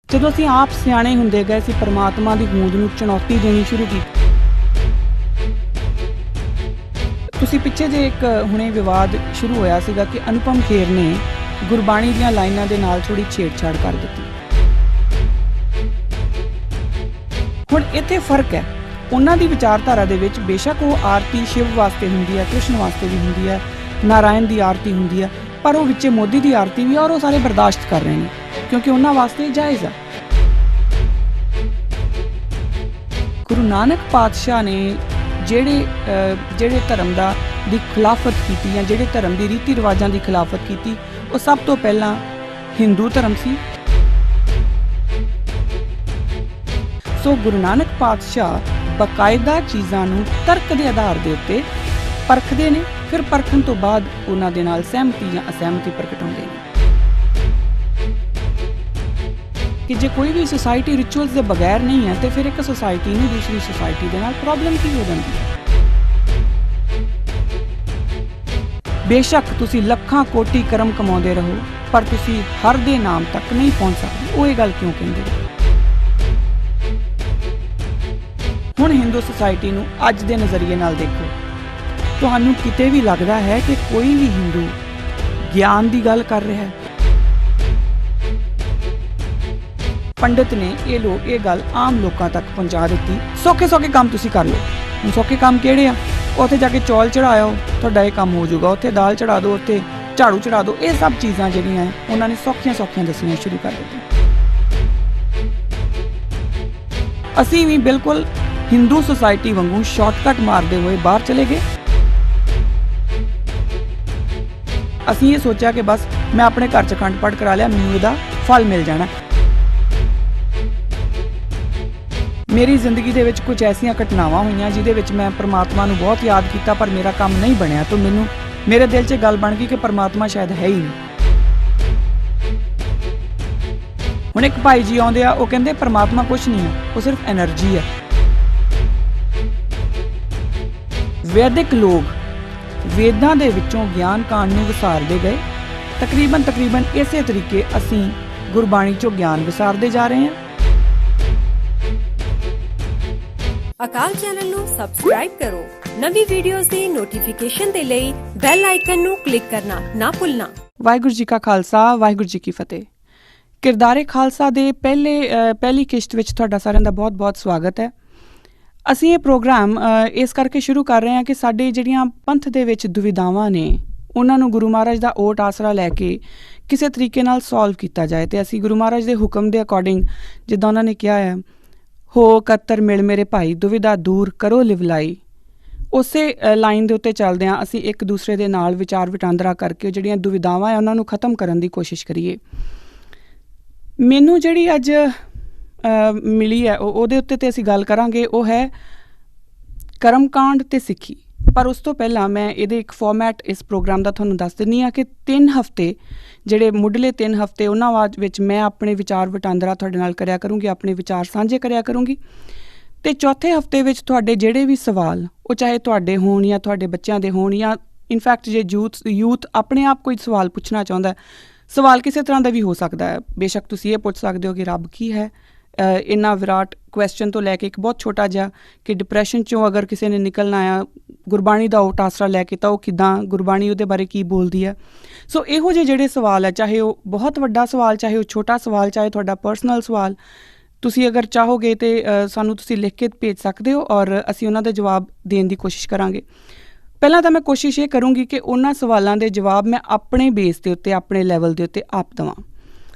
ਜਦੋਂ ਅਸੀਂ ਆਪ ਸਿਆਣੇ ਹੁੰਦੇ ਗਏ ਅਸੀਂ ਪਰਮਾਤਮਾ ਦੀ ਹੋਂਦ ਨੂੰ ਚੁਣੌਤੀ ਦੇਣੀ ਸ਼ੁਰੂ ਕੀਤੀ। ਤੁਸੀਂ ਪਿੱਛੇ ਜੇ ਇੱਕ ਹੁਣੇ ਵਿਵਾਦ ਸ਼ੁਰੂ ਹੋਇਆ ਸੀਗਾ ਕਿ ਅਨੁਪਮ ਖੇਰ ਨੇ ਗੁਰਬਾਣੀ ਦੀਆਂ ਲਾਈਨਾਂ ਦੇ ਨਾਲ ਥੋੜੀ ਛੇੜਛਾੜ ਕਰ ਦਿੱਤੀ। ਹੁਣ ਇੱਥੇ ਫਰਕ ਹੈ, ਉਹਨਾਂ ਦੀ ਵਿਚਾਰਧਾਰਾ ਦੇ ਵਿੱਚ ਬੇਸ਼ੱਕ ਉਹ ਆਰਤੀ ਸ਼ਿਵ ਵਾਸਤੇ ਹੁੰਦੀ ਹੈ, ਕ੍ਰਿਸ਼ਨ ਵਾਸਤੇ ਵੀ ਹੁੰਦੀ ਹੈ, ਨਾਰਾਇਣ ਦੀ ਆਰਤੀ ਹੁੰਦੀ ਹੈ, ਪਰ ਉਹ ਵਿੱਚੇ ਮੋਦੀ ਦੀ ਆਰਤੀ ਵੀ ਔਰ ਉਹ ਸਾਰੇ ਬਰਦਾਸ਼ਤ ਕਰ ਰਹੇ ਨੇ ਕਿਉਂਕਿ ਉਹਨਾਂ ਵਾਸਤੇ ਜਾਇਜ਼ ਆ। ਗੁਰੂ ਨਾਨਕ ਪਾਤਸ਼ਾਹ ਨੇ ਜਿਹੜੇ ਧਰਮ ਦੀ ਖਿਲਾਫਤ ਕੀਤੀ ਜਾਂ ਜਿਹੜੇ ਧਰਮ ਦੀ ਰੀਤੀ ਰਿਵਾਜਾਂ ਦੀ ਖਿਲਾਫਤ ਕੀਤੀ ਉਹ ਸਭ ਤੋਂ ਪਹਿਲਾਂ ਹਿੰਦੂ ਧਰਮ ਸੀ। ਸੋ ਗੁਰੂ ਨਾਨਕ ਪਾਤਸ਼ਾਹ ਬਕਾਇਦਾ ਚੀਜ਼ਾਂ ਨੂੰ ਤਰਕ ਦੇ ਆਧਾਰ ਦੇ ਉੱਤੇ ਪਰਖਦੇ ਨੇ, ਫਿਰ ਪਰਖਣ ਤੋਂ ਬਾਅਦ ਉਹਨਾਂ ਦੇ ਨਾਲ ਸਹਿਮਤੀ ਜਾਂ ਅਸਹਿਮਤੀ ਪ੍ਰਗਟਾਉਂਦੇ ਨੇ ਕਿ ਜੇ ਕੋਈ ਵੀ ਸੁਸਾਇਟੀ ਰਿਚੁਅਲਸ ਦੇ ਬਗੈਰ ਨਹੀਂ ਹੈ ਤੇ ਫਿਰ ਇੱਕ ਸੁਸਾਇਟੀ ਨੂੰ ਦੂਸਰੀ ਸੁਸਾਇਟੀ ਦੇ ਨਾਲ ਪ੍ਰੋਬਲਮ ਕੀ ਹੋ ਜਾਂਦੀ ਹੈ। ਬੇਸ਼ੱਕ ਤੁਸੀਂ ਲੱਖਾਂ ਕੋਟੀ ਕਰਮ ਕਮਾਉਂਦੇ ਰਹੋ ਪਰ ਤੁਸੀਂ ਹਰ ਦੇ ਨਾਮ ਤੱਕ ਨਹੀਂ ਪਹੁੰਚ ਸਕਦੇ। ਉਹ ਇਹ ਗੱਲ ਕਿਉਂ ਕਹਿੰਦੇ? ਹੁਣ ਹਿੰਦੂ ਸੁਸਾਇਟੀ ਨੂੰ ਅੱਜ ਦੇ ਨਜ਼ਰੀਏ ਨਾਲ ਦੇਖੋ, ਤੁਹਾਨੂੰ ਕਿਤੇ ਵੀ ਲੱਗਦਾ ਹੈ ਕਿ ਕੋਈ ਵੀ ਹਿੰਦੂ ਗਿਆਨ ਦੀ ਗੱਲ ਕਰ ਰਿਹਾ ਹੈ? ਪੰਡਿਤ ਨੇ ਇਹ ਗੱਲ ਆਮ ਲੋਕਾਂ ਤੱਕ ਪਹੁੰਚਾ ਦਿੱਤੀ। ਸੌਖੇ ਕੰਮ ਤੁਸੀਂ ਕਰ ਲਓ। ਹੁਣ ਸੌਖੇ ਕੰਮ ਕਿਹੜੇ ਆ? ਉੱਥੇ ਜਾ ਕੇ ਚੌਲ ਚੜਾਓ, ਤੁਹਾਡਾ ਇਹ ਕੰਮ ਹੋ ਜਾਊਗਾ। ਉੱਥੇ ਦਾਲ ਚੜਾ ਦਿਓ, ਉੱਥੇ ਝਾੜੂ ਚੜਾ ਦਿਓ। ਇਹ ਸਭ ਚੀਜ਼ਾਂ ਜਿਹੜੀਆਂ ਉਹਨਾਂ ਨੇ ਸੌਖੀਆਂ ਦੱਸਣੀਆਂ ਸ਼ੁਰੂ ਕਰ ਦਿੱਤੀਆਂ। ਅਸੀਂ ਵੀ ਬਿਲਕੁਲ ਹਿੰਦੂ ਸੁਸਾਇਟੀ ਵਾਂਗੂ ਸ਼ਾਰਟਕਟ ਮਾਰਦੇ ਹੋਏ ਬਾਹਰ ਚਲੇ ਗਏ। ਅਸੀਂ ਇਹ ਸੋਚਿਆ ਕਿ ਬਸ ਮੈਂ ਆਪਣੇ ਘਰ 'ਚ ਅਖੰਡ ਪਾਠ ਕਰਾ ਲਿਆ, ਮੈਨੂੰ ਇਹਦਾ ਫਲ ਮਿਲ ਜਾਣਾ। ਮੇਰੀ ਜ਼ਿੰਦਗੀ ਦੇ ਵਿੱਚ ਕੁਝ ਐਸੀਆਂ ਘਟਨਾਵਾਂ ਹੋਈਆਂ ਜਿਹਦੇ ਵਿੱਚ ਮੈਂ ਪਰਮਾਤਮਾ ਨੂੰ ਬਹੁਤ ਯਾਦ ਕੀਤਾ ਪਰ ਮੇਰਾ ਕੰਮ ਨਹੀਂ ਬਣਿਆ, ਤਾਂ ਮੇਰੇ ਦਿਲ 'ਚ ਗੱਲ ਬਣ ਗਈ ਕਿ ਪਰਮਾਤਮਾ ਸ਼ਾਇਦ ਹੈ ਹੀ ਨਹੀਂ। ਹੁਣ ਇੱਕ ਭਾਈ ਜੀ ਆਉਂਦੇ ਆ, ਉਹ ਕਹਿੰਦੇ ਪਰਮਾਤਮਾ ਕੁਛ ਨਹੀਂ ਹੈ, ਉਹ ਸਿਰਫ એનર્ਜੀ ਹੈ। ਵੈਦਿਕ ਲੋਕ ਵੇਦਾਂ ਦੇ ਵਿੱਚੋਂ ਗਿਆਨ ਕਾਂਡ ਨੂੰ ਵਿਸਾਰਦੇ ਗਏ। ਤਕਰੀਬਨ ਇਸੇ ਤਰੀਕੇ ਅਸੀਂ ਗੁਰਬਾਣੀ 'ਚੋਂ ਗਿਆਨ ਵਿਸਾਰਦੇ ਜਾ ਰਹੇ ਹਾਂ। ਅਕਾਲ ਚੈਨਲ ਨੂੰ ਸਬਸਕ੍ਰਾਈਬ ਕਰੋ। ਨਵੀਂ ਵੀਡੀਓਜ਼ ਦੀ ਨੋਟੀਫਿਕੇਸ਼ਨ ਦੇ ਲਈ ਬੈਲ ਆਈਕਨ ਨੂੰ ਕਲਿੱਕ ਕਰਨਾ ਨਾ ਭੁੱਲਣਾ। ਵਾਹਿਗੁਰੂ ਜੀ ਕਾ ਖਾਲਸਾ, ਵਾਹਿਗੁਰੂ ਜੀ ਕੀ ਫਤਿਹ। ਕਿਰਦਾਰੇ ਖਾਲਸਾ ਦੇ ਪਹਿਲੀ ਕਿਸ਼ਤ ਵਿੱਚ ਤੁਹਾਡਾ ਸਾਰਿਆਂ ਦਾ ਬਹੁਤ ਸਵਾਗਤ ਹੈ। ਅਸੀਂ ਇਹ ਪ੍ਰੋਗਰਾਮ ਇਸ ਕਰਕੇ ਸ਼ੁਰੂ ਕਰ ਰਹੇ ਹਾਂ ਕਿ ਸਾਡੇ ਜਿਹੜੀਆਂ ਪੰਥ ਦੇ ਵਿੱਚ ਦੁਵਿਧਾਵਾਂ ਨੇ ਉਹਨਾਂ ਨੂੰ ਗੁਰੂ ਮਹਾਰਾਜ ਦਾ ਓਟ ਆਸਰਾ ਲੈ ਕੇ ਕਿਸੇ ਤਰੀਕੇ ਨਾਲ ਸੋਲਵ ਕੀਤਾ ਜਾਏ। ਅਤੇ ਅਸੀਂ ਗੁਰੂ ਮਹਾਰਾਜ ਦੇ ਹੁਕਮ ਦੇ ਅਕੋਰਡਿੰਗ, ਜਿੱਦਾਂ ਉਹਨਾਂ ਨੇ ਕਿਹਾ ਹੈ, ਹੋ ਕੱਤਰ ਮਿਲ ਮੇਰੇ ਭਾਈ ਦੁਵਿਧਾ ਦੂਰ ਕਰੋ ਲਿਵਲਾਈ, ਉਸੇ ਲਾਈਨ ਦੇ ਉੱਤੇ ਚੱਲਦਿਆਂ ਅਸੀਂ ਇੱਕ ਦੂਸਰੇ ਦੇ ਨਾਲ ਵਿਚਾਰ ਵਟਾਂਦਰਾ ਕਰਕੇ ਜਿਹੜੀਆਂ ਦੁਵਿਧਾਵਾਂ ਹੈ ਉਹਨਾਂ ਨੂੰ ਖ਼ਤਮ ਕਰਨ ਦੀ ਕੋਸ਼ਿਸ਼ ਕਰੀਏ। ਮੈਨੂੰ ਜਿਹੜੀ ਅੱਜ ਮਿਲੀ ਹੈ ਉਹਦੇ ਉੱਤੇ ਤੇ ਅਸੀਂ ਗੱਲ ਕਰਾਂਗੇ, ਉਹ ਹੈ ਕਰਮਕਾਂਡ ਤੇ ਸਿੱਖੀ। ਪਰ ਉਸ ਤੋਂ ਪਹਿਲਾਂ ਮੈਂ ਇਹਦੇ ਇੱਕ ਫਾਰਮੈਟ ਇਸ ਪ੍ਰੋਗਰਾਮ ਦਾ ਤੁਹਾਨੂੰ ਦੱਸ ਦਿੰਦੀ ਹਾਂ ਕਿ 3 ਹਫ਼ਤੇ ਜਿਹੜੇ ਮੁੱਢਲੇ 3 ਹਫ਼ਤੇ ਉਹਨਾਂ ਵਿੱਚ ਮੈਂ ਆਪਣੇ ਵਿਚਾਰ ਵਟਾਂਦਰਾ ਤੁਹਾਡੇ ਨਾਲ ਕਰਿਆ ਕਰੂੰਗੀ, ਆਪਣੇ ਵਿਚਾਰ ਸਾਂਝੇ ਕਰਿਆ ਕਰੂੰਗੀ। ਅਤੇ ਚੌਥੇ ਹਫ਼ਤੇ ਵਿੱਚ ਤੁਹਾਡੇ ਜਿਹੜੇ ਵੀ ਸਵਾਲ, ਉਹ ਚਾਹੇ ਤੁਹਾਡੇ ਹੋਣ ਜਾਂ ਤੁਹਾਡੇ ਬੱਚਿਆਂ ਦੇ ਹੋਣ, ਜਾਂ ਇਨਫੈਕਟ ਜੇ ਯੂਥ ਆਪਣੇ ਆਪ ਕੋਈ ਸਵਾਲ ਪੁੱਛਣਾ ਚਾਹੁੰਦਾ, ਸਵਾਲ ਕਿਸੇ ਤਰ੍ਹਾਂ ਦਾ ਵੀ ਹੋ ਸਕਦਾ ਹੈ। ਬੇਸ਼ੱਕ ਤੁਸੀਂ ਇਹ ਪੁੱਛ ਸਕਦੇ ਹੋ ਕਿ ਰੱਬ ਕੀ ਹੈ, ਇੰਨਾ ਵਿਰਾਟ ਕੁਐਸਚਨ ਤੋਂ ਲੈ ਕੇ ਇੱਕ ਬਹੁਤ ਛੋਟਾ ਜਿਹਾ ਕਿ ਡਿਪਰੈਸ਼ਨ 'ਚੋਂ ਅਗਰ ਕਿਸੇ ਨੇ ਨਿਕਲਣਾ ਆ ਗੁਰਬਾਣੀ ਦਾ ਓਟ ਆਸਰਾ ਲੈ ਕੇ, ਤਾਂ ਉਹ ਕਿੱਦਾਂ, ਗੁਰਬਾਣੀ ਉਹਦੇ ਬਾਰੇ ਕੀ ਬੋਲਦੀ ਹੈ। ਸੋ ਇਹੋ ਜਿਹੇ ਜਿਹੜੇ ਸਵਾਲ ਹੈ, ਚਾਹੇ ਉਹ ਬਹੁਤ ਵੱਡਾ ਸਵਾਲ, ਚਾਹੇ ਉਹ ਛੋਟਾ ਸਵਾਲ, ਚਾਹੇ ਤੁਹਾਡਾ ਪਰਸਨਲ ਸਵਾਲ, ਤੁਸੀਂ ਅਗਰ ਚਾਹੋਗੇ ਤਾਂ ਸਾਨੂੰ ਤੁਸੀਂ ਲਿਖ ਕੇ ਭੇਜ ਸਕਦੇ ਹੋ ਔਰ ਅਸੀਂ ਉਹਨਾਂ ਦੇ ਜਵਾਬ ਦੇਣ ਦੀ ਕੋਸ਼ਿਸ਼ ਕਰਾਂਗੇ। ਪਹਿਲਾਂ ਤਾਂ ਮੈਂ ਕੋਸ਼ਿਸ਼ ਇਹ ਕਰੂੰਗੀ ਕਿ ਉਹਨਾਂ ਸਵਾਲਾਂ ਦੇ ਜਵਾਬ ਮੈਂ ਆਪਣੇ ਬੇਸ ਦੇ ਉੱਤੇ, ਆਪਣੇ ਲੈਵਲ ਦੇ ਉੱਤੇ ਆਪ ਦੇਵਾਂ।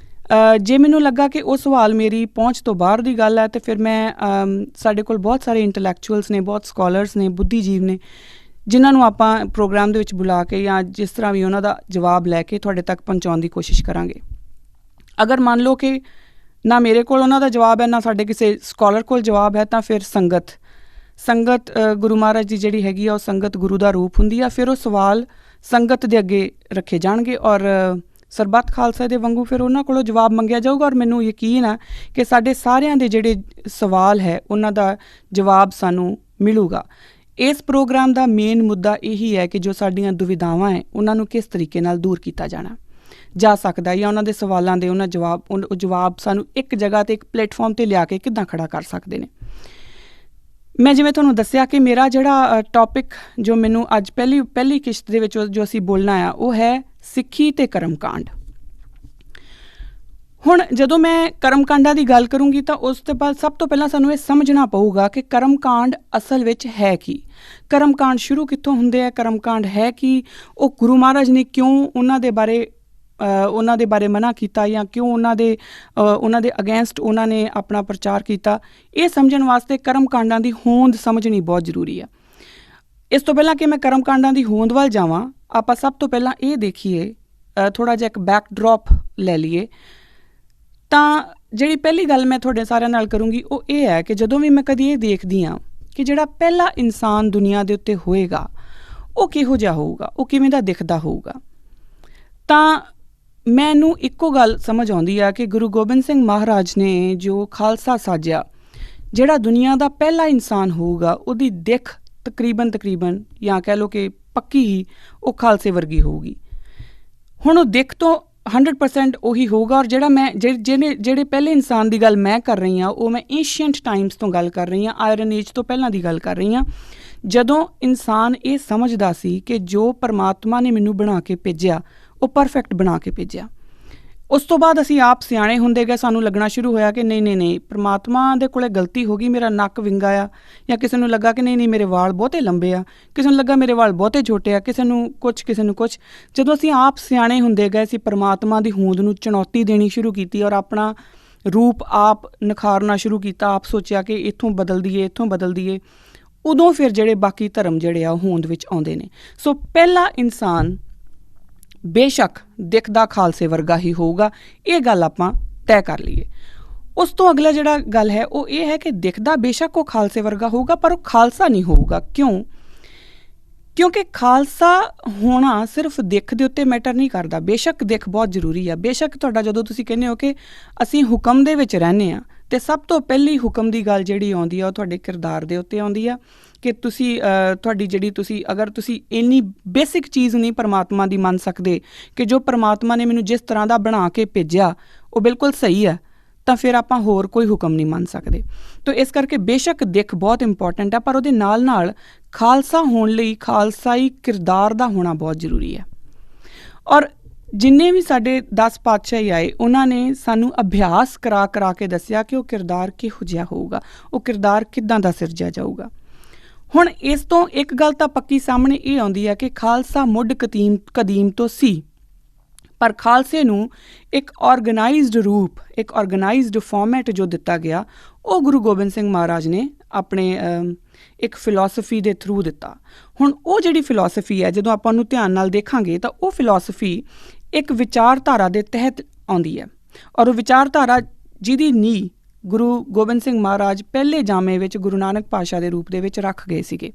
ਜੇ ਮੈਨੂੰ ਲੱਗਾ ਕਿ ਉਹ ਸਵਾਲ ਮੇਰੀ ਪਹੁੰਚ ਤੋਂ ਬਾਹਰ ਦੀ ਗੱਲ ਹੈ, ਤਾਂ ਫਿਰ ਮੈਂ ਸਾਡੇ ਕੋਲ ਬਹੁਤ ਸਾਰੇ ਇੰਟਲੈਕਚੁਅਲਸ ਨੇ, ਬਹੁਤ ਸਕਾਲਰਸ ਨੇ, ਬੁੱਧੀਜੀਵ ਨੇ, ਜਿਨ੍ਹਾਂ ਨੂੰ ਆਪਾਂ ਪ੍ਰੋਗਰਾਮ ਦੇ ਵਿੱਚ ਬੁਲਾ ਕੇ ਜਾਂ ਜਿਸ ਤਰ੍ਹਾਂ ਵੀ ਉਹਨਾਂ ਦਾ ਜਵਾਬ ਲੈ ਕੇ ਤੁਹਾਡੇ ਤੱਕ ਪਹੁੰਚਾਉਣ ਦੀ ਕੋਸ਼ਿਸ਼ ਕਰਾਂਗੇ। ਅਗਰ ਮੰਨ ਲਓ ਕਿ ਨਾ ਮੇਰੇ ਕੋਲ ਉਹਨਾਂ ਦਾ ਜਵਾਬ ਹੈ, ਨਾ ਸਾਡੇ ਕਿਸੇ ਸਕਾਲਰ ਕੋਲ ਜਵਾਬ ਹੈ, ਤਾਂ ਫਿਰ ਸੰਗਤ ਗੁਰੂ ਮਹਾਰਾਜ ਦੀ ਜਿਹੜੀ ਹੈਗੀ ਆ, ਉਹ ਸੰਗਤ ਗੁਰੂ ਦਾ ਰੂਪ ਹੁੰਦੀ ਆ। ਫਿਰ ਉਹ ਸਵਾਲ ਸੰਗਤ ਦੇ ਅੱਗੇ ਰੱਖੇ ਜਾਣਗੇ ਔਰ ਸਰਬੱਤ ਖਾਲਸਾ ਦੇ ਵਾਂਗੂ ਫਿਰ ਉਹਨਾਂ ਕੋਲੋਂ ਜਵਾਬ ਮੰਗਿਆ ਜਾਊਗਾ। ਔਰ ਮੈਨੂੰ ਯਕੀਨ ਆ ਕਿ ਸਾਡੇ ਸਾਰਿਆਂ ਦੇ ਜਿਹੜੇ ਸਵਾਲ ਹੈ ਉਹਨਾਂ ਦਾ ਜਵਾਬ ਸਾਨੂੰ ਮਿਲੂਗਾ। ਇਸ ਪ੍ਰੋਗਰਾਮ ਦਾ ਮੇਨ ਮੁੱਦਾ ਇਹੀ ਹੈ ਕਿ ਜੋ ਸਾਡੀਆਂ ਦੁਵਿਧਾਵਾਂ ਹੈ ਉਹਨਾਂ ਨੂੰ ਕਿਸ ਤਰੀਕੇ ਨਾਲ ਦੂਰ ਕੀਤਾ ਜਾਣਾ। ਜਾ ਸਕਦਾ ਜਾਂ ਉਹਨਾਂ ਦੇ ਸਵਾਲਾਂ ਦੇ ਉਹਨਾਂ ਜਵਾਬ ਸਾਨੂੰ ਇੱਕ ਜਗ੍ਹਾ 'ਤੇ ਇੱਕ ਪਲੇਟਫਾਰਮ 'ਤੇ ਲਿਆ ਕੇ ਕਿੱਦਾਂ ਖੜਾ ਕਰ ਸਕਦੇ ਨੇ। ਮੈਂ ਜਿਵੇਂ ਤੁਹਾਨੂੰ ਦੱਸਿਆ ਕਿ ਮੇਰਾ ਜਿਹੜਾ ਟੌਪਿਕ ਜੋ ਮੈਨੂੰ ਅੱਜ ਪਹਿਲੀ ਕਿਸ਼ਤ ਦੇ ਵਿੱਚ ਜੋ ਅਸੀਂ ਬੋਲਣਾ ਆ ਉਹ ਹੈ ਸਿੱਖੀ ਅਤੇ ਕਰਮਕਾਂਡ। ਹੁਣ ਜਦੋਂ ਮੈਂ ਕਰਮਕਾਂਡਾਂ ਦੀ ਗੱਲ ਕਰੂੰਗੀ ਤਾਂ ਉਸ ਤੋਂ ਬਾਅਦ ਸਭ ਤੋਂ ਪਹਿਲਾਂ ਸਾਨੂੰ ਇਹ ਸਮਝਣਾ ਪਊਗਾ ਕਿ ਕਰਮਕਾਂਡ ਅਸਲ ਵਿੱਚ ਹੈ ਕੀ, ਕਰਮਕਾਂਡ ਸ਼ੁਰੂ ਕਿੱਥੋਂ ਹੁੰਦੇ ਆ, ਕਰਮਕਾਂਡ ਹੈ ਕੀ, ਉਹ ਗੁਰੂ ਮਹਾਰਾਜ ਨੇ ਕਿਉਂ ਉਹਨਾਂ ਦੇ ਬਾਰੇ ਮਨ੍ਹਾ ਕੀਤਾ ਜਾਂ ਕਿਉਂ ਉਹਨਾਂ ਦੇ ਅਗੇਂਸਟ ਉਹਨਾਂ ਨੇ ਆਪਣਾ ਪ੍ਰਚਾਰ ਕੀਤਾ। ਇਹ ਸਮਝਣ ਵਾਸਤੇ ਕਰਮਕਾਂਡਾਂ ਦੀ ਹੋਂਦ ਸਮਝਣੀ ਬਹੁਤ ਜ਼ਰੂਰੀ ਆ। ਇਸ ਤੋਂ ਪਹਿਲਾਂ ਕਿ ਮੈਂ ਕਰਮਕਾਂਡਾਂ ਦੀ ਹੋਂਦ ਵੱਲ ਜਾਵਾਂ, ਆਪਾਂ ਸਭ ਤੋਂ ਪਹਿਲਾਂ ਇਹ ਦੇਖੀਏ, ਥੋੜ੍ਹਾ ਜਿਹਾ ਇੱਕ ਬੈਕਡ੍ਰੌਪ ਲੈ ਲਈਏ। ਤਾਂ ਜਿਹੜੀ ਪਹਿਲੀ ਗੱਲ ਮੈਂ ਤੁਹਾਡੇ ਸਾਰਿਆਂ ਨਾਲ ਕਰੂੰਗੀ ਉਹ ਇਹ ਹੈ ਕਿ ਜਦੋਂ ਵੀ ਮੈਂ ਕਦੀ ਇਹ ਦੇਖਦੀ ਹਾਂ ਕਿ ਜਿਹੜਾ ਪਹਿਲਾ ਇਨਸਾਨ ਦੁਨੀਆ ਦੇ ਉੱਤੇ ਹੋਏਗਾ ਉਹ ਕਿਹੋ ਜਿਹਾ ਹੋਊਗਾ, ਉਹ ਕਿਵੇਂ ਦਾ ਦਿਖਦਾ ਹੋਊਗਾ, ਤਾਂ ਮੈਨੂੰ ਇੱਕੋ ਗੱਲ ਸਮਝ ਆਉਂਦੀ ਆ ਕਿ ਗੁਰੂ ਗੋਬਿੰਦ ਸਿੰਘ ਮਹਾਰਾਜ ਨੇ ਜੋ ਖਾਲਸਾ ਸਾਜਿਆ, ਜਿਹੜਾ ਦੁਨੀਆ ਦਾ ਪਹਿਲਾ ਇਨਸਾਨ ਹੋਊਗਾ ਉਹਦੀ ਦਿੱਖ ਤਕਰੀਬਨ ਜਾਂ ਕਹਿ ਲਓ ਕਿ ਪੱਕੀ ਹੀ ਉਹ ਖਾਲਸੇ ਵਰਗੀ ਹੋਊਗੀ। ਹੁਣ ਉਹ ਦਿੱਖ ਤੋਂ 100% ਉਹੀ ਹੋਊਗਾ। ਔਰ ਜਿਹੜਾ ਮੈਂ ਜਿਹੜੇ ਪਹਿਲੇ ਇਨਸਾਨ ਦੀ ਗੱਲ ਮੈਂ ਕਰ ਰਹੀ ਹਾਂ ਉਹ ਮੈਂ ਏਸ਼ੀਅੰਟ ਟਾਈਮਸ ਤੋਂ ਗੱਲ ਕਰ ਰਹੀ ਹਾਂ, ਆਇਰਨ ਏਜ ਤੋਂ ਪਹਿਲਾਂ ਦੀ ਗੱਲ ਕਰ ਰਹੀ ਹਾਂ, ਜਦੋਂ ਇਨਸਾਨ ਇਹ ਸਮਝਦਾ ਸੀ ਕਿ ਜੋ ਪਰਮਾਤਮਾ ਨੇ ਮੈਨੂੰ ਬਣਾ ਕੇ ਭੇਜਿਆ ਉਹ ਪਰਫੈਕਟ ਬਣਾ ਕੇ ਭੇਜਿਆ। ਉਸ ਤੋਂ ਬਾਅਦ ਅਸੀਂ ਆਪ ਸਿਆਣੇ ਹੁੰਦੇ ਗਏ, ਸਾਨੂੰ ਲੱਗਣਾ ਸ਼ੁਰੂ ਹੋਇਆ ਕਿ ਨਹੀਂ ਪਰਮਾਤਮਾ ਦੇ ਕੋਲੇ ਗਲਤੀ ਹੋ ਗਈ, ਮੇਰਾ ਨੱਕ ਵਿੰਗਾ ਆ, ਜਾਂ ਕਿਸੇ ਨੂੰ ਲੱਗਾ ਕਿ ਨਹੀਂ ਮੇਰੇ ਵਾਲ ਬਹੁਤੇ ਲੰਬੇ ਆ, ਕਿਸੇ ਨੂੰ ਲੱਗਾ ਮੇਰੇ ਵਾਲ ਬਹੁਤੇ ਛੋਟੇ ਆ, ਕਿਸੇ ਨੂੰ ਕੁਛ। ਜਦੋਂ ਅਸੀਂ ਆਪ ਸਿਆਣੇ ਹੁੰਦੇ ਗਏ, ਅਸੀਂ ਪਰਮਾਤਮਾ ਦੀ ਹੋਂਦ ਨੂੰ ਚੁਣੌਤੀ ਦੇਣੀ ਸ਼ੁਰੂ ਕੀਤੀ ਔਰ ਆਪਣਾ ਰੂਪ ਆਪ ਨਿਖਾਰਨਾ ਸ਼ੁਰੂ ਕੀਤਾ, ਆਪ ਸੋਚਿਆ ਕਿ ਇੱਥੋਂ ਬਦਲ ਦਈਏ, ਉਦੋਂ ਫਿਰ ਜਿਹੜੇ ਬਾਕੀ ਧਰਮ ਜਿਹੜੇ ਆ ਉਹ ਹੋਂਦ ਵਿੱਚ ਆਉਂਦੇ ਨੇ। ਸੋ ਪਹਿਲਾ ਇਨਸਾਨ ਬੇਸ਼ੱਕ ਦਿਖਦਾ ਖਾਲਸੇ ਵਰਗਾ ਹੀ ਹੋਊਗਾ, ਇਹ ਗੱਲ ਆਪਾਂ ਤੈਅ ਕਰ ਲਈਏ। ਉਸ ਤੋਂ ਅਗਲਾ ਜਿਹੜਾ ਗੱਲ ਹੈ ਉਹ ਇਹ ਹੈ ਕਿ ਦਿਖਦਾ ਬੇਸ਼ੱਕ ਉਹ ਖਾਲਸੇ ਵਰਗਾ ਹੋਊਗਾ ਪਰ ਉਹ ਖਾਲਸਾ ਨਹੀਂ ਹੋਊਗਾ। ਕਿਉਂਕਿ ਖਾਲਸਾ ਹੋਣਾ ਸਿਰਫ ਦਿੱਖ ਦੇ ਉੱਤੇ ਮੈਟਰ ਨਹੀਂ ਕਰਦਾ। ਬੇਸ਼ੱਕ ਦਿੱਖ ਬਹੁਤ ਜ਼ਰੂਰੀ ਆ, ਬੇਸ਼ੱਕ ਤੁਹਾਡਾ ਜਦੋਂ ਤੁਸੀਂ ਕਹਿੰਦੇ ਹੋ ਕਿ ਅਸੀਂ ਹੁਕਮ ਦੇ ਵਿੱਚ ਰਹਿੰਦੇ ਹਾਂ ਅਤੇ ਸਭ ਤੋਂ ਪਹਿਲੀ ਹੁਕਮ ਦੀ ਗੱਲ ਜਿਹੜੀ ਆਉਂਦੀ ਆ ਉਹ ਤੁਹਾਡੇ ਕਿਰਦਾਰ ਦੇ ਉੱਤੇ ਆਉਂਦੀ ਆ ਕਿ ਤੁਸੀਂ ਅਗਰ ਤੁਸੀਂ ਇੰਨੀ ਬੇਸਿਕ ਚੀਜ਼ ਨਹੀਂ ਪਰਮਾਤਮਾ ਦੀ ਮੰਨ ਸਕਦੇ ਕਿ ਜੋ ਪਰਮਾਤਮਾ ਨੇ ਮੈਨੂੰ ਜਿਸ ਤਰ੍ਹਾਂ ਦਾ ਬਣਾ ਕੇ ਭੇਜਿਆ ਉਹ ਬਿਲਕੁਲ ਸਹੀ ਹੈ, ਤਾਂ ਫਿਰ ਆਪਾਂ ਹੋਰ ਕੋਈ ਹੁਕਮ ਨਹੀਂ ਮੰਨ ਸਕਦੇ। ਤਾਂ ਇਸ ਕਰਕੇ ਬੇਸ਼ੱਕ ਦਿੱਖ ਬਹੁਤ ਇੰਪੋਰਟੈਂਟ ਹੈ, ਪਰ ਉਹਦੇ ਨਾਲ ਖਾਲਸਾ ਹੋਣ ਲਈ ਖਾਲਸਾਈ ਕਿਰਦਾਰ ਦਾ ਹੋਣਾ ਬਹੁਤ ਜ਼ਰੂਰੀ ਹੈ। ਔਰ ਜਿੰਨੇ ਵੀ ਸਾਡੇ 10 ਪਾਤਸ਼ਾਹੀ ਆਏ ਉਹਨਾਂ ਨੇ ਸਾਨੂੰ ਅਭਿਆਸ ਕਰਾ ਕੇ ਦੱਸਿਆ ਕਿ ਉਹ ਕਿਰਦਾਰ ਕਿਹੋ ਜਿਹਾ ਹੋਊਗਾ, ਉਹ ਕਿਰਦਾਰ ਕਿੱਦਾਂ ਦਾ ਸਿਰਜਿਆ ਜਾਊਗਾ। ਹੁਣ ਇਸ ਤੋਂ ਇੱਕ ਗੱਲ ਤਾਂ ਪੱਕੀ ਸਾਹਮਣੇ ਇਹ ਆਉਂਦੀ ਹੈ ਕਿ ਖਾਲਸਾ ਮੁੱਢ ਕਦੀਮ ਤੋਂ ਸੀ, ਪਰ ਖਾਲਸੇ ਨੂੰ ਇੱਕ ਔਰਗਨਾਈਜ਼ਡ ਰੂਪ, ਇੱਕ ਔਰਗਨਾਈਜ਼ਡ ਫਾਰਮੈਟ ਜੋ ਦਿੱਤਾ ਗਿਆ ਉਹ ਗੁਰੂ ਗੋਬਿੰਦ ਸਿੰਘ ਮਹਾਰਾਜ ਨੇ ਆਪਣੇ ਇੱਕ ਫਿਲਾਸਫੀ ਦੇ ਥਰੂ ਦਿੱਤਾ। ਹੁਣ ਉਹ ਜਿਹੜੀ ਫਿਲਾਸਫੀ ਹੈ ਜਦੋਂ ਆਪਾਂ ਉਹਨੂੰ ਧਿਆਨ ਨਾਲ ਦੇਖਾਂਗੇ ਤਾਂ ਉਹ ਫਿਲਾਸਫੀ ਇੱਕ ਵਿਚਾਰਧਾਰਾ ਦੇ ਤਹਿਤ ਆਉਂਦੀ ਹੈ, ਔਰ ਉਹ ਵਿਚਾਰਧਾਰਾ ਜਿਹਦੀ ਨੀਂਹ ਗੁਰੂ ਗੋਬਿੰਦ ਸਿੰਘ ਮਹਾਰਾਜ ਪਹਿਲੇ ਜਾਮੇ ਵਿੱਚ ਗੁਰੂ ਨਾਨਕ ਪਾਤਸ਼ਾਹ ਦੇ ਰੂਪ ਦੇ ਵਿੱਚ ਰੱਖ ਗਏ ਸੀਗੇ।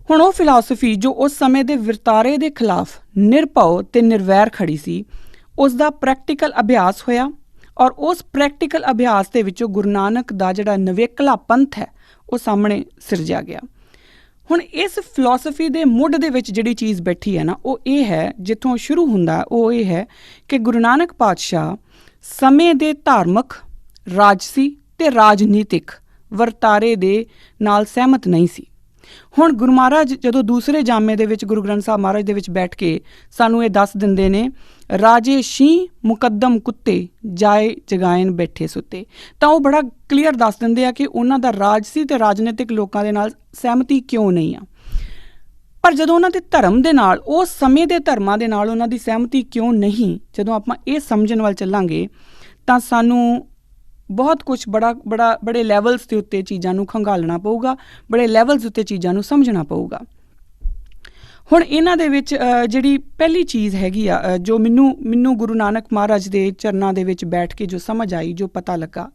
ਹੁਣ ਉਹ ਫਿਲਾਸਫੀ ਜੋ ਉਸ ਸਮੇਂ ਦੇ ਵਰਤਾਰੇ ਦੇ ਖਿਲਾਫ ਨਿਰਭਉ ਅਤੇ ਨਿਰਵੈਰ ਖੜੀ ਸੀ, ਉਸ ਦਾ ਪ੍ਰੈਕਟੀਕਲ ਅਭਿਆਸ ਹੋਇਆ ਔਰ ਉਸ ਪ੍ਰੈਕਟੀਕਲ ਅਭਿਆਸ ਦੇ ਵਿੱਚੋਂ ਗੁਰੂ ਨਾਨਕ ਦਾ ਜਿਹੜਾ ਨਵੇਕਲਾ ਪੰਥ ਹੈ ਉਹ ਸਾਹਮਣੇ ਸਿਰਜਿਆ ਗਿਆ। ਹੁਣ ਇਸ ਫਿਲਾਸਫੀ ਦੇ ਮੁੱਢ ਦੇ ਵਿੱਚ ਜਿਹੜੀ ਚੀਜ਼ ਬੈਠੀ ਹੈ ਨਾ ਉਹ ਇਹ ਹੈ, ਜਿੱਥੋਂ ਸ਼ੁਰੂ ਹੁੰਦਾ ਉਹ ਇਹ ਹੈ ਕਿ ਗੁਰੂ ਨਾਨਕ ਪਾਤਸ਼ਾਹ ਸਮੇਂ ਦੇ ਧਾਰਮਿਕ, ਰਾਜਸੀ ਅਤੇ ਰਾਜਨੀਤਿਕ ਵਰਤਾਰੇ ਦੇ ਨਾਲ ਸਹਿਮਤ ਨਹੀਂ ਸੀ। ਹੁਣ ਗੁਰੂ ਮਹਾਰਾਜ ਜਦੋਂ ਦੂਸਰੇ ਜਾਮੇ ਦੇ ਵਿੱਚ ਗੁਰੂ ਗ੍ਰੰਥ ਸਾਹਿਬ ਮਹਾਰਾਜ ਦੇ ਵਿੱਚ ਬੈਠ ਕੇ ਸਾਨੂੰ ਇਹ ਦੱਸ ਦਿੰਦੇ ਨੇ, ਰਾਜੇ ਸ਼ੀਂਹ ਮੁਕੱਦਮ ਕੁੱਤੇ ਜਾਏ ਜਗਾਇਨ ਬੈਠੇ ਸੁੱਤੇ, ਤਾਂ ਉਹ ਬੜਾ ਕਲੀਅਰ ਦੱਸ ਦਿੰਦੇ ਆ ਕਿ ਉਹਨਾਂ ਦਾ ਰਾਜਸੀ ਅਤੇ ਰਾਜਨੀਤਿਕ ਲੋਕਾਂ ਦੇ ਨਾਲ ਸਹਿਮਤੀ ਕਿਉਂ ਨਹੀਂ ਆ। ਪਰ ਜਦੋਂ ਉਹਨਾਂ ਦੇ ਧਰਮ ਦੇ ਨਾਲ, ਉਸ ਸਮੇਂ ਦੇ ਧਰਮਾਂ ਦੇ ਨਾਲ ਉਹਨਾਂ ਦੀ ਸਹਿਮਤੀ ਕਿਉਂ ਨਹੀਂ, ਜਦੋਂ ਆਪਾਂ ਇਹ ਸਮਝਣ ਵੱਲ ਚੱਲਾਂਗੇ ਤਾਂ ਸਾਨੂੰ ਬਹੁਤ ਕੁਛ ਬੜੇ ਲੈਵਲਸ ਦੇ ਉੱਤੇ ਚੀਜ਼ਾਂ ਨੂੰ ਖੰਗਾਲਣਾ ਪਊਗਾ, ਬੜੇ ਲੈਵਲਸ ਉੱਤੇ ਚੀਜ਼ਾਂ ਨੂੰ ਸਮਝਣਾ ਪਊਗਾ। ਹੁਣ ਇਹਨਾਂ ਦੇ ਵਿੱਚ ਜਿਹੜੀ ਪਹਿਲੀ ਚੀਜ਼ ਹੈਗੀ ਆ ਜੋ ਮੈਨੂੰ ਗੁਰੂ ਨਾਨਕ ਮਹਾਰਾਜ ਦੇ ਚਰਨਾਂ ਦੇ ਵਿੱਚ ਬੈਠ ਕੇ ਜੋ ਸਮਝ ਆਈ, ਜੋ ਪਤਾ ਲੱਗਾ,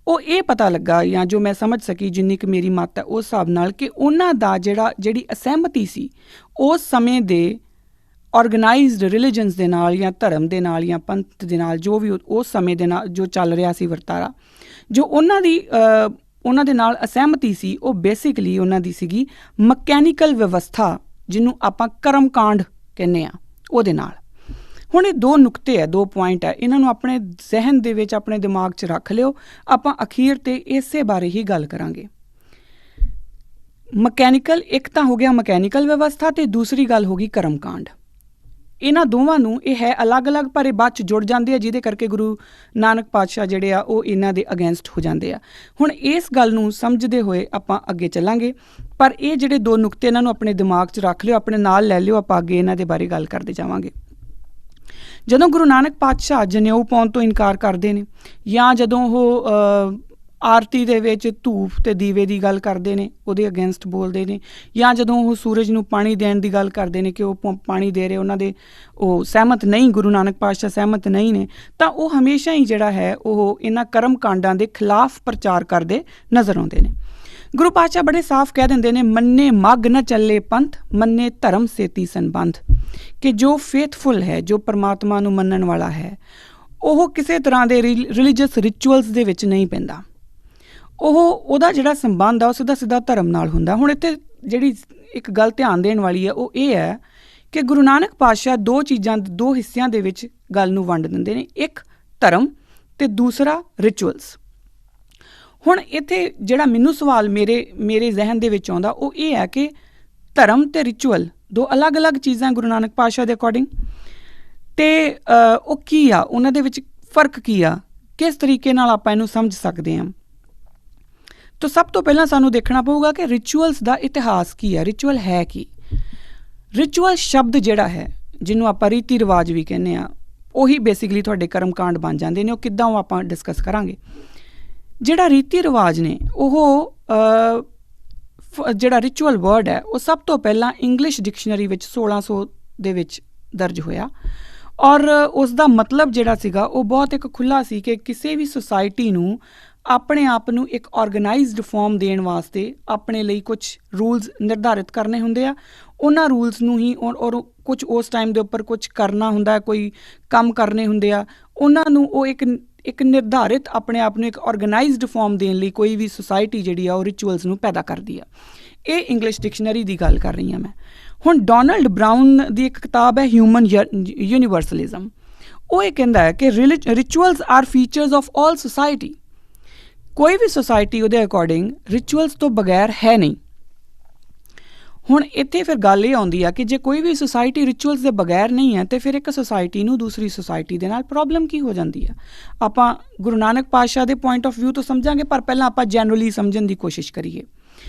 ਉਹ ਇਹ ਪਤਾ ਲੱਗਾ ਜਾਂ ਜੋ ਮੈਂ ਸਮਝ ਸਕੀ ਜਿੰਨੀ ਕੁ ਮੇਰੀ ਮੱਤ ਹੈ ਉਸ ਹਿਸਾਬ ਨਾਲ ਕਿ ਉਹਨਾਂ ਦਾ ਜਿਹੜੀ ਅਸਹਿਮਤੀ ਸੀ ਉਸ ਸਮੇਂ ਦੇ ਔਰਗਨਾਈਜ਼ਡ ਰਿਲੀਜਨਸ ਦੇ ਨਾਲ ਜਾਂ ਧਰਮ ਦੇ ਨਾਲ ਜਾਂ ਪੰਥ ਦੇ ਨਾਲ, ਜੋ ਵੀ ਉਸ ਸਮੇਂ ਦੇ ਨਾਲ ਜੋ ਚੱਲ ਰਿਹਾ ਸੀ ਵਰਤਾਰਾ, ਜੋ ਉਹਨਾਂ ਦੇ ਨਾਲ ਅਸਹਿਮਤੀ ਸੀ ਉਹ ਬੇਸਿਕਲੀ ਉਹਨਾਂ ਦੀ ਸੀਗੀ ਮਕੈਨੀਕਲ ਵਿਵਸਥਾ, ਜਿਹਨੂੰ ਆਪਾਂ ਕਰਮਕਾਂਡ ਕਹਿੰਦੇ ਹਾਂ, ਉਹਦੇ ਨਾਲ। ਹੁਣ ਇਹ ਦੋ ਨੁਕਤੇ ਹੈ, ਦੋ ਪੁਆਇੰਟ ਹੈ, ਇਹਨਾਂ ਨੂੰ ਆਪਣੇ ਜ਼ਹਿਨ ਦੇ ਵਿੱਚ, ਆਪਣੇ ਦਿਮਾਗ 'ਚ ਰੱਖ ਲਿਓ। ਆਪਾਂ ਅਖੀਰ 'ਤੇ ਇਸੇ ਬਾਰੇ ਹੀ ਗੱਲ ਕਰਾਂਗੇ। ਮਕੈਨੀਕਲ, ਇੱਕ ਤਾਂ ਹੋ ਗਿਆ ਮਕੈਨੀਕਲ ਵਿਵਸਥਾ, ਅਤੇ ਦੂਸਰੀ ਗੱਲ ਹੋ ਗਈ ਕਰਮਕਾਂਡ। ਇਹਨਾਂ ਦੋਵਾਂ ਨੂੰ ਇਹ ਹੈ ਅਲੱਗ-ਅਲੱਗ, ਪਰ ਇਹ ਬਾਅਦ 'ਚ ਜੁੜ ਜਾਂਦੇ ਆ, ਜਿਹਦੇ ਕਰਕੇ ਗੁਰੂ ਨਾਨਕ ਪਾਤਸ਼ਾਹ ਜਿਹੜੇ ਆ ਉਹ ਇਹਨਾਂ ਦੇ ਅਗੇਂਸਟ ਹੋ ਜਾਂਦੇ ਆ। ਹੁਣ ਇਸ ਗੱਲ ਨੂੰ ਸਮਝਦੇ ਹੋਏ ਆਪਾਂ ਅੱਗੇ ਚੱਲਾਂਗੇ, ਪਰ ਇਹ ਜਿਹੜੇ ਦੋ ਨੁਕਤੇ ਇਹਨਾਂ ਨੂੰ ਆਪਣੇ ਦਿਮਾਗ 'ਚ ਰੱਖ ਲਿਓ, ਆਪਣੇ ਨਾਲ ਲੈ ਲਿਓ। ਆਪਾਂ ਅੱਗੇ ਇਹਨਾਂ ਦੇ ਬਾਰੇ ਗੱਲ ਕਰਦੇ ਜਾਵਾਂਗੇ। ਜਦੋਂ ਗੁਰੂ ਨਾਨਕ ਪਾਤਸ਼ਾਹ ਜਨੇਊ ਪਾਉਣ ਤੋਂ ਇਨਕਾਰ ਕਰਦੇ ਨੇ, ਜਾਂ ਜਦੋਂ ਉਹ ਆਰਤੀ ਦੇ ਵਿੱਚ ਧੂਫ ਅਤੇ ਦੀਵੇ ਦੀ ਗੱਲ ਕਰਦੇ ਨੇ, ਉਹਦੇ ਅਗੇਂਸਟ ਬੋਲਦੇ ਨੇ, ਜਾਂ ਜਦੋਂ ਉਹ ਸੂਰਜ ਨੂੰ ਪਾਣੀ ਦੇਣ ਦੀ ਗੱਲ ਕਰਦੇ ਨੇ ਕਿ ਉਹ ਪਾਣੀ ਦੇ ਰਹੇ, ਉਹਨਾਂ ਦੇ ਉਹ ਸਹਿਮਤ ਨਹੀਂ, ਗੁਰੂ ਨਾਨਕ ਪਾਤਸ਼ਾਹ ਸਹਿਮਤ ਨਹੀਂ ਨੇ, ਤਾਂ ਉਹ ਹਮੇਸ਼ਾ ਹੀ ਜਿਹੜਾ ਹੈ ਉਹ ਇਹਨਾਂ ਕਰਮ ਕਾਂਡਾਂ ਦੇ ਖਿਲਾਫ ਪ੍ਰਚਾਰ ਕਰਦੇ ਨਜ਼ਰ ਆਉਂਦੇ ਨੇ। ਗੁਰੂ ਪਾਤਸ਼ਾਹ ਬੜੇ ਸਾਫ਼ ਕਹਿ ਦਿੰਦੇ ਨੇ, ਮੰਨੇ ਮੱਗ ਨ ਚੱਲੇ ਪੰਥ, ਮੰਨੇ ਧਰਮ ਸੇਤੀ ਸੰਬੰਧ, ਕਿ ਜੋ ਫੇਥਫੁਲ ਹੈ, ਜੋ ਪਰਮਾਤਮਾ ਨੂੰ ਮੰਨਣ ਵਾਲਾ ਹੈ, ਉਹ ਕਿਸੇ ਤਰ੍ਹਾਂ ਦੇ ਰਿਲੀਜੀਅਸ ਰਿਚੁਅਲਸ ਦੇ ਵਿੱਚ ਨਹੀਂ ਪੈਂਦਾ। ਉਹਦਾ ਜਿਹੜਾ ਸੰਬੰਧ ਆ ਉਹ ਸਿੱਧਾ ਧਰਮ ਨਾਲ ਹੁੰਦਾ। ਹੁਣ ਇੱਥੇ ਜਿਹੜੀ ਇੱਕ ਗੱਲ ਧਿਆਨ ਦੇਣ ਵਾਲੀ ਹੈ ਉਹ ਇਹ ਹੈ ਕਿ ਗੁਰੂ ਨਾਨਕ ਪਾਤਸ਼ਾਹ ਦੋ ਚੀਜ਼ਾਂ, ਦੋ ਹਿੱਸਿਆਂ ਦੇ ਵਿੱਚ ਗੱਲ ਨੂੰ ਵੰਡ ਦਿੰਦੇ ਨੇ, ਇੱਕ ਧਰਮ ਅਤੇ ਦੂਸਰਾ ਰਿਚੁਅਲਸ। ਹੁਣ ਇੱਥੇ ਜਿਹੜਾ ਮੈਨੂੰ ਸਵਾਲ ਮੇਰੇ ਜ਼ਿਹਨ ਦੇ ਵਿੱਚ ਆਉਂਦਾ ਉਹ ਇਹ ਹੈ ਕਿ ਧਰਮ ਅਤੇ ਰਿਚੁਅਲ ਦੋ ਅਲੱਗ-ਅਲੱਗ ਚੀਜ਼ਾਂ ਗੁਰੂ ਨਾਨਕ ਪਾਤਸ਼ਾਹ ਦੇ ਅਕੋਰਡਿੰਗ, ਅਤੇ ਉਹ ਕੀ ਆ, ਉਹਨਾਂ ਦੇ ਵਿੱਚ ਫ਼ਰਕ ਕੀ ਆ, ਕਿਸ ਤਰੀਕੇ ਨਾਲ ਆਪਾਂ ਇਹਨੂੰ ਸਮਝ ਸਕਦੇ ਹਾਂ। ਤਾਂ ਸਭ ਤੋਂ ਪਹਿਲਾਂ ਸਾਨੂੰ ਦੇਖਣਾ ਪਊਗਾ ਕਿ ਰਿਚੁਅਲਸ ਦਾ ਇਤਿਹਾਸ ਕੀ ਹੈ, ਰਿਚੁਅਲ ਹੈ ਕੀ। ਰਿਚੁਅਲ ਸ਼ਬਦ ਜਿਹੜਾ ਹੈ, ਜਿਹਨੂੰ ਆਪਾਂ ਰੀਤੀ ਰਿਵਾਜ ਵੀ ਕਹਿੰਦੇ ਹਾਂ, ਉਹੀ ਬੇਸਿਕਲੀ ਤੁਹਾਡੇ ਕਰਮਕਾਂਡ ਬਣ ਜਾਂਦੇ ਨੇ। ਉਹ ਕਿੱਦਾਂ, ਉਹ ਆਪਾਂ ਡਿਸਕਸ ਕਰਾਂਗੇ। ਜਿਹੜਾ ਰੀਤੀ ਰਿਵਾਜ ਨੇ, ਉਹ ਜਿਹੜਾ ਰਿਚੁਅਲ ਵਰਡ ਹੈ ਉਹ ਸਭ ਤੋਂ ਪਹਿਲਾਂ ਇੰਗਲਿਸ਼ ਡਿਕਸ਼ਨਰੀ ਵਿੱਚ 1600 ਦੇ ਵਿੱਚ ਦਰਜ ਹੋਇਆ, ਔਰ ਉਸ ਦਾ ਮਤਲਬ ਜਿਹੜਾ ਸੀਗਾ ਉਹ ਬਹੁਤ ਇੱਕ ਖੁੱਲ੍ਹਾ ਸੀ ਕਿ ਕਿਸੇ ਵੀ ਸੁਸਾਇਟੀ ਨੂੰ ਆਪਣੇ ਆਪ ਨੂੰ ਇੱਕ ਔਰਗਨਾਈਜ਼ਡ ਫਾਰਮ ਦੇਣ ਵਾਸਤੇ ਆਪਣੇ ਲਈ ਕੁਝ ਰੂਲਸ ਨਿਰਧਾਰਿਤ ਕਰਨੇ ਹੁੰਦੇ ਆ। ਉਹਨਾਂ ਰੂਲਸ ਨੂੰ ਹੀ ਔਰ ਕੁਝ ਉਸ ਟਾਈਮ ਦੇ ਉੱਪਰ ਕੁਝ ਕਰਨਾ ਹੁੰਦਾ, ਕੋਈ ਕੰਮ ਕਰਨੇ ਹੁੰਦੇ ਆ, ਉਹਨਾਂ ਨੂੰ ਉਹ ਇੱਕ ਨਿਰਧਾਰਿਤ ਆਪਣੇ ਆਪ ਨੂੰ ਇੱਕ ਔਰਗਨਾਈਜ਼ਡ ਫਾਰਮ ਦੇਣ ਲਈ ਕੋਈ ਵੀ ਸੁਸਾਇਟੀ ਜਿਹੜੀ ਆ ਉਹ ਰਿਚੁਅਲਸ ਨੂੰ ਪੈਦਾ ਕਰਦੀ ਆ। ਇਹ ਇੰਗਲਿਸ਼ ਡਿਕਸ਼ਨਰੀ ਦੀ ਗੱਲ ਕਰ ਰਹੀ ਹਾਂ ਮੈਂ। ਹੁਣ ਡੋਨਲਡ ਬਰਾਊਨ ਦੀ ਇੱਕ ਕਿਤਾਬ ਹੈ ਹਿਊਮਨ ਯੂਨੀਵਰਸਲਿਜ਼ਮ। ਉਹ ਇਹ ਕਹਿੰਦਾ ਹੈ ਕਿ rituals are features of all society. ਕੋਈ ਵੀ ਸੁਸਾਇਟੀ ਉਹਦੇ ਅਕੋਰਡਿੰਗ ਰਿਚੁਅਲਸ ਤੋਂ ਬਗੈਰ ਹੈ ਨਹੀਂ। ਹੁਣ ਇੱਥੇ ਫਿਰ ਗੱਲ ਇਹ ਆਉਂਦੀ ਆ ਕਿ ਜੇ ਕੋਈ ਵੀ ਸੁਸਾਇਟੀ ਰਿਚੁਅਲਸ ਦੇ ਬਗੈਰ ਨਹੀਂ ਹੈ, ਤਾਂ ਫਿਰ ਇੱਕ ਸੁਸਾਇਟੀ ਨੂੰ ਦੂਸਰੀ ਸੁਸਾਇਟੀ ਦੇ ਨਾਲ ਪ੍ਰੋਬਲਮ ਕੀ ਹੋ ਜਾਂਦੀ ਆ। ਆਪਾਂ ਗੁਰੂ ਨਾਨਕ ਪਾਤਸ਼ਾਹ ਦੇ ਪੁਆਇੰਟ ਆਫ ਵਿਊ ਤੋਂ ਸਮਝਾਂਗੇ, ਪਰ ਪਹਿਲਾਂ ਆਪਾਂ ਜਨਰਲੀ ਸਮਝਣ ਦੀ ਕੋਸ਼ਿਸ਼ ਕਰੀਏ।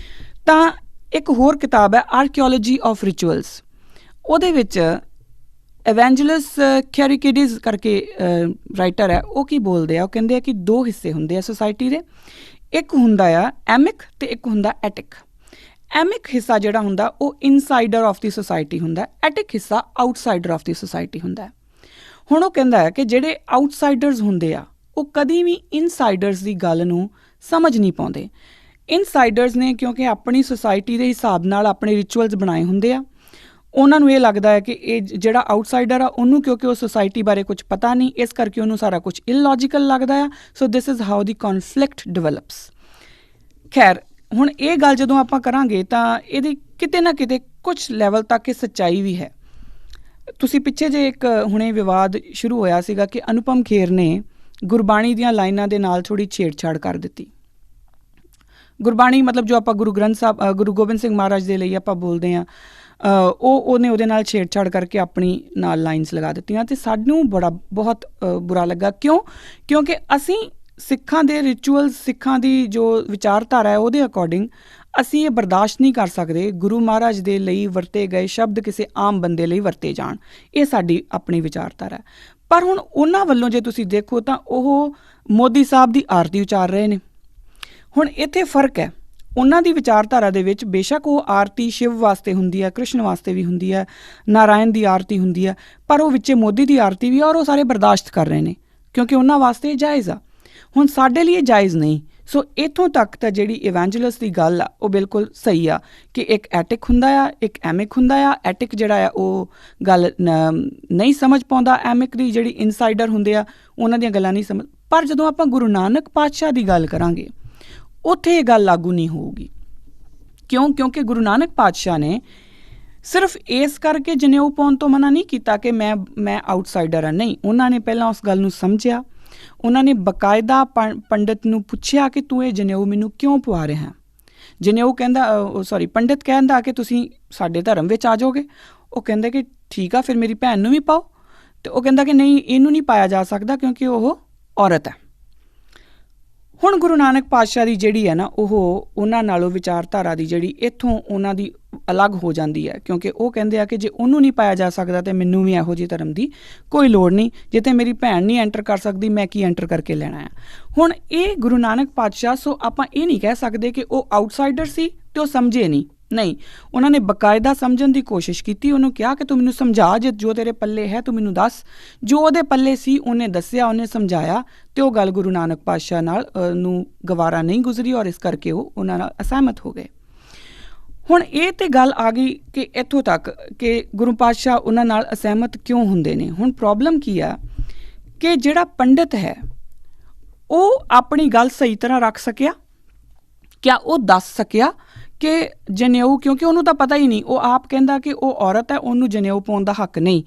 ਤਾਂ ਇੱਕ ਹੋਰ ਕਿਤਾਬ ਹੈ ਆਰਕੀਓਲੋਜੀ ਆਫ ਰਿਚੁਅਲਸ। ਉਹਦੇ ਵਿੱਚ ਐਵੈਂਜਲਸ ਕੈਰੀਕਿਡੀਜ਼ ਕਰਕੇ ਰਾਈਟਰ ਹੈ, ਉਹ ਕੀ ਬੋਲਦੇ ਆ, ਉਹ ਕਹਿੰਦੇ ਆ ਕਿ ਦੋ ਹਿੱਸੇ ਹੁੰਦੇ ਆ ਸੁਸਾਇਟੀ ਦੇ। ਇੱਕ ਹੁੰਦਾ ਆ ਐਮਿਕ ਅਤੇ ਇੱਕ ਹੁੰਦਾ ਐਟਿਕ। ਐਮਿਕ ਹਿੱਸਾ ਜਿਹੜਾ ਹੁੰਦਾ ਉਹ ਇਨਸਾਈਡਰ ਆਫ ਦੀ ਸੁਸਾਇਟੀ ਹੁੰਦਾ, ਐਟਿਕ ਹਿੱਸਾ ਆਊਟਸਾਈਡਰ ਆਫ ਦੀ ਸੁਸਾਇਟੀ ਹੁੰਦਾ। ਹੁਣ ਉਹ ਕਹਿੰਦਾ ਹੈ ਕਿ ਜਿਹੜੇ ਆਊਟਸਾਈਡਰਸ ਹੁੰਦੇ ਆ ਉਹ ਕਦੀ ਵੀ ਇਨਸਾਈਡਰਸ ਦੀ ਗੱਲ ਨੂੰ ਸਮਝ ਨਹੀਂ ਪਾਉਂਦੇ। ਇਨਸਾਈਡਰਸ ਨੇ ਕਿਉਂਕਿ ਆਪਣੀ ਸੁਸਾਇਟੀ ਦੇ ਹਿਸਾਬ ਨਾਲ ਆਪਣੇ ਰਿਚੁਅਲਸ ਬਣਾਏ ਹੁੰਦੇ ਆ। ਉਹਨਾਂ ਨੂੰ ਇਹ ਲੱਗਦਾ ਹੈ ਕਿ ਇਹ ਜਿਹੜਾ ਆਊਟਸਾਈਡਰ ਆ ਉਹਨੂੰ ਕਿਉਂਕਿ ਉਹ ਸੁਸਾਇਟੀ ਬਾਰੇ ਕੁਝ ਪਤਾ ਨਹੀਂ, ਇਸ ਕਰਕੇ ਉਹਨੂੰ ਸਾਰਾ ਕੁਝ ਇਲੌਜੀਕਲ ਲੱਗਦਾ ਆ। ਸੋ ਦਿਸ ਇਜ਼ ਹਾਊ ਦੀ ਕੌਨਫਲਿਕਟ ਡਿਵੈਲਪਸ। ਖੈਰ, ਹੁਣ ਇਹ ਗੱਲ ਜਦੋਂ ਆਪਾਂ ਕਰਾਂਗੇ ਤਾਂ ਇਹਦੀ ਕਿਤੇ ਨਾ ਕਿਤੇ ਕੁਝ ਲੈਵਲ ਤੱਕ ਇਹ ਸੱਚਾਈ ਵੀ ਹੈ। ਤੁਸੀਂ ਪਿੱਛੇ ਜੇ ਇੱਕ ਹੁਣੇ ਵਿਵਾਦ ਸ਼ੁਰੂ ਹੋਇਆ ਸੀਗਾ ਕਿ ਅਨੁਪਮ ਖੇਰ ਨੇ ਗੁਰਬਾਣੀ ਦੀਆਂ ਲਾਈਨਾਂ ਦੇ ਨਾਲ ਥੋੜ੍ਹੀ ਛੇੜਛਾੜ ਕਰ ਦਿੱਤੀ। ਗੁਰਬਾਣੀ ਮਤਲਬ ਜੋ ਆਪਾਂ ਗੁਰੂ ਗ੍ਰੰਥ ਸਾਹਿਬ, ਗੁਰੂ ਗੋਬਿੰਦ ਸਿੰਘ ਮਹਾਰਾਜ ਦੇ ਲਈ ਆਪਾਂ ਬੋਲਦੇ ਹਾਂ, ਉਹਨੇ ਉਹਦੇ ਨਾਲ ਛੇੜਛਾੜ ਕਰਕੇ ਆਪਣੀ ਨਾਲ ਲਾਈਨਸ ਲਗਾ ਦਿੱਤੀਆਂ, ਅਤੇ ਸਾਨੂੰ ਬਹੁਤ ਬੁਰਾ ਲੱਗਾ। ਕਿਉਂਕਿ ਅਸੀਂ ਸਿੱਖਾਂ ਦੇ ਰਿਚੁਅਲਸ, ਸਿੱਖਾਂ ਦੀ ਜੋ ਵਿਚਾਰਧਾਰਾ ਹੈ ਉਹਦੇ ਅਕੋਰਡਿੰਗ ਅਸੀਂ ਇਹ ਬਰਦਾਸ਼ਤ ਨਹੀਂ ਕਰ ਸਕਦੇ ਗੁਰੂ ਮਹਾਰਾਜ ਦੇ ਲਈ ਵਰਤੇ ਗਏ ਸ਼ਬਦ ਕਿਸੇ ਆਮ ਬੰਦੇ ਲਈ ਵਰਤੇ ਜਾਣ। ਇਹ ਸਾਡੀ ਆਪਣੀ ਵਿਚਾਰਧਾਰਾ ਹੈ। ਪਰ ਹੁਣ ਉਹਨਾਂ ਵੱਲੋਂ ਜੇ ਤੁਸੀਂ ਦੇਖੋ ਤਾਂ ਉਹ ਮੋਦੀ ਸਾਹਿਬ ਦੀ ਆਰਤੀ ਉਚਾਰ ਰਹੇ ਨੇ। ਹੁਣ ਇੱਥੇ ਫ਼ਰਕ ਹੈ, ਉਹਨਾਂ ਦੀ ਵਿਚਾਰਧਾਰਾ ਦੇ ਵਿੱਚ ਬੇਸ਼ੱਕ ਉਹ ਆਰਤੀ ਸ਼ਿਵ ਵਾਸਤੇ ਹੁੰਦੀ ਹੈ, ਕ੍ਰਿਸ਼ਨ ਵਾਸਤੇ ਵੀ ਹੁੰਦੀ ਹੈ, ਨਾਰਾਇਣ ਦੀ ਆਰਤੀ ਹੁੰਦੀ ਹੈ, ਪਰ ਉਹ ਵਿੱਚੇ ਮੋਦੀ ਦੀ ਆਰਤੀ ਵੀ, ਔਰ ਉਹ ਸਾਰੇ ਬਰਦਾਸ਼ਤ ਕਰ ਰਹੇ ਨੇ ਕਿਉਂਕਿ ਉਹਨਾਂ ਵਾਸਤੇ ਜਾਇਜ਼ ਆ। ਹੁਣ ਸਾਡੇ ਲਈ ਇਹ ਜਾਇਜ਼ ਨਹੀਂ। ਸੋ ਇੱਥੋਂ ਤੱਕ ਤਾਂ ਜਿਹੜੀ ਇਵੈਂਜਲਸ ਦੀ ਗੱਲ ਆ ਉਹ ਬਿਲਕੁਲ ਸਹੀ ਆ ਕਿ ਇੱਕ ਐਟਿਕ ਹੁੰਦਾ ਆ, ਇੱਕ ਐਮਿਕ ਹੁੰਦਾ ਆ। ਐਟਿਕ ਜਿਹੜਾ ਆ ਉਹ ਗੱਲ ਨਹੀਂ ਸਮਝ ਪਾਉਂਦਾ, ਐਮਿਕ ਦੀ ਜਿਹੜੀ ਇਨਸਾਈਡਰ ਹੁੰਦੇ ਆ ਉਹਨਾਂ ਦੀਆਂ ਗੱਲਾਂ ਨਹੀਂ ਸਮਝ। ਪਰ ਜਦੋਂ ਆਪਾਂ ਗੁਰੂ ਨਾਨਕ ਪਾਤਸ਼ਾਹ ਦੀ ਗੱਲ ਕਰਾਂਗੇ ਉੱਥੇ ਇਹ ਗੱਲ ਲਾਗੂ ਨਹੀਂ ਹੋਊਗੀ। ਕਿਉਂਕਿ ਗੁਰੂ ਨਾਨਕ ਪਾਤਸ਼ਾਹ ਨੇ ਸਿਰਫ ਇਸ ਕਰਕੇ ਜਨੇਊ ਪਾਉਣ ਤੋਂ ਮਨਾ ਨਹੀਂ ਕੀਤਾ ਕਿ ਮੈਂ ਆਊਟਸਾਈਡਰ ਹਾਂ, ਨਹੀਂ। ਉਹਨਾਂ ਨੇ ਪਹਿਲਾਂ ਉਸ ਗੱਲ ਨੂੰ ਸਮਝਿਆ, ਉਹਨਾਂ ਨੇ ਬਕਾਇਦਾ ਪੰਡਿਤ ਨੂੰ ਪੁੱਛਿਆ ਕਿ ਤੂੰ ਇਹ ਜਨੇਊ ਮੈਨੂੰ ਕਿਉਂ ਪਵਾ ਰਿਹਾ। ਜਨੇਊ ਕਹਿੰਦਾ ਪੰਡਿਤ ਕਹਿੰਦਾ ਕਿ ਤੁਸੀਂ ਸਾਡੇ ਧਰਮ ਵਿੱਚ ਆ ਜਾਓਗੇ। ਉਹ ਕਹਿੰਦੇ ਕਿ ਠੀਕ ਆ, ਫਿਰ ਮੇਰੀ ਭੈਣ ਨੂੰ ਵੀ ਪਾਓ। ਅਤੇ ਉਹ ਕਹਿੰਦਾ ਕਿ ਨਹੀਂ, ਇਹਨੂੰ ਨਹੀਂ ਪਾਇਆ ਜਾ ਸਕਦਾ ਕਿਉਂਕਿ ਉਹ ਔਰਤ ਹੈ। ਹੁਣ ਗੁਰੂ ਨਾਨਕ ਪਾਤਸ਼ਾਹ ਦੀ ਜਿਹੜੀ ਹੈ ਨਾ, ਉਹ ਉਹਨਾਂ ਨਾਲੋਂ ਵਿਚਾਰਧਾਰਾ ਦੀ ਜਿਹੜੀ ਇੱਥੋਂ ਉਹਨਾਂ ਦੀ ਅਲੱਗ ਹੋ ਜਾਂਦੀ ਹੈ, ਕਿਉਂਕਿ ਉਹ ਕਹਿੰਦੇ ਆ ਕਿ ਜੇ ਉਹਨੂੰ ਨਹੀਂ ਪਾਇਆ ਜਾ ਸਕਦਾ ਤਾਂ ਮੈਨੂੰ ਵੀ ਇਹੋ ਜਿਹੇ ਧਰਮ ਦੀ ਕੋਈ ਲੋੜ ਨਹੀਂ। ਜੇ ਤੇ ਮੇਰੀ ਭੈਣ ਨਹੀਂ ਐਂਟਰ ਕਰ ਸਕਦੀ, ਮੈਂ ਕੀ ਐਂਟਰ ਕਰਕੇ ਲੈਣਾ ਆ। ਹੁਣ ਇਹ ਗੁਰੂ ਨਾਨਕ ਪਾਤਸ਼ਾਹ, ਸੋ ਆਪਾਂ ਇਹ ਨਹੀਂ ਕਹਿ ਸਕਦੇ ਕਿ ਉਹ ਆਊਟਸਾਈਡਰ ਸੀ ਅਤੇ ਉਹ ਸਮਝੇ ਨਹੀਂ। ਉਹਨਾਂ ਨੇ ਬਕਾਇਦਾ ਸਮਝਣ ਦੀ ਕੋਸ਼ਿਸ਼ ਕੀਤੀ। ਉਹਨੂੰ ਕਿਹਾ ਕਿ ਤੂੰ ਮੈਨੂੰ ਸਮਝਾ, ਜੋ ਤੇਰੇ ਪੱਲੇ ਹੈ ਤੂੰ ਮੈਨੂੰ ਦੱਸ। ਜੋ ਉਹਦੇ ਪੱਲੇ ਸੀ ਉਹਨੇ ਦੱਸਿਆ, ਉਹਨੇ ਸਮਝਾਇਆ, ਅਤੇ ਉਹ ਗੱਲ ਗੁਰੂ ਨਾਨਕ ਪਾਤਸ਼ਾਹ ਨਾਲ ਨੂੰ ਗਵਾਰਾ ਨਹੀਂ ਗੁਜ਼ਰੀ ਔਰ ਇਸ ਕਰਕੇ ਉਹ ਉਹਨਾਂ ਨਾਲ ਅਸਹਿਮਤ ਹੋ ਗਏ। ਹੁਣ ਇਹ ਤਾਂ ਗੱਲ ਆ ਗਈ ਕਿ ਇੱਥੋਂ ਤੱਕ ਕਿ ਗੁਰੂ ਪਾਤਸ਼ਾਹ ਉਹਨਾਂ ਨਾਲ ਅਸਹਿਮਤ ਕਿਉਂ ਹੁੰਦੇ ਨੇ। ਹੁਣ ਪ੍ਰੋਬਲਮ ਕੀ ਆ ਕਿ ਜਿਹੜਾ ਪੰਡਿਤ ਹੈ ਉਹ ਆਪਣੀ ਗੱਲ ਸਹੀ ਤਰ੍ਹਾਂ ਰੱਖ ਸਕਿਆ? ਕਿਆ ਉਹ ਦੱਸ ਸਕਿਆ ਕਿ ਜਨੇਊ, ਕਿਉਂਕਿ ਉਹਨੂੰ ਤਾਂ ਪਤਾ ਹੀ ਨਹੀਂ, ਉਹ ਆਪ ਕਹਿੰਦਾ ਕਿ ਉਹ ਔਰਤ ਹੈ, ਉਹਨੂੰ ਜਨੇਊ ਪਾਉਣ ਦਾ ਹੱਕ ਨਹੀਂ,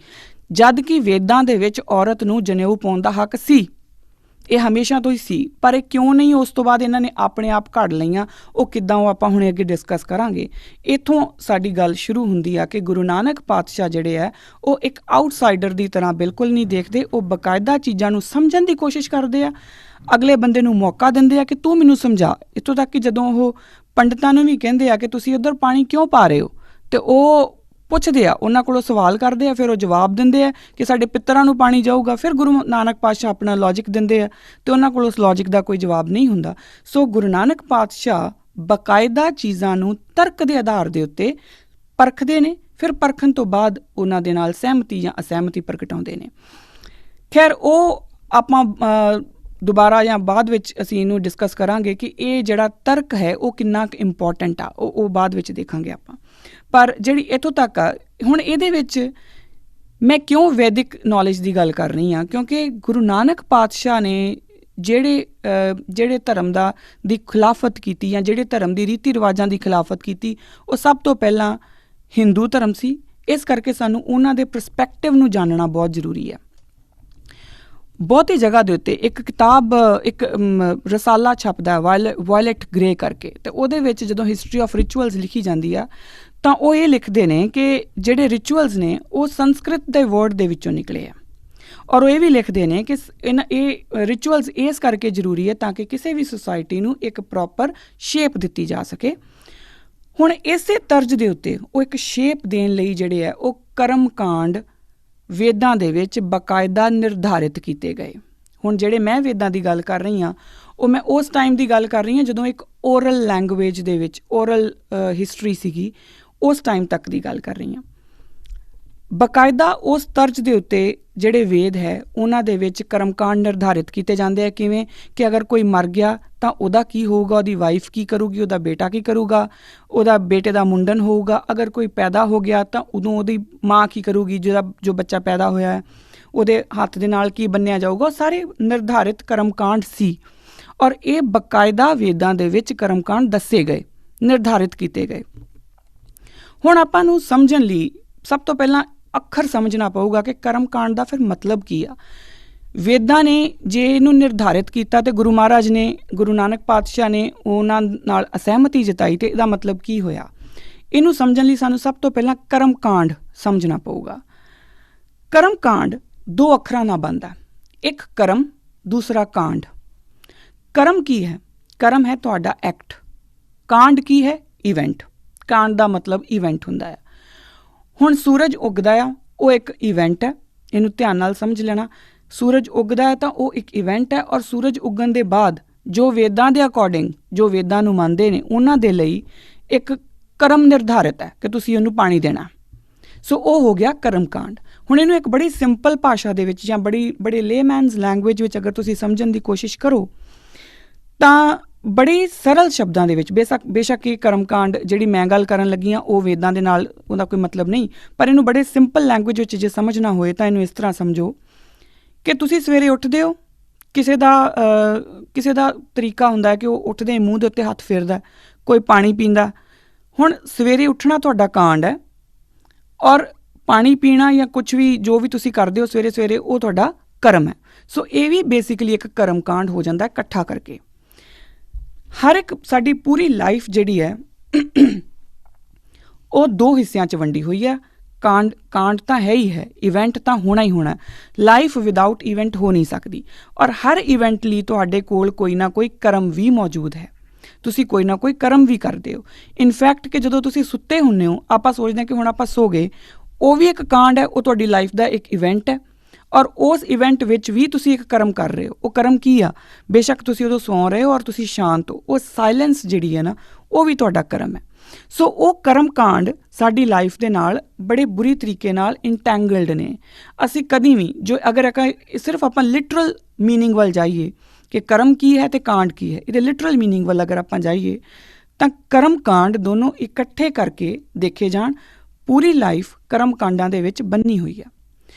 ਜਦ ਕਿ ਵੇਦਾਂ ਦੇ ਵਿੱਚ ਔਰਤ ਨੂੰ ਜਨੇਊ ਪਾਉਣ ਦਾ ਹੱਕ ਸੀ। ਇਹ ਹਮੇਸ਼ਾ ਤੋਂ ਹੀ ਸੀ, ਪਰ ਇਹ ਕਿਉਂ ਨਹੀਂ ਉਸ ਤੋਂ ਬਾਅਦ ਇਹਨਾਂ ਨੇ ਆਪਣੇ ਆਪ ਘੜ ਲਈਆਂ, ਉਹ ਕਿੱਦਾਂ, ਉਹ ਆਪਾਂ ਹੁਣੇ ਅੱਗੇ ਡਿਸਕਸ ਕਰਾਂਗੇ। ਇੱਥੋਂ ਸਾਡੀ ਗੱਲ ਸ਼ੁਰੂ ਹੁੰਦੀ ਆ ਕਿ ਗੁਰੂ ਨਾਨਕ ਪਾਤਸ਼ਾਹ ਜਿਹੜੇ ਹੈ ਉਹ ਇੱਕ ਆਊਟਸਾਈਡਰ ਦੀ ਤਰ੍ਹਾਂ ਬਿਲਕੁਲ ਨਹੀਂ ਦੇਖਦੇ। ਉਹ ਬਕਾਇਦਾ ਚੀਜ਼ਾਂ ਨੂੰ ਸਮਝਣ ਦੀ ਕੋਸ਼ਿਸ਼ ਕਰਦੇ ਆ, ਅਗਲੇ ਬੰਦੇ ਨੂੰ ਮੌਕਾ ਦਿੰਦੇ ਆ ਕਿ ਤੂੰ ਮੈਨੂੰ ਸਮਝਾ। ਇੱਥੋਂ ਤੱਕ ਕਿ ਜਦੋਂ ਉਹ ਪੰਡਿਤਾਂ ਨੂੰ ਵੀ ਕਹਿੰਦੇ ਆ ਕਿ ਤੁਸੀਂ ਉੱਧਰ ਪਾਣੀ ਕਿਉਂ ਪਾ ਰਹੇ ਹੋ, ਅਤੇ ਉਹ ਪੁੱਛਦੇ ਆ, ਉਹਨਾਂ ਕੋਲੋਂ ਸਵਾਲ ਕਰਦੇ ਆ, ਫਿਰ ਉਹ ਜਵਾਬ ਦਿੰਦੇ ਆ ਕਿ ਸਾਡੇ ਪਿੱਤਰਾਂ ਨੂੰ ਪਾਣੀ ਜਾਊਗਾ। ਫਿਰ ਗੁਰੂ ਨਾਨਕ ਪਾਤਸ਼ਾਹ ਆਪਣਾ ਲੌਜਿਕ ਦਿੰਦੇ ਆ ਅਤੇ ਉਹਨਾਂ ਕੋਲ ਉਸ ਲੌਜਿਕ ਦਾ ਕੋਈ ਜਵਾਬ ਨਹੀਂ ਹੁੰਦਾ। ਸੋ ਗੁਰੂ ਨਾਨਕ ਪਾਤਸ਼ਾਹ ਬਕਾਇਦਾ ਚੀਜ਼ਾਂ ਨੂੰ ਤਰਕ ਦੇ ਆਧਾਰ ਦੇ ਉੱਤੇ ਪਰਖਦੇ ਨੇ, ਫਿਰ ਪਰਖਣ ਤੋਂ ਬਾਅਦ ਉਹਨਾਂ ਦੇ ਨਾਲ ਸਹਿਮਤੀ ਜਾਂ ਅਸਹਿਮਤੀ ਪ੍ਰਗਟਾਉਂਦੇ ਨੇ। ਖੈਰ, ਉਹ ਆਪਾਂ ਦੁਬਾਰਾ ਜਾਂ ਬਾਅਦ ਵਿੱਚ ਅਸੀਂ ਇਹਨੂੰ ਡਿਸਕਸ ਕਰਾਂਗੇ ਕਿ ਇਹ ਜਿਹੜਾ ਤਰਕ ਹੈ ਉਹ ਕਿੰਨਾ ਕੁ ਇੰਪੋਰਟੈਂਟ ਆ, ਉਹ ਬਾਅਦ ਵਿੱਚ ਦੇਖਾਂਗੇ ਆਪਾਂ। ਪਰ ਜਿਹੜੀ ਇੱਥੋਂ ਤੱਕ ਆ, ਹੁਣ ਇਹਦੇ ਵਿੱਚ ਮੈਂ ਕਿਉਂ ਵੈਦਿਕ ਨੌਲੇਜ ਦੀ ਗੱਲ ਕਰ ਰਹੀ ਹਾਂ, ਕਿਉਂਕਿ ਗੁਰੂ ਨਾਨਕ ਪਾਤਸ਼ਾਹ ਨੇ ਜਿਹੜੇ ਧਰਮ ਦੀ ਖਿਲਾਫਤ ਕੀਤੀ ਜਾਂ ਜਿਹੜੇ ਧਰਮ ਦੀ ਰੀਤੀ ਰਿਵਾਜਾਂ ਦੀ ਖਿਲਾਫਤ ਕੀਤੀ, ਉਹ ਸਭ ਤੋਂ ਪਹਿਲਾਂ ਹਿੰਦੂ ਧਰਮ ਸੀ। ਇਸ ਕਰਕੇ ਸਾਨੂੰ ਉਹਨਾਂ ਦੇ ਪਰਸਪੈਕਟਿਵ ਨੂੰ ਜਾਣਨਾ ਬਹੁਤ ਜ਼ਰੂਰੀ ਹੈ। ਬਹੁਤੀ ਜਗ੍ਹਾ ਦੇ ਉੱਤੇ ਇੱਕ ਕਿਤਾਬ, ਇੱਕ ਰਸਾਲਾ ਛਪਦਾ ਵਾਇਲਟ ਗ੍ਰੇ ਕਰਕੇ, ਅਤੇ ਉਹਦੇ ਵਿੱਚ ਜਦੋਂ ਹਿਸਟਰੀ ਆਫ ਰਿਚੁਅਲਸ ਲਿਖੀ ਜਾਂਦੀ ਆ ਤਾਂ ਉਹ ਇਹ ਲਿਖਦੇ ਨੇ ਕਿ ਜਿਹੜੇ ਰਿਚੁਅਲਸ ਨੇ ਉਹ ਸੰਸਕ੍ਰਿਤ ਦੇ ਵਰਡ ਦੇ ਵਿੱਚੋਂ ਨਿਕਲੇ ਆ, ਔਰ ਉਹ ਇਹ ਵੀ ਲਿਖਦੇ ਨੇ ਕਿ ਇਹ ਰਿਚੁਅਲਸ ਇਸ ਕਰਕੇ ਜ਼ਰੂਰੀ ਹੈ ਤਾਂ ਕਿ ਕਿਸੇ ਵੀ ਸੁਸਾਇਟੀ ਨੂੰ ਇੱਕ ਪ੍ਰੋਪਰ ਸ਼ੇਪ ਦਿੱਤੀ ਜਾ ਸਕੇ। ਹੁਣ ਇਸੇ ਤਰਜ਼ ਦੇ ਉੱਤੇ ਉਹ ਇੱਕ ਸ਼ੇਪ ਦੇਣ ਲਈ ਜਿਹੜੇ ਹੈ ਉਹ ਕਰਮ ਕਾਂਡ ਵੇਦਾਂ ਦੇ ਵਿੱਚ ਬਕਾਇਦਾ ਨਿਰਧਾਰਿਤ ਕੀਤੇ ਗਏ। ਹੁਣ ਜਿਹੜੇ ਮੈਂ ਵੇਦਾਂ ਦੀ ਗੱਲ ਕਰ ਰਹੀ ਹਾਂ, ਉਹ ਮੈਂ ਉਸ ਟਾਈਮ ਦੀ ਗੱਲ ਕਰ ਰਹੀ ਹਾਂ ਜਦੋਂ ਇੱਕ ਓਰਲ ਲੈਂਗੁਏਜ ਦੇ ਵਿੱਚ ਓਰਲ ਹਿਸਟਰੀ ਸੀਗੀ, ਉਸ ਟਾਈਮ ਤੱਕ ਦੀ ਗੱਲ ਕਰ ਰਹੀ ਹਾਂ। ਬਕਾਇਦਾ ਉਸ ਤਰਜ਼ ਦੇ ਉੱਤੇ ਜਿਹੜੇ ਵੇਦ ਹੈ ਉਹਨਾਂ ਦੇ ਵਿੱਚ ਕਰਮਕਾਂਡ ਨਿਰਧਾਰਿਤ ਕੀਤੇ ਜਾਂਦੇ ਆ। ਕਿਵੇਂ ਕਿ ਅਗਰ ਕੋਈ ਮਰ ਗਿਆ ਤਾਂ ਉਹਦਾ ਕੀ ਹੋਊਗਾ, ਉਹਦੀ ਵਾਈਫ ਕੀ ਕਰੂਗੀ, ਉਹਦਾ ਬੇਟਾ ਕੀ ਕਰੂਗਾ, ਉਹਦਾ ਬੇਟੇ ਦਾ ਮੁੰਡਨ ਹੋਊਗਾ। ਅਗਰ ਕੋਈ ਪੈਦਾ ਹੋ ਗਿਆ ਤਾਂ ਉਦੋਂ ਉਹਦੀ ਮਾਂ ਕੀ ਕਰੂਗੀ, ਜੋ ਬੱਚਾ ਪੈਦਾ ਹੋਇਆ ਹੈ ਉਹਦੇ ਹੱਥ ਦੇ ਨਾਲ ਕੀ ਬੰਨਿਆ ਜਾਊਗਾ। ਸਾਰੇ ਨਿਰਧਾਰਿਤ ਕਰਮਕਾਂਡ ਸੀ, ਔਰ ਇਹ ਬਕਾਇਦਾ ਵੇਦਾਂ ਦੇ ਵਿੱਚ ਕਰਮਕਾਂਡ ਦੱਸੇ ਗਏ, ਨਿਰਧਾਰਿਤ ਕੀਤੇ ਗਏ। ਹੁਣ ਆਪਾਂ ਨੂੰ ਸਮਝਣ ਲਈ ਸਭ ਤੋਂ ਪਹਿਲਾਂ ਅੱਖਰ ਸਮਝਣਾ ਪਊਗਾ ਕਿ ਕਰਮਕਾਂਡ ਦਾ ਫਿਰ ਮਤਲਬ ਕੀ ਆ। ਵੇਦਾਂ ਨੇ ਜੇ ਇਹਨੂੰ ਨਿਰਧਾਰਿਤ ਕੀਤਾ ਅਤੇ ਗੁਰੂ ਮਹਾਰਾਜ ਨੇ, ਗੁਰੂ ਨਾਨਕ ਪਾਤਸ਼ਾਹ ਨੇ ਉਹਨਾਂ ਨਾਲ ਅਸਹਿਮਤੀ ਜਤਾਈ, ਅਤੇ ਇਹਦਾ ਮਤਲਬ ਕੀ ਹੋਇਆ। ਇਹਨੂੰ ਸਮਝਣ ਲਈ ਸਾਨੂੰ ਸਭ ਤੋਂ ਪਹਿਲਾਂ ਕਰਮਕਾਂਡ ਸਮਝਣਾ ਪਊਗਾ। ਕਰਮਕਾਂਡ ਦੋ ਅੱਖਰਾਂ ਨਾਲ ਬਣਦਾ, ਇੱਕ ਕਰਮ, ਦੂਸਰਾ ਕਾਂਡ। ਕਰਮ ਕੀ ਹੈ? ਕਰਮ ਹੈ ਤੁਹਾਡਾ ਐਕਟ, ਕਾਂਡ ਕੀ ਹੈ? ਇਵੈਂਟ। ਕਾਂਡ ਦਾ ਮਤਲਬ ਇਵੈਂਟ ਹੁੰਦਾ ਹੈ। ਹੁਣ ਸੂਰਜ ਉੱਗਦਾ ਆ, ਉਹ ਇੱਕ ਇਵੈਂਟ ਹੈ, ਇਹਨੂੰ ਧਿਆਨ ਨਾਲ ਸਮਝ ਲੈਣਾ। ਸੂਰਜ ਉੱਗਦਾ ਹੈ ਤਾਂ ਉਹ ਇੱਕ ਇਵੈਂਟ ਹੈ, ਔਰ ਸੂਰਜ ਉੱਗਣ ਦੇ ਬਾਅਦ ਜੋ ਵੇਦਾਂ ਦੇ ਅਕੋਰਡਿੰਗ, ਜੋ ਵੇਦਾਂ ਨੂੰ ਮੰਨਦੇ ਨੇ, ਉਹਨਾਂ ਦੇ ਲਈ ਇੱਕ ਕਰਮ ਨਿਰਧਾਰਿਤ ਹੈ ਕਿ ਤੁਸੀਂ ਉਹਨੂੰ ਪਾਣੀ ਦੇਣਾ। ਸੋ ਉਹ ਹੋ ਗਿਆ ਕਰਮਕਾਂਡ। ਹੁਣ ਇਹਨੂੰ ਇੱਕ ਬੜੀ ਸਿੰਪਲ ਭਾਸ਼ਾ ਦੇ ਵਿੱਚ ਜਾਂ ਬੜੇ ਲੇਮੈਨਸ ਲੈਂਗੁਏਜ ਵਿੱਚ ਅਗਰ ਤੁਸੀਂ ਸਮਝਣ ਦੀ ਕੋਸ਼ਿਸ਼ ਕਰੋ ਤਾਂ ਬੜੀ ਸਰਲ ਸ਼ਬਦਾਂ ਦੇ ਵਿੱਚ, ਬੇਸ਼ੱਕ ਇਹ ਕਰਮਕਾਂਡ ਜਿਹੜੀ ਮੈਂ ਗੱਲ ਕਰਨ ਲੱਗੀ ਹਾਂ ਉਹ ਵੇਦਾਂ ਦੇ ਨਾਲ ਉਹਦਾ ਕੋਈ ਮਤਲਬ ਨਹੀਂ, ਪਰ ਇਹਨੂੰ ਬੜੇ ਸਿੰਪਲ ਲੈਂਗੁਏਜ ਵਿੱਚ ਜੇ ਸਮਝਣਾ ਹੋਏ ਤਾਂ ਇਹਨੂੰ ਇਸ ਤਰ੍ਹਾਂ ਸਮਝੋ ਕਿ ਤੁਸੀਂ ਸਵੇਰੇ ਉੱਠਦੇ ਹੋ, ਕਿਸੇ ਦਾ ਤਰੀਕਾ ਹੁੰਦਾ ਕਿ ਉਹ ਉੱਠਦੇ ਮੂੰਹ ਦੇ ਉੱਤੇ ਹੱਥ ਫੇਰਦਾ, ਕੋਈ ਪਾਣੀ ਪੀਂਦਾ। ਹੁਣ ਸਵੇਰੇ ਉੱਠਣਾ ਤੁਹਾਡਾ ਕਾਂਡ ਹੈ, ਔਰ ਪਾਣੀ ਪੀਣਾ ਜਾਂ ਕੁਛ ਵੀ ਜੋ ਵੀ ਤੁਸੀਂ ਕਰਦੇ ਹੋ ਸਵੇਰੇ ਸਵੇਰੇ ਉਹ ਤੁਹਾਡਾ ਕਰਮ ਹੈ। ਸੋ ਇਹ ਵੀ ਬੇਸਿਕਲੀ ਇੱਕ ਕਰਮ ਕਾਂਡ ਹੋ ਜਾਂਦਾ ਇਕੱਠਾ ਕਰਕੇ। ਹਰ ਇੱਕ ਸਾਡੀ ਪੂਰੀ ਲਾਈਫ ਜਿਹੜੀ ਹੈ ਉਹ 2 ਹਿੱਸਿਆਂ 'ਚ ਵੰਡੀ ਹੋਈ ਹੈ। ਕਾਂਡ ਤਾਂ ਹੈ ਹੀ ਹੈ, ਇਵੈਂਟ ਤਾਂ ਹੋਣਾ ਹੀ ਹੋਣਾ। ਲਾਈਫ ਵਿਦਆਊਟ ਇਵੈਂਟ ਹੋ ਨਹੀਂ ਸਕਦੀ, ਔਰ ਹਰ ਇਵੈਂਟ ਲਈ ਤੁਹਾਡੇ ਕੋਲ ਕੋਈ ਨਾ ਕੋਈ ਕਰਮ ਵੀ ਮੌਜੂਦ ਹੈ। ਤੁਸੀਂ ਕੋਈ ਨਾ ਕੋਈ ਕਰਮ ਵੀ ਕਰਦੇ ਹੋ। ਇਨਫੈਕਟ ਕਿ ਜਦੋਂ ਤੁਸੀਂ ਸੁੱਤੇ ਹੁੰਦੇ ਹੋ, ਆਪਾਂ ਸੋਚਦੇ ਹਾਂ ਕਿ ਹੁਣ ਆਪਾਂ ਸੋ ਗਏ, ਉਹ ਵੀ ਇੱਕ ਕਾਂਡ ਹੈ, ਉਹ ਤੁਹਾਡੀ ਲਾਈਫ ਦਾ ਇੱਕ ਇਵੈਂਟ ਹੈ, ਔਰ ਉਸ ਇਵੈਂਟ ਵਿੱਚ ਵੀ ਤੁਸੀਂ ਇੱਕ ਕਰਮ ਕਰ ਰਹੇ ਹੋ। ਉਹ ਕਰਮ ਕੀ ਆ? ਬੇਸ਼ੱਕ ਤੁਸੀਂ ਉਦੋਂ ਸੌਂ ਰਹੇ ਹੋ ਔਰ ਤੁਸੀਂ ਸ਼ਾਂਤ ਹੋ, ਉਹ ਸਾਇਲੈਂਸ ਜਿਹੜੀ ਹੈ ਨਾ ਉਹ ਵੀ ਤੁਹਾਡਾ ਕਰਮ ਹੈ। ਸੋ ਉਹ ਕਰਮ ਕਾਂਡ ਸਾਡੀ ਲਾਈਫ ਦੇ ਨਾਲ ਬੜੇ ਬੁਰੀ ਤਰੀਕੇ ਨਾਲ ਇੰਟੈਂਗਲਡ ਨੇ। ਅਸੀਂ ਕਦੀ ਵੀ ਜੋ ਅਗਰ ਸਿਰਫ ਆਪਾਂ ਲਿਟਰਲ ਮੀਨਿੰਗ ਵੱਲ ਜਾਈਏ ਕਿ ਕਰਮ ਕੀ ਹੈ ਅਤੇ ਕਾਂਡ ਕੀ ਹੈ, ਇਹਦੇ ਲਿਟਰਲ ਮੀਨਿੰਗ ਵੱਲ ਅਗਰ ਆਪਾਂ ਜਾਈਏ ਤਾਂ ਕਰਮ ਕਾਂਡ ਦੋਨੋਂ ਇਕੱਠੇ ਕਰਕੇ ਦੇਖੇ ਜਾਣ, ਪੂਰੀ ਲਾਈਫ ਕਰਮ ਕਾਂਡਾਂ ਦੇ ਵਿੱਚ ਬੰਨੀ ਹੋਈ ਹੈ।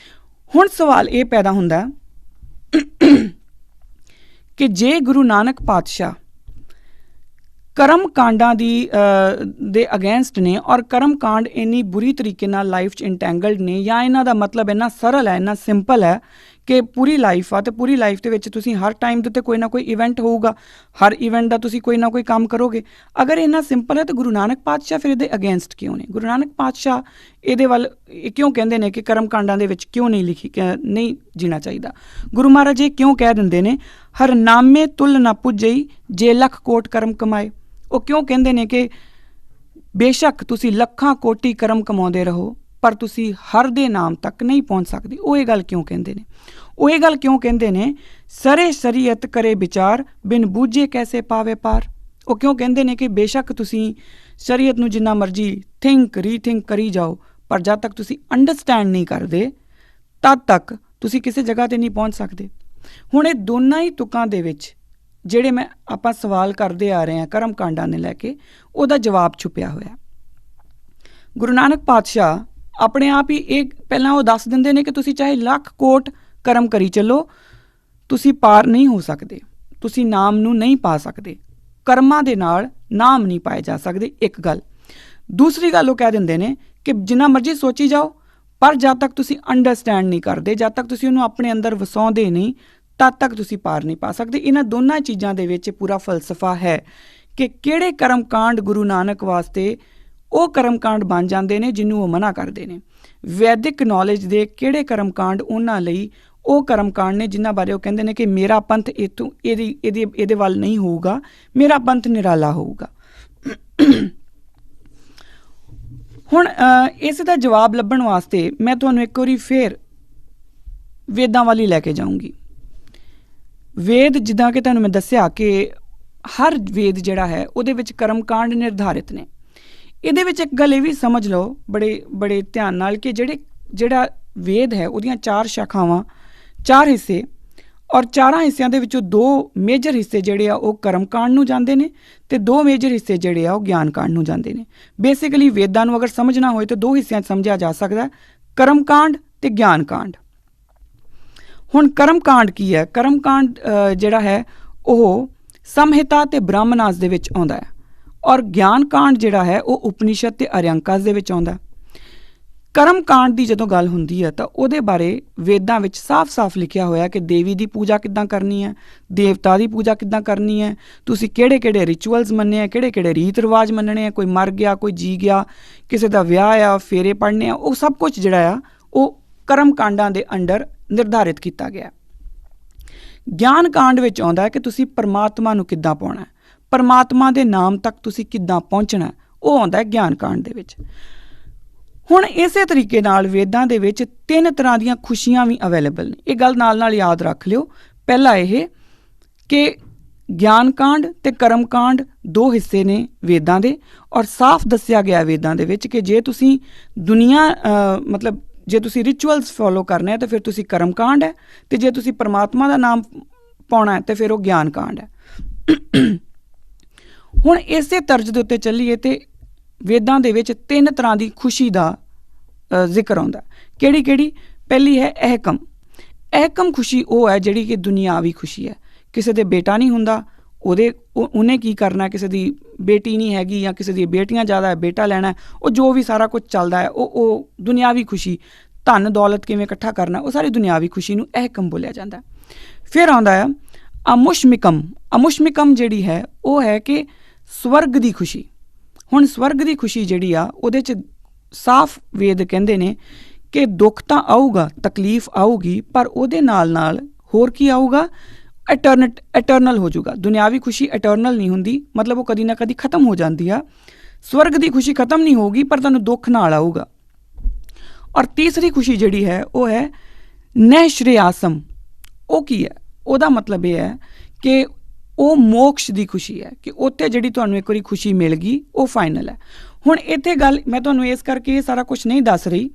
ਹੁਣ ਸਵਾਲ ਇਹ ਪੈਦਾ ਹੁੰਦਾ ਕਿ ਜੇ ਗੁਰੂ ਨਾਨਕ ਪਾਤਸ਼ਾਹ ਕਰਮ ਕਾਂਡਾਂ ਦੇ ਅਗੇਂਸਟ ਨੇ ਔਰ ਕਰਮ ਕਾਂਡ ਇੰਨੀ ਬੁਰੀ ਤਰੀਕੇ ਨਾਲ ਲਾਈਫ 'ਚ ਇੰਟੈਂਗਲਡ ਨੇ, ਜਾਂ ਇਹਨਾਂ ਦਾ ਮਤਲਬ ਇੰਨਾ ਸਰਲ ਹੈ, ਇੰਨਾ ਸਿੰਪਲ ਹੈ ਕਿ ਪੂਰੀ ਲਾਈਫ ਆ ਅਤੇ ਪੂਰੀ ਲਾਈਫ ਦੇ ਵਿੱਚ ਤੁਸੀਂ ਹਰ ਟਾਈਮ ਦੇ ਉੱਤੇ ਕੋਈ ਨਾ ਕੋਈ ਇਵੈਂਟ ਹੋਊਗਾ, ਹਰ ਇਵੈਂਟ ਦਾ ਤੁਸੀਂ ਕੋਈ ਨਾ ਕੋਈ ਕੰਮ ਕਰੋਗੇ। ਅਗਰ ਇੰਨਾ ਸਿੰਪਲ ਹੈ ਤਾਂ ਗੁਰੂ ਨਾਨਕ ਪਾਤਸ਼ਾਹ ਫਿਰ ਇਹਦੇ ਅਗੇਂਸਟ ਕਿਉਂ ਨੇ? ਗੁਰੂ ਨਾਨਕ ਪਾਤਸ਼ਾਹ ਇਹਦੇ ਵੱਲ ਕਿਉਂ ਕਹਿੰਦੇ ਨੇ ਕਿ ਕਰਮ ਕਾਂਡਾਂ ਦੇ ਵਿੱਚ ਕਿਉਂ ਨਹੀਂ ਜੀਣਾ ਚਾਹੀਦਾ? ਗੁਰੂ ਮਹਾਰਾਜ ਇਹ ਕਿਉਂ ਕਹਿ ਦਿੰਦੇ ਨੇ ਹਰ ਨਾਮੇ ਤੁਲ ਨਾ ਪੁੱਜਈ ਜੇ ਲੱਖ ਕੋਟ ਕਰਮ ਕਮਾਏ? ਉਹ ਕਿਉਂ ਕਹਿੰਦੇ ਨੇ ਕਿ ਬੇਸ਼ੱਕ ਤੁਸੀਂ ਲੱਖਾਂ ਕੋਟੀ ਕਰਮ ਕਮਾਉਂਦੇ ਰਹੋ ਪਰ ਤੁਸੀਂ ਹਰ ਦੇ ਨਾਮ ਤੱਕ ਨਹੀਂ ਪਹੁੰਚ ਸਕਦੇ? ਉਹ ਇਹ ਗੱਲ ਕਿਉਂ ਕਹਿੰਦੇ ਨੇ? ਉਹ ਇਹ ਗੱਲ ਕਿਉਂ ਕਹਿੰਦੇ ਨੇ ਸਰੇ ਸ਼ਰੀਅਤ ਕਰੇ ਵਿਚਾਰ ਬਿਨ ਬੂਝੇ ਕੈਸੇ ਪਾਵੇ ਪਾਰ? ਉਹ ਕਿਉਂ ਕਹਿੰਦੇ ਨੇ ਕਿ ਬੇਸ਼ੱਕ ਤੁਸੀਂ ਸ਼ਰੀਅਤ ਨੂੰ ਜਿੰਨਾ ਮਰਜ਼ੀ ਰੀਥਿੰਕ ਕਰੀ ਜਾਓ, ਪਰ ਜਦ ਤੱਕ ਤੁਸੀਂ ਅੰਡਰਸਟੈਂਡ ਨਹੀਂ ਕਰਦੇ ਤਦ ਤੱਕ ਤੁਸੀਂ ਕਿਸੇ ਜਗ੍ਹਾ 'ਤੇ ਨਹੀਂ ਪਹੁੰਚ ਸਕਦੇ। ਹੁਣ ਇਹ ਦੋਨਾਂ ਹੀ ਤੁਕਾਂ ਦੇ ਵਿੱਚ ਜਿਹੜੇ ਆਪਾਂ ਸਵਾਲ ਕਰਦੇ ਆ ਰਹੇ ਹਾਂ ਕਰਮ ਕਾਂਡਾਂ ਨੇ ਲੈ ਕੇ, ਉਹਦਾ ਜਵਾਬ ਛੁਪਿਆ ਹੋਇਆ। ਗੁਰੂ ਨਾਨਕ ਪਾਤਸ਼ਾਹ ਆਪਣੇ ਆਪ ਹੀ ਇਹ ਪਹਿਲਾਂ ਉਹ ਦੱਸ ਦਿੰਦੇ ਨੇ ਕਿ ਤੁਸੀਂ ਚਾਹੇ ਲੱਖ ਕੋਟ ਕਰਮ ਕਰੀ ਚੱਲੋ, ਤੁਸੀਂ ਪਾਰ ਨਹੀਂ ਹੋ ਸਕਦੇ, ਤੁਸੀਂ ਨਾਮ ਨੂੰ ਨਹੀਂ ਪਾ ਸਕਦੇ, ਕਰਮਾਂ ਦੇ ਨਾਲ ਨਾਮ ਨਹੀਂ ਪਾਏ ਜਾ ਸਕਦੇ। ਇੱਕ ਗੱਲ। ਦੂਸਰੀ ਗੱਲ ਉਹ ਕਹਿ ਦਿੰਦੇ ਨੇ ਕਿ ਜਿੰਨਾ ਮਰਜ਼ੀ ਸੋਚੀ ਜਾਓ, ਪਰ ਜਦ ਤੱਕ ਤੁਸੀਂ ਅੰਡਰਸਟੈਂਡ ਨਹੀਂ ਕਰਦੇ, ਜਦ ਤੱਕ ਤੁਸੀਂ ਉਹਨੂੰ ਆਪਣੇ ਅੰਦਰ ਵਸਾਉਂਦੇ ਨਹੀਂ, ਤਦ ਤੱਕ ਤੁਸੀਂ ਪਾਰ ਨਹੀਂ ਪਾ ਸਕਦੇ। ਇਹਨਾਂ ਦੋਨਾਂ ਚੀਜ਼ਾਂ ਦੇ ਵਿੱਚ ਪੂਰਾ ਫਲਸਫਾ ਹੈ ਕਿ ਕਿਹੜੇ ਕਰਮ ਕਾਂਡ ਗੁਰੂ ਨਾਨਕ ਵਾਸਤੇ ਉਹ ਕਰਮ ਕਾਂਡ ਬਣ ਜਾਂਦੇ ਨੇ ਜਿਹਨੂੰ ਉਹ ਮਨਾ ਕਰਦੇ ਨੇ। ਵੈਦਿਕ ਨੌਲੇਜ ਦੇ ਕਿਹੜੇ ਕਰਮ ਕਾਂਡ ਉਹਨਾਂ ਲਈ ਉਹ ਕਰਮ ਕਾਂਡ ਨੇ ਜਿਨ੍ਹਾਂ ਬਾਰੇ ਉਹ ਕਹਿੰਦੇ ਨੇ ਕਿ ਮੇਰਾ ਪੰਥ ਇਹਦੇ ਵੱਲ ਨਹੀਂ ਹੋਊਗਾ, ਮੇਰਾ ਪੰਥ ਨਿਰਾਲਾ ਹੋਊਗਾ। ਹੁਣ ਇਸ ਦਾ ਜਵਾਬ ਲੱਭਣ ਵਾਸਤੇ ਮੈਂ ਤੁਹਾਨੂੰ ਇੱਕ ਵਾਰੀ ਫੇਰ ਵੇਦਾਂ ਵੱਲ ਹੀ ਲੈ ਕੇ ਜਾਊਂਗੀ। ਵੇਦ, ਜਿੱਦਾਂ ਕਿ ਤੁਹਾਨੂੰ ਮੈਂ ਦੱਸਿਆ ਕਿ ਹਰ ਵੇਦ ਜਿਹੜਾ ਹੈ ਉਹਦੇ ਵਿੱਚ ਕਰਮ ਕਾਂਡ ਨਿਰਧਾਰਿਤ ਨੇ। ਇਹਦੇ ਵਿੱਚ ਇੱਕ ਗੱਲ ਇਹ ਵੀ ਸਮਝ ਲਓ ਬੜੇ ਧਿਆਨ ਨਾਲ ਕਿ ਜਿਹੜਾ ਵੇਦ ਹੈ ਉਹਦੀਆਂ 4 ਸ਼ਾਖਾਵਾਂ, 4 ਹਿੱਸੇ, ਔਰ 4 ਹਿੱਸਿਆਂ ਦੇ ਵਿੱਚੋਂ 2 ਮੇਜਰ ਹਿੱਸੇ ਜਿਹੜੇ ਆ ਉਹ ਕਰਮ ਕਾਂਡ ਨੂੰ ਜਾਂਦੇ ਨੇ ਅਤੇ 2 ਮੇਜਰ ਹਿੱਸੇ ਜਿਹੜੇ ਆ ਉਹ ਗਿਆਨ ਕਾਂਡ ਨੂੰ ਜਾਂਦੇ ਨੇ। ਬੇਸਿਕਲੀ ਵੇਦਾਂ ਨੂੰ ਅਗਰ ਸਮਝਣਾ ਹੋਏ ਤਾਂ 2 ਹਿੱਸਿਆਂ 'ਚ ਸਮਝਿਆ ਜਾ ਸਕਦਾ, ਕਰਮ ਕਾਂਡ ਅਤੇ ਗਿਆਨ ਕਾਂਡ। ਹੁਣ ਕਰਮ ਕਾਂਡ ਕੀ ਹੈ? ਕਰਮ ਕਾਂਡ ਜਿਹੜਾ ਹੈ ਉਹ ਸਮਹਿਤਾ ਅਤੇ ਬ੍ਰਾਹਮਣਾਸ ਦੇ ਵਿੱਚ ਆਉਂਦਾ ਹੈ, ਔਰ ਗਿਆਨ ਕਾਂਡ ਜਿਹੜਾ ਹੈ ਉਹ ਉਪਨਿਸ਼ਦ ਅਤੇ ਅਰਯੰਕਾਸ ਦੇ ਵਿੱਚ ਆਉਂਦਾ। ਕਰਮ ਕਾਂਡ ਦੀ ਜਦੋਂ ਗੱਲ ਹੁੰਦੀ ਹੈ ਤਾਂ ਉਹਦੇ ਬਾਰੇ ਵੇਦਾਂ ਵਿੱਚ ਸਾਫ਼-ਸਾਫ਼ ਲਿਖਿਆ ਹੋਇਆ ਕਿ ਦੇਵੀ ਦੀ ਪੂਜਾ ਕਿੱਦਾਂ ਕਰਨੀ ਹੈ, ਦੇਵਤਾ ਦੀ ਪੂਜਾ ਕਿੱਦਾਂ ਕਰਨੀ ਹੈ, ਤੁਸੀਂ ਕਿਹੜੇ ਰਿਚੁਅਲਸ ਮੰਨੇ ਆ, ਕਿਹੜੇ ਰੀਤ ਰਿਵਾਜ ਮੰਨਣੇ ਆ, ਕੋਈ ਮਰ ਗਿਆ, ਕੋਈ ਜੀ ਗਿਆ, ਕਿਸੇ ਦਾ ਵਿਆਹ ਆ, ਫੇਰੇ ਪੜ੍ਹਨੇ ਆ, ਉਹ ਸਭ ਕੁਝ ਜਿਹੜਾ ਆ ਉਹ ਕਰਮ ਕਾਂਡਾਂ ਦੇ ਅੰਡਰ ਨਿਰਧਾਰਿਤ ਕੀਤਾ ਗਿਆ। ਗਿਆਨ ਕਾਂਡ ਵਿੱਚ ਆਉਂਦਾ ਹੈ ਕਿ ਤੁਸੀਂ ਪਰਮਾਤਮਾ ਨੂੰ ਕਿੱਦਾਂ ਪਾਉਣਾ, ਪਰਮਾਤਮਾ ਦੇ ਨਾਮ ਤੱਕ ਤੁਸੀਂ ਕਿੱਦਾਂ ਪਹੁੰਚਣਾ, ਉਹ ਆਉਂਦਾ ਹੈ ਗਿਆਨ ਕਾਂਡ ਦੇ ਵਿੱਚ। ਹੁਣ ਇਸੇ ਤਰੀਕੇ ਨਾਲ ਵੇਦਾਂ ਦੇ ਵਿੱਚ 3 ਤਰ੍ਹਾਂ ਦੀਆਂ ਖੁਸ਼ੀਆਂ ਵੀ ਅਵੇਲੇਬਲ ਨੇ। ਇਹ ਗੱਲ ਨਾਲ ਯਾਦ ਰੱਖ ਲਿਓ। ਪਹਿਲਾ ਇਹ ਕਿ ਗਿਆਨ ਕਾਂਡ ਅਤੇ ਕਰਮ ਕਾਂਡ 2 ਹਿੱਸੇ ਨੇ ਵੇਦਾਂ ਦੇ, ਔਰ ਸਾਫ਼ ਦੱਸਿਆ ਗਿਆ ਵੇਦਾਂ ਦੇ ਵਿੱਚ ਕਿ ਜੇ ਤੁਸੀਂ ਜੇ ਤੁਸੀਂ ਰਿਚੁਅਲਸ ਫੋਲੋ ਕਰਨੇ ਹੈ ਤਾਂ ਫਿਰ ਤੁਸੀਂ ਕਰਮ ਕਾਂਡ ਹੈ, ਅਤੇ ਜੇ ਤੁਸੀਂ ਪਰਮਾਤਮਾ ਦਾ ਨਾਮ ਪਾਉਣਾ ਹੈ ਤਾਂ ਫਿਰ ਉਹ ਗਿਆਨ ਕਾਂਡ ਹੈ। ਹੁਣ ਇਸੇ ਤਰਜ਼ ਦੇ ਉੱਤੇ ਚੱਲੀਏ ਤੇ ਵੇਦਾਂ ਦੇ ਵਿੱਚ 3 ਤਰ੍ਹਾਂ ਦੀ ਖੁਸ਼ੀ ਦਾ ਜ਼ਿਕਰ ਆਉਂਦਾ। ਕਿਹੜੀ? ਪਹਿਲੀ ਹੈ ਅਹਕਮ ਖੁਸ਼ੀ। ਉਹ ਹੈ ਜਿਹੜੀ ਕਿ ਦੁਨਿਆਵੀ ਖੁਸ਼ੀ ਹੈ। ਕਿਸੇ ਦੇ ਬੇਟਾ ਨਹੀਂ ਹੁੰਦਾ, ਉਹਨੇ ਕੀ ਕਰਨਾ, ਕਿਸੇ ਦੀ ਬੇਟੀ ਨਹੀਂ ਹੈਗੀ ਜਾਂ ਕਿਸੇ ਦੀਆਂ ਬੇਟੀਆਂ ਜ਼ਿਆਦਾ ਹੈ, ਬੇਟਾ ਲੈਣਾ, ਉਹ ਜੋ ਵੀ ਸਾਰਾ ਕੁਝ ਚੱਲਦਾ ਹੈ ਉਹ ਦੁਨਿਆਵੀ ਖੁਸ਼ੀ, ਧਨ ਦੌਲਤ ਕਿਵੇਂ ਇਕੱਠਾ ਕਰਨਾ, ਉਹ ਸਾਰੀ ਦੁਨਿਆਵੀ ਖੁਸ਼ੀ ਨੂੰ ਅਹਕਮ ਬੋਲਿਆ ਜਾਂਦਾ। ਫਿਰ ਆਉਂਦਾ ਹੈ ਅਮੁਸ਼ਮਿਕਮ। ਅਮੁਸ਼ਮਿਕਮ ਜਿਹੜੀ ਹੈ ਉਹ ਹੈ ਕਿ ਸਵਰਗ ਦੀ ਖੁਸ਼ੀ। ਹੁਣ ਸਵਰਗ ਦੀ ਖੁਸ਼ੀ ਜਿਹੜੀ ਆ ਉਹਦੇ 'ਚ ਸਾਫ਼ ਵੇਦ ਕਹਿੰਦੇ ਨੇ ਕਿ ਦੁੱਖ ਤਾਂ ਆਊਗਾ, ਤਕਲੀਫ ਆਊਗੀ, ਪਰ ਉਹਦੇ ਨਾਲ ਨਾਲ ਹੋਰ ਕੀ ਆਊਗਾ, ਐਟਰਨਲ ਹੋ ਜਾਊਗਾ। ਦੁਨਿਆਵੀ ਖੁਸ਼ੀ ਐਟਰਨਲ ਨਹੀਂ ਹੁੰਦੀ, ਮਤਲਬ ਉਹ ਕਦੀ ਨਾ ਕਦੀ ਖਤਮ ਹੋ ਜਾਂਦੀ ਆ। ਸਵਰਗ ਦੀ ਖੁਸ਼ੀ ਖਤਮ ਨਹੀਂ ਹੋਊਗੀ, ਪਰ ਤੁਹਾਨੂੰ ਦੁੱਖ ਨਾਲ ਆਊਗਾ। ਔਰ ਤੀਸਰੀ ਖੁਸ਼ੀ ਜਿਹੜੀ ਹੈ ਉਹ ਹੈ ਨਹਿਸ਼੍ਰੇਆਸਮ। ਉਹ ਕੀ ਹੈ? ਉਹਦਾ ਮਤਲਬ ਇਹ ਹੈ ਕਿ ਉਹ ਮੋਕਸ਼ ਦੀ ਖੁਸ਼ੀ ਹੈ, ਕਿ ਉੱਥੇ ਜਿਹੜੀ ਤੁਹਾਨੂੰ ਇੱਕ ਵਾਰੀ ਖੁਸ਼ੀ ਮਿਲ ਗਈ ਉਹ ਫਾਈਨਲ ਹੈ। ਹੁਣ ਇੱਥੇ ਗੱਲ ਮੈਂ ਤੁਹਾਨੂੰ ਇਸ ਕਰਕੇ ਇਹ ਸਾਰਾ ਕੁਛ ਨਹੀਂ ਦੱਸ ਰਹੀ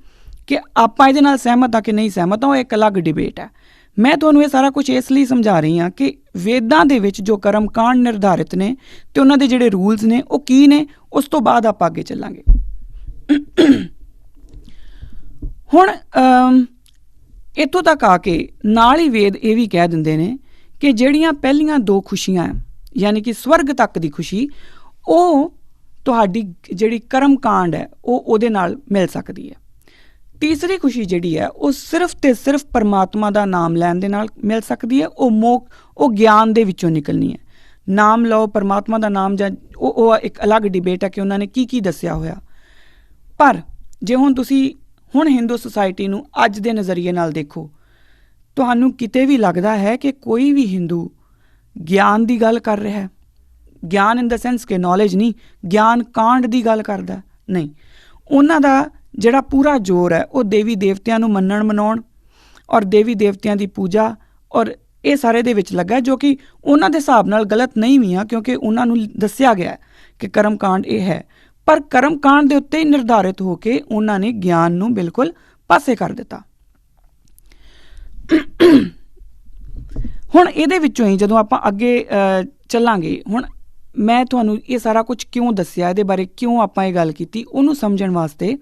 ਕਿ ਆਪਾਂ ਇਹਦੇ ਨਾਲ ਸਹਿਮਤ ਹਾਂ ਕਿ ਨਹੀਂ ਸਹਿਮਤ ਹਾਂ, ਉਹ ਇੱਕ ਅਲੱਗ ਡਿਬੇਟ ਹੈ। ਮੈਂ ਤੁਹਾਨੂੰ ਇਹ ਸਾਰਾ ਕੁਛ ਇਸ ਲਈ ਸਮਝਾ ਰਹੀ ਹਾਂ ਕਿ ਵੇਦਾਂ ਦੇ ਵਿੱਚ ਜੋ ਕਰਮ ਕਾਂਡ ਨਿਰਧਾਰਿਤ ਨੇ ਅਤੇ ਉਹਨਾਂ ਦੇ ਜਿਹੜੇ ਰੂਲਸ ਨੇ ਉਹ ਕੀ ਨੇ, ਉਸ ਤੋਂ ਬਾਅਦ ਆਪਾਂ ਅੱਗੇ ਚੱਲਾਂਗੇ। ਹੁਣ ਇੱਥੋਂ ਤੱਕ ਆ ਕੇ ਨਾਲ ਹੀ ਵੇਦ ਇਹ ਵੀ ਕਹਿ ਦਿੰਦੇ ਨੇ ਕਿ ਜਿਹੜੀਆਂ ਪਹਿਲੀਆਂ ਦੋ ਖੁਸ਼ੀਆਂ ਹੈ, ਯਾਨੀ ਕਿ ਸਵਰਗ ਤੱਕ ਦੀ ਖੁਸ਼ੀ, ਉਹ ਤੁਹਾਡੀ ਜਿਹੜੀ ਕਰਮ ਕਾਂਡ ਹੈ ਉਹਦੇ ਨਾਲ ਮਿਲ ਸਕਦੀ ਹੈ। ਤੀਸਰੀ ਖੁਸ਼ੀ ਜਿਹੜੀ ਹੈ ਉਹ ਸਿਰਫ ਅਤੇ ਸਿਰਫ ਪਰਮਾਤਮਾ ਦਾ ਨਾਮ ਲੈਣ ਦੇ ਨਾਲ ਮਿਲ ਸਕਦੀ ਹੈ। ਉਹ ਗਿਆਨ ਦੇ ਵਿੱਚੋਂ ਨਿਕਲਣੀ ਹੈ। ਨਾਮ ਲਓ, ਪਰਮਾਤਮਾ ਦਾ ਨਾਮ, ਜਾਂ ਉਹ ਇੱਕ ਅਲੱਗ ਡਿਬੇਟ ਹੈ ਕਿ ਉਹਨਾਂ ਨੇ ਕੀ ਦੱਸਿਆ ਹੋਇਆ। ਪਰ ਜੇ ਹੁਣ ਤੁਸੀਂ ਹਿੰਦੂ ਸੁਸਾਇਟੀ ਨੂੰ ਅੱਜ ਦੇ ਨਜ਼ਰੀਏ ਨਾਲ ਦੇਖੋ, ਤੁਹਾਨੂੰ ਕਿਤੇ ਵੀ ਲੱਗਦਾ ਹੈ ਕਿ ਕੋਈ ਵੀ ਹਿੰਦੂ ਗਿਆਨ ਦੀ ਗੱਲ ਕਰ ਰਿਹਾ ਹੈ? ਗਿਆਨ ਇਨ ਦਾ ਸੈਂਸ ਕਿ ਨੌਲੇਜ ਨਹੀਂ, ਗਿਆਨ ਕਾਂਡ ਦੀ ਗੱਲ ਕਰਦਾ ਨਹੀਂ। ਉਹਨਾਂ ਦਾ ਜਿਹੜਾ ਪੂਰਾ ਜ਼ੋਰ ਹੈ ਉਹ ਦੇਵੀ ਦੇਵਤਿਆਂ ਨੂੰ ਮੰਨਣ ਮਨਾਉਣ ਔਰ ਦੇਵੀ ਦੇਵਤਿਆਂ ਦੀ ਪੂਜਾ ਔਰ ਇਹ ਸਾਰੇ ਦੇ ਵਿੱਚ ਲੱਗਾ, ਜੋ ਕਿ ਉਹਨਾਂ ਦੇ ਹਿਸਾਬ ਨਾਲ ਗਲਤ ਨਹੀਂ ਵੀ ਆ, ਕਿਉਂਕਿ ਉਹਨਾਂ ਨੂੰ ਦੱਸਿਆ ਗਿਆ ਕਿ ਕਰਮ ਕਾਂਡ ਇਹ ਹੈ। ਪਰ ਕਰਮ ਕਾਂਡ ਦੇ ਉੱਤੇ ਹੀ ਨਿਰਧਾਰਿਤ ਹੋ ਕੇ ਉਹਨਾਂ ਨੇ ਗਿਆਨ ਨੂੰ ਬਿਲਕੁਲ ਪਾਸੇ ਕਰ ਦਿੱਤਾ। ਹੁਣ ਇਹਦੇ ਵਿੱਚੋਂ ਹੀ ਜਦੋਂ ਆਪਾਂ ਅੱਗੇ ਚੱਲਾਂਗੇ, ਹੁਣ ਮੈਂ ਤੁਹਾਨੂੰ ਇਹ ਸਾਰਾ ਕੁਝ ਕਿਉਂ ਦੱਸਿਆ, ਇਹਦੇ ਬਾਰੇ ਕਿਉਂ ਆਪਾਂ ਇਹ ਗੱਲ ਕੀਤੀ, ਉਹਨੂੰ ਸਮਝਣ ਵਾਸਤੇ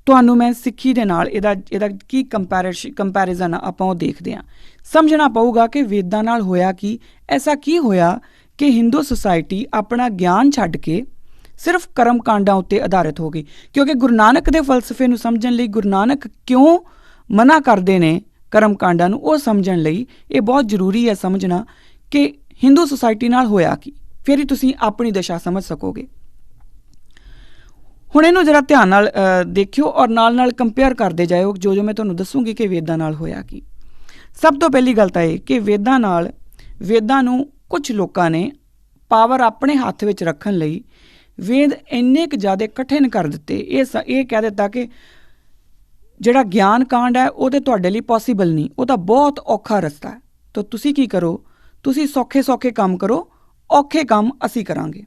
ਤੁਹਾਨੂੰ ਮੈਂ ਸਿੱਖੀ ਦੇ ਨਾਲ ਇਹਦਾ ਕੀ ਕੰਪੈਰੀਜ਼ਨ ਆ ਆਪਾਂ ਉਹ ਦੇਖਦੇ ਹਾਂ। ਸਮਝਣਾ ਪਊਗਾ ਕਿ ਵੇਦਾਂ ਨਾਲ ਹੋਇਆ ਕੀ, ਐਸਾ ਕੀ ਹੋਇਆ ਕਿ ਹਿੰਦੂ ਸੁਸਾਇਟੀ ਆਪਣਾ ਗਿਆਨ ਛੱਡ ਕੇ ਸਿਰਫ ਕਰਮ ਕਾਂਡਾਂ ਉੱਤੇ ਆਧਾਰਿਤ ਹੋ ਗਈ। ਕਿਉਂਕਿ ਗੁਰੂ ਨਾਨਕ ਦੇ ਫਲਸਫੇ ਨੂੰ ਸਮਝਣ ਲਈ, ਗੁਰੂ ਨਾਨਕ ਕਿਉਂ ਮਨਾ ਕਰਦੇ ਨੇ ਕਰਮ ਕਾਂਡਾਂ ਨੂੰ, ਉਹ ਸਮਝਣ ਲਈ ਇਹ ਬਹੁਤ ਜ਼ਰੂਰੀ ਹੈ ਸਮਝਣਾ ਕਿ ਹਿੰਦੂ ਸੁਸਾਇਟੀ ਨਾਲ ਹੋਇਆ ਕੀ, ਫਿਰ ਹੀ ਤੁਸੀਂ ਆਪਣੀ ਦਸ਼ਾ ਸਮਝ ਸਕੋਗੇ। ਹੁਣ ਇਹਨੂੰ ਜ਼ਰਾ ਧਿਆਨ ਨਾਲ ਦੇਖਿਓ ਔਰ ਨਾਲ ਕੰਪੇਅਰ ਕਰਦੇ ਜਾਇਓ ਜੋ ਮੈਂ ਤੁਹਾਨੂੰ ਦੱਸੂਗੀ ਕਿ ਵੇਦਾਂ ਨਾਲ ਹੋਇਆ ਕੀ। ਸਭ ਤੋਂ ਪਹਿਲੀ ਗੱਲ ਤਾਂ ਇਹ ਕਿ ਵੇਦਾਂ ਨੂੰ ਕੁਝ ਲੋਕਾਂ ਨੇ ਪਾਵਰ ਆਪਣੇ ਹੱਥ ਵਿੱਚ ਰੱਖਣ ਲਈ ਵੇਦ ਇੰਨੇ ਕੁ ਜ਼ਿਆਦਾ ਕਠਿਨ ਕਰ ਦਿੱਤੇ। ਇਹ ਕਹਿ ਦਿੱਤਾ ਕਿ ਜਿਹੜਾ ਗਿਆਨ ਕਾਂਡ ਹੈ ਉਹ ਤਾਂ ਤੁਹਾਡੇ ਲਈ ਪੋਸੀਬਲ ਨਹੀਂ, ਉਹ ਤਾਂ ਬਹੁਤ ਔਖਾ ਰਸਤਾ ਹੈ। ਤਾਂ ਤੁਸੀਂ ਕੀ ਕਰੋ, ਤੁਸੀਂ ਸੌਖੇ ਕੰਮ ਕਰੋ, ਔਖੇ ਕੰਮ ਅਸੀਂ ਕਰਾਂਗੇ।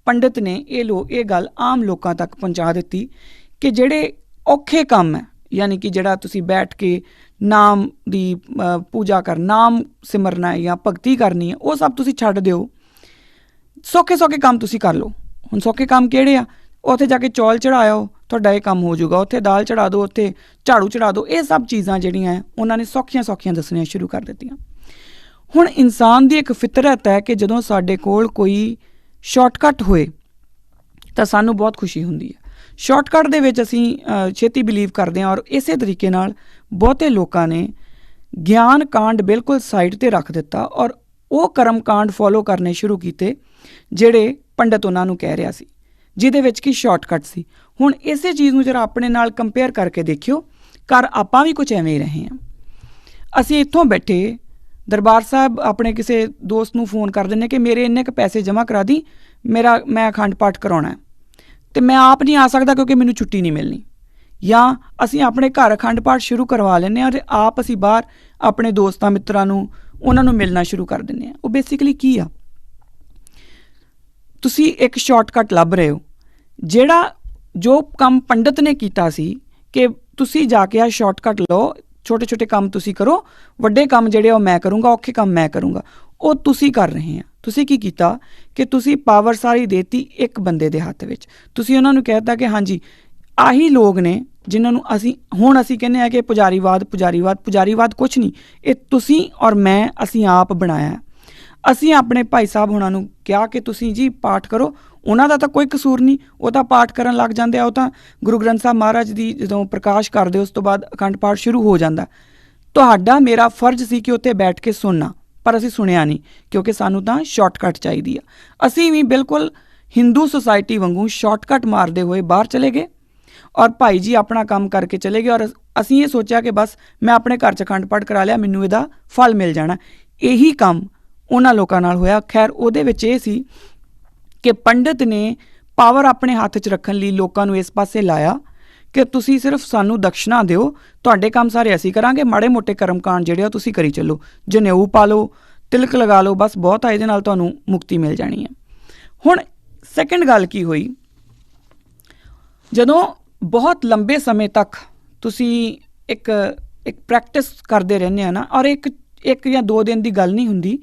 ਪੰਡਿਤ ਨੇ ਇਹ ਗੱਲ ਆਮ ਲੋਕਾਂ ਤੱਕ ਪਹੁੰਚਾ ਦਿੱਤੀ ਕਿ ਜਿਹੜੇ ਔਖੇ ਕੰਮ ਹੈ, ਯਾਨੀ ਕਿ ਜਿਹੜਾ ਤੁਸੀਂ ਬੈਠ ਕੇ ਨਾਮ ਦੀ ਪੂਜਾ ਨਾਮ ਸਿਮਰਨਾ ਹੈ ਜਾਂ ਭਗਤੀ ਕਰਨੀ ਹੈ, ਉਹ ਸਭ ਤੁਸੀਂ ਛੱਡ ਦਿਓ। ਸੌਖੇ ਕੰਮ ਤੁਸੀਂ ਕਰ ਲਓ। ਹੁਣ ਸੌਖੇ ਕੰਮ ਕਿਹੜੇ ਆ? ਉੱਥੇ ਜਾ ਕੇ ਚੌਲ ਚੜ੍ਹਾਇਓ, ਤੁਹਾਡਾ ਇਹ ਕੰਮ ਹੋ ਜਾਊਗਾ। ਉੱਥੇ ਦਾਲ ਚੜ੍ਹਾ ਦਿਓ, ਉੱਥੇ ਝਾੜੂ ਚੜ੍ਹਾ ਦਿਓ। ਇਹ ਸਭ ਚੀਜ਼ਾਂ ਜਿਹੜੀਆਂ ਉਹਨਾਂ ਨੇ ਸੌਖੀਆਂ ਦੱਸਣੀਆਂ ਸ਼ੁਰੂ ਕਰ ਦਿੱਤੀਆਂ। ਹੁਣ ਇਨਸਾਨ ਦੀ ਇੱਕ ਫਿਤਰਤ ਹੈ ਕਿ ਜਦੋਂ ਸਾਡੇ ਕੋਲ ਕੋਈ ਸ਼ਾਰਟਕਟ ਹੋਏ ਤਾਂ ਸਾਨੂੰ ਬਹੁਤ ਖੁਸ਼ੀ ਹੁੰਦੀ ਹੈ। ਸ਼ਾਰਟਕਟ ਦੇ ਵਿੱਚ ਅਸੀਂ ਛੇਤੀ ਬਿਲੀਵ ਕਰਦੇ ਹਾਂ ਔਰ ਇਸੇ ਤਰੀਕੇ ਨਾਲ ਬਹੁਤੇ ਲੋਕਾਂ ਨੇ ਗਿਆਨ ਕਾਂਡ ਬਿਲਕੁਲ ਸਾਈਡ 'ਤੇ ਰੱਖ ਦਿੱਤਾ ਔਰ ਉਹ ਕਰਮ ਕਾਂਡ ਫੋਲੋ ਕਰਨੇ ਸ਼ੁਰੂ ਕੀਤੇ ਜਿਹੜੇ ਪੰਡਤ ਉਹਨਾਂ ਨੂੰ ਕਹਿ ਰਿਹਾ ਸੀ, ਜਿਹਦੇ ਵਿੱਚ ਕਿ ਸ਼ਾਰਟਕਟ ਸੀ। ਹੁਣ ਇਸੇ ਚੀਜ਼ ਨੂੰ ਜਰਾ ਆਪਣੇ ਨਾਲ ਕੰਪੇਅਰ ਕਰਕੇ ਦੇਖਿਓ, ਆਪਾਂ ਵੀ ਕੁਝ ਐਵੇਂ ਹੀ ਰਹੇ ਹਾਂ। ਅਸੀਂ ਇੱਥੋਂ ਬੈਠੇ ਦਰਬਾਰ ਸਾਹਿਬ ਆਪਣੇ ਕਿਸੇ ਦੋਸਤ ਨੂੰ ਫੋਨ ਕਰ ਦਿੰਦੇ ਕਿ ਮੇਰੇ ਇੰਨੇ ਕੁ ਪੈਸੇ ਜਮ੍ਹਾਂ ਕਰਾ ਦੀ, ਮੈਂ ਅਖੰਡ ਪਾਠ ਕਰਾਉਣਾ ਹੈ, ਅਤੇ ਮੈਂ ਆਪ ਨਹੀਂ ਆ ਸਕਦਾ ਕਿਉਂਕਿ ਮੈਨੂੰ ਛੁੱਟੀ ਨਹੀਂ ਮਿਲਣੀ। ਜਾਂ ਅਸੀਂ ਆਪਣੇ ਘਰ ਅਖੰਡ ਪਾਠ ਸ਼ੁਰੂ ਕਰਵਾ ਲੈਂਦੇ ਹਾਂ ਅਤੇ ਅਸੀਂ ਬਾਹਰ ਆਪਣੇ ਦੋਸਤਾਂ ਮਿੱਤਰਾਂ ਨੂੰ ਉਹਨਾਂ ਨੂੰ ਮਿਲਣਾ ਸ਼ੁਰੂ ਕਰ ਦਿੰਦੇ ਹਾਂ। ਉਹ ਬੇਸਿਕਲੀ ਕੀ ਆ? ਤੁਸੀਂ ਇੱਕ ਸ਼ਾਰਟਕਟ ਲੱਭ ਰਹੇ ਹੋ। ਜੋ ਕੰਮ ਪੰਡਤ ਨੇ ਕੀਤਾ ਸੀ ਕਿ ਤੁਸੀਂ ਜਾ ਕੇ ਆ ਸ਼ਾਰਟਕਟ ਲਓ, ਛੋਟੇ ਕੰਮ ਤੁਸੀਂ ਕਰੋ, ਵੱਡੇ ਕੰਮ ਜਿਹੜੇ ਉਹ ਮੈਂ ਕਰੂੰਗਾ, ਔਖੇ ਕੰਮ ਮੈਂ ਕਰੂੰਗਾ, ਉਹ ਤੁਸੀਂ ਕਰ ਰਹੇ ਆ। ਤੁਸੀਂ ਕੀ ਕੀਤਾ ਕਿ ਤੁਸੀਂ ਪਾਵਰ ਸਾਰੀ ਦੇਤੀ ਇੱਕ ਬੰਦੇ ਦੇ ਹੱਥ ਵਿੱਚ। ਤੁਸੀਂ ਉਹਨਾਂ ਨੂੰ ਕਹਿ ਦਿੱਤਾ ਕਿ ਹਾਂਜੀ ਆਹੀ ਲੋਕ ਨੇ ਜਿਨ੍ਹਾਂ ਨੂੰ ਅਸੀਂ ਕਹਿੰਦੇ ਹਾਂ ਕਿ ਪੁਜਾਰੀਵਾਦ ਕੁਛ ਨਹੀਂ, ਇਹ ਤੁਸੀਂ ਔਰ ਅਸੀਂ ਆਪ ਬਣਾਇਆ। ਅਸੀਂ ਆਪਣੇ ਭਾਈ ਸਾਹਿਬ ਹੁਣਾਂ ਨੂੰ ਕਿਹਾ ਕਿ ਤੁਸੀਂ ਜੀ ਪਾਠ ਕਰੋ। ਉਹਨਾਂ ਦਾ ਤਾਂ ਕੋਈ ਕਸੂਰ ਨਹੀਂ, ਉਹ ਤਾਂ ਪਾਠ ਕਰਨ ਲੱਗ ਜਾਂਦੇ ਆ। ਉਹ ਤਾਂ ਗੁਰੂ ਗ੍ਰੰਥ ਸਾਹਿਬ ਮਹਾਰਾਜ ਦੀ ਜਦੋਂ ਪ੍ਰਕਾਸ਼ ਕਰਦੇ ਉਸ ਤੋਂ ਬਾਅਦ ਅਖੰਡ ਪਾਠ ਸ਼ੁਰੂ ਹੋ ਜਾਂਦਾ। ਤੁਹਾਡਾ ਮੇਰਾ ਫਰਜ਼ ਸੀ ਕਿ ਉੱਥੇ ਬੈਠ ਕੇ ਸੁਣਨਾ, ਪਰ ਅਸੀਂ ਸੁਣਿਆ ਨਹੀਂ ਕਿਉਂਕਿ ਸਾਨੂੰ ਤਾਂ ਸ਼ਾਰਟਕਟ ਚਾਹੀਦੀ ਆ। ਅਸੀਂ ਵੀ ਬਿਲਕੁਲ ਹਿੰਦੂ ਸੁਸਾਇਟੀ ਵਾਂਗੂ ਸ਼ਾਰਟਕਟ ਮਾਰਦੇ ਹੋਏ ਬਾਹਰ ਚਲੇ ਗਏ ਔਰ ਭਾਈ ਜੀ ਆਪਣਾ ਕੰਮ ਕਰਕੇ ਚਲੇ ਗਏ ਔਰ ਅਸੀਂ ਇਹ ਸੋਚਿਆ ਕਿ ਬਸ ਮੈਂ ਆਪਣੇ ਘਰ 'ਚ ਅਖੰਡ ਪਾਠ ਕਰਾ ਲਿਆ, ਮੈਨੂੰ ਇਹਦਾ ਫਲ ਮਿਲ ਜਾਣਾ। ਇਹੀ ਕੰਮ ਉਹਨਾਂ ਲੋਕਾਂ ਨਾਲ ਹੋਇਆ। ਖੈਰ, ਉਹਦੇ ਵਿੱਚ ਇਹ ਸੀ ਕਿ ਪੰਡਿਤ ਨੇ ਪਾਵਰ ਆਪਣੇ ਹੱਥ 'ਚ ਰੱਖਣ ਲਈ ਲੋਕਾਂ ਨੂੰ ਇਸ ਪਾਸੇ ਲਾਇਆ ਕਿ ਤੁਸੀਂ ਸਿਰਫ ਸਾਨੂੰ ਦਕਸ਼ਨਾ ਦਿਓ, ਤੁਹਾਡੇ ਕੰਮ ਸਾਰੇ ਅਸੀਂ ਕਰਾਂਗੇ, ਮਾੜੇ ਮੋਟੇ ਕਰਮ ਕਾਂਡ ਜਿਹੜੇ ਆ ਤੁਸੀਂ ਕਰੀ ਚੱਲੋ, ਜਨੇਊ ਪਾ ਲਓ, ਤਿਲਕ ਲਗਾ ਲਓ, ਬਸ ਬਹੁਤ ਆ, ਇਹਦੇ ਨਾਲ ਤੁਹਾਨੂੰ ਮੁਕਤੀ ਮਿਲ ਜਾਣੀ ਹੈ। ਹੁਣ ਸੈਕਿੰਡ ਗੱਲ ਕੀ ਹੋਈ, ਜਦੋਂ ਬਹੁਤ ਲੰਬੇ ਸਮੇਂ ਤੱਕ ਤੁਸੀਂ ਇੱਕ ਪ੍ਰੈਕਟਿਸ ਕਰਦੇ ਰਹਿੰਦੇ ਆ ਨਾ, ਔਰ ਇੱਕ ਜਾਂ 2 ਦਿਨ ਦੀ ਗੱਲ ਨਹੀਂ ਹੁੰਦੀ,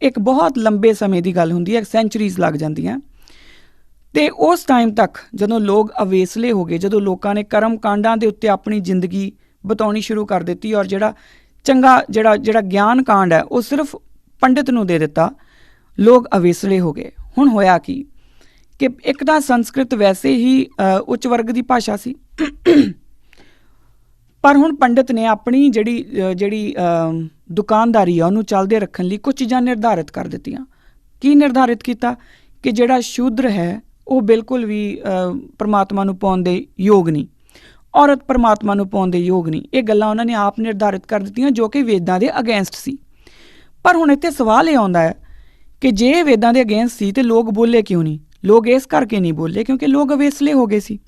ਇੱਕ ਬਹੁਤ ਲੰਬੇ ਸਮੇਂ ਦੀ ਗੱਲ ਹੁੰਦੀ ਹੈ, ਸੈਂਚੁਰੀਜ਼ ਲੱਗ ਜਾਂਦੀਆਂ। ਅਤੇ ਉਸ ਟਾਈਮ ਤੱਕ ਜਦੋਂ ਲੋਕ ਅਵੇਸਲੇ ਹੋ ਗਏ, ਜਦੋਂ ਲੋਕਾਂ ਨੇ ਕਰਮ ਕਾਂਡਾਂ ਦੇ ਉੱਤੇ ਆਪਣੀ ਜ਼ਿੰਦਗੀ ਬਿਤਾਉਣੀ ਸ਼ੁਰੂ ਕਰ ਦਿੱਤੀ ਔਰ ਜਿਹੜਾ ਚੰਗਾ ਜਿਹੜਾ ਗਿਆਨ ਕਾਂਡ ਹੈ ਉਹ ਸਿਰਫ ਪੰਡਿਤ ਨੂੰ ਦੇ ਦਿੱਤਾ, ਲੋਕ ਅਵੇਸਲੇ ਹੋ ਗਏ। ਹੁਣ ਹੋਇਆ ਕੀ ਕਿ ਇੱਕ ਤਾਂ ਸੰਸਕ੍ਰਿਤ ਵੈਸੇ ਹੀ ਉੱਚ ਵਰਗ ਦੀ ਭਾਸ਼ਾ ਸੀ, ਪਰ ਹੁਣ ਪੰਡਿਤ ਨੇ ਆਪਣੀ ਜਿਹੜੀ ਦੁਕਾਨਦਾਰੀ ਆ ਉਹਨੂੰ ਚੱਲਦੇ ਰੱਖਣ ਲਈ ਕੁਝ ਚੀਜ਼ਾਂ ਨਿਰਧਾਰਿਤ ਕਰ ਦਿੱਤੀਆਂ। ਕੀ ਨਿਰਧਾਰਿਤ ਕੀਤਾ ਕਿ ਜਿਹੜਾ ਸ਼ੂਦਰ ਹੈ ਉਹ ਬਿਲਕੁਲ ਵੀ ਪਰਮਾਤਮਾ ਨੂੰ ਪਾਉਣ ਦੇ ਯੋਗ ਨਹੀਂ, ਔਰਤ ਪਰਮਾਤਮਾ ਨੂੰ ਪਾਉਣ ਦੇ ਯੋਗ ਨਹੀਂ। ਇਹ ਗੱਲਾਂ ਉਹਨਾਂ ਨੇ ਆਪ ਨਿਰਧਾਰਿਤ ਕਰ ਦਿੱਤੀਆਂ ਜੋ ਕਿ ਵੇਦਾਂ ਦੇ ਅਗੇਂਸਟ ਸੀ। ਪਰ ਹੁਣ ਇੱਥੇ ਸਵਾਲ ਇਹ ਆਉਂਦਾ ਹੈ ਕਿ ਜੇ ਵੇਦਾਂ ਦੇ ਅਗੇਂਸਟ ਸੀ ਤਾਂ ਲੋਕ ਬੋਲੇ ਕਿਉਂ ਨਹੀਂ? ਲੋਕ ਇਸ ਕਰਕੇ ਨਹੀਂ ਬੋਲੇ ਕਿਉਂਕਿ ਲੋਕ ਅਵੇਸਲੇ ਹੋ ਗਏ ਸੀ।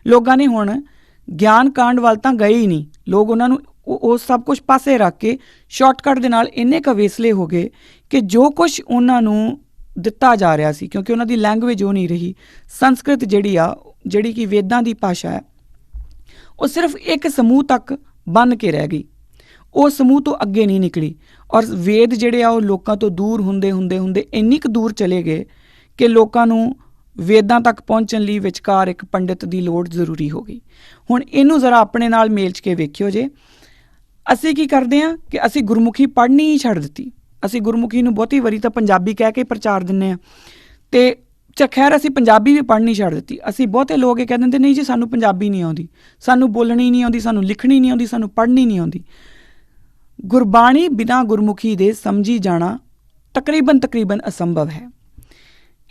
ਲੋਕਾਂ ਨੇ ਹੁਣ ਗਿਆਨ ਕਾਂਡ ਵੱਲ ਤਾਂ ਗਏ ਹੀ ਨਹੀਂ, ਲੋਕ ਉਹਨਾਂ ਨੂੰ ਉਹ ਸਭ ਕੁਝ ਪਾਸੇ ਰੱਖ ਕੇ ਸ਼ਾਰਟਕਟ ਦੇ ਨਾਲ ਇੰਨੇ ਕੁ ਅਵੇਸਲੇ ਹੋ ਗਏ ਕਿ ਜੋ ਕੁਛ ਉਹਨਾਂ ਨੂੰ ਦਿੱਤਾ ਜਾ ਰਿਹਾ ਸੀ, ਕਿਉਂਕਿ ਉਹਨਾਂ ਦੀ ਲੈਂਗੁਏਜ ਉਹ ਨਹੀਂ ਰਹੀ, ਸੰਸਕ੍ਰਿਤ ਜਿਹੜੀ ਕਿ ਵੇਦਾਂ ਦੀ ਭਾਸ਼ਾ ਹੈ, ਉਹ ਸਿਰਫ ਇੱਕ ਸਮੂਹ ਤੱਕ ਬੰਨ੍ਹ ਕੇ ਰਹਿ ਗਈ, ਉਹ ਸਮੂਹ ਤੋਂ ਅੱਗੇ ਨਹੀਂ ਨਿਕਲੀ। ਔਰ ਵੇਦ ਜਿਹੜੇ ਆ ਉਹ ਲੋਕਾਂ ਤੋਂ ਦੂਰ ਹੁੰਦੇ ਇੰਨੀ ਕੁ ਦੂਰ ਚਲੇ ਗਏ ਕਿ ਲੋਕਾਂ ਨੂੰ ਵੇਦਾਂ ਤੱਕ ਪਹੁੰਚਣ ਲਈ ਵਿਚਕਾਰ ਇੱਕ ਪੰਡਿਤ ਦੀ ਲੋੜ ਜ਼ਰੂਰੀ ਹੋ ਗਈ। ਹੁਣ ਇਹਨੂੰ ਜ਼ਰਾ ਆਪਣੇ ਨਾਲ ਮੇਲਚ ਕੇ ਵੇਖਿਓ ਜੇ। ਅਸੀਂ ਕੀ ਕਰਦੇ ਹਾਂ ਕਿ ਅਸੀਂ ਗੁਰਮੁਖੀ ਪੜ੍ਹਨੀ ਹੀ ਛੱਡ ਦਿੱਤੀ। ਅਸੀਂ ਗੁਰਮੁਖੀ ਨੂੰ ਬਹੁਤੀ ਵਾਰੀ ਤਾਂ ਪੰਜਾਬੀ ਕਹਿ ਕੇ ਪ੍ਰਚਾਰ ਦਿੰਦੇ ਹਾਂ, ਅਤੇ ਖੈਰ ਅਸੀਂ ਪੰਜਾਬੀ ਵੀ ਪੜ੍ਹਨੀ ਛੱਡ ਦਿੱਤੀ। ਅਸੀਂ ਬਹੁਤੇ ਲੋਕ ਇਹ ਕਹਿ ਦਿੰਦੇ ਨਹੀਂ ਜੀ ਸਾਨੂੰ ਪੰਜਾਬੀ ਨਹੀਂ ਆਉਂਦੀ, ਸਾਨੂੰ ਬੋਲਣੀ ਨਹੀਂ ਆਉਂਦੀ, ਸਾਨੂੰ ਲਿਖਣੀ ਨਹੀਂ ਆਉਂਦੀ, ਸਾਨੂੰ ਪੜ੍ਹਨੀ ਨਹੀਂ ਆਉਂਦੀ। ਗੁਰਬਾਣੀ ਬਿਨਾਂ ਗੁਰਮੁਖੀ ਦੇ ਸਮਝੀ ਜਾਣਾ ਤਕਰੀਬਨ ਅਸੰਭਵ ਹੈ।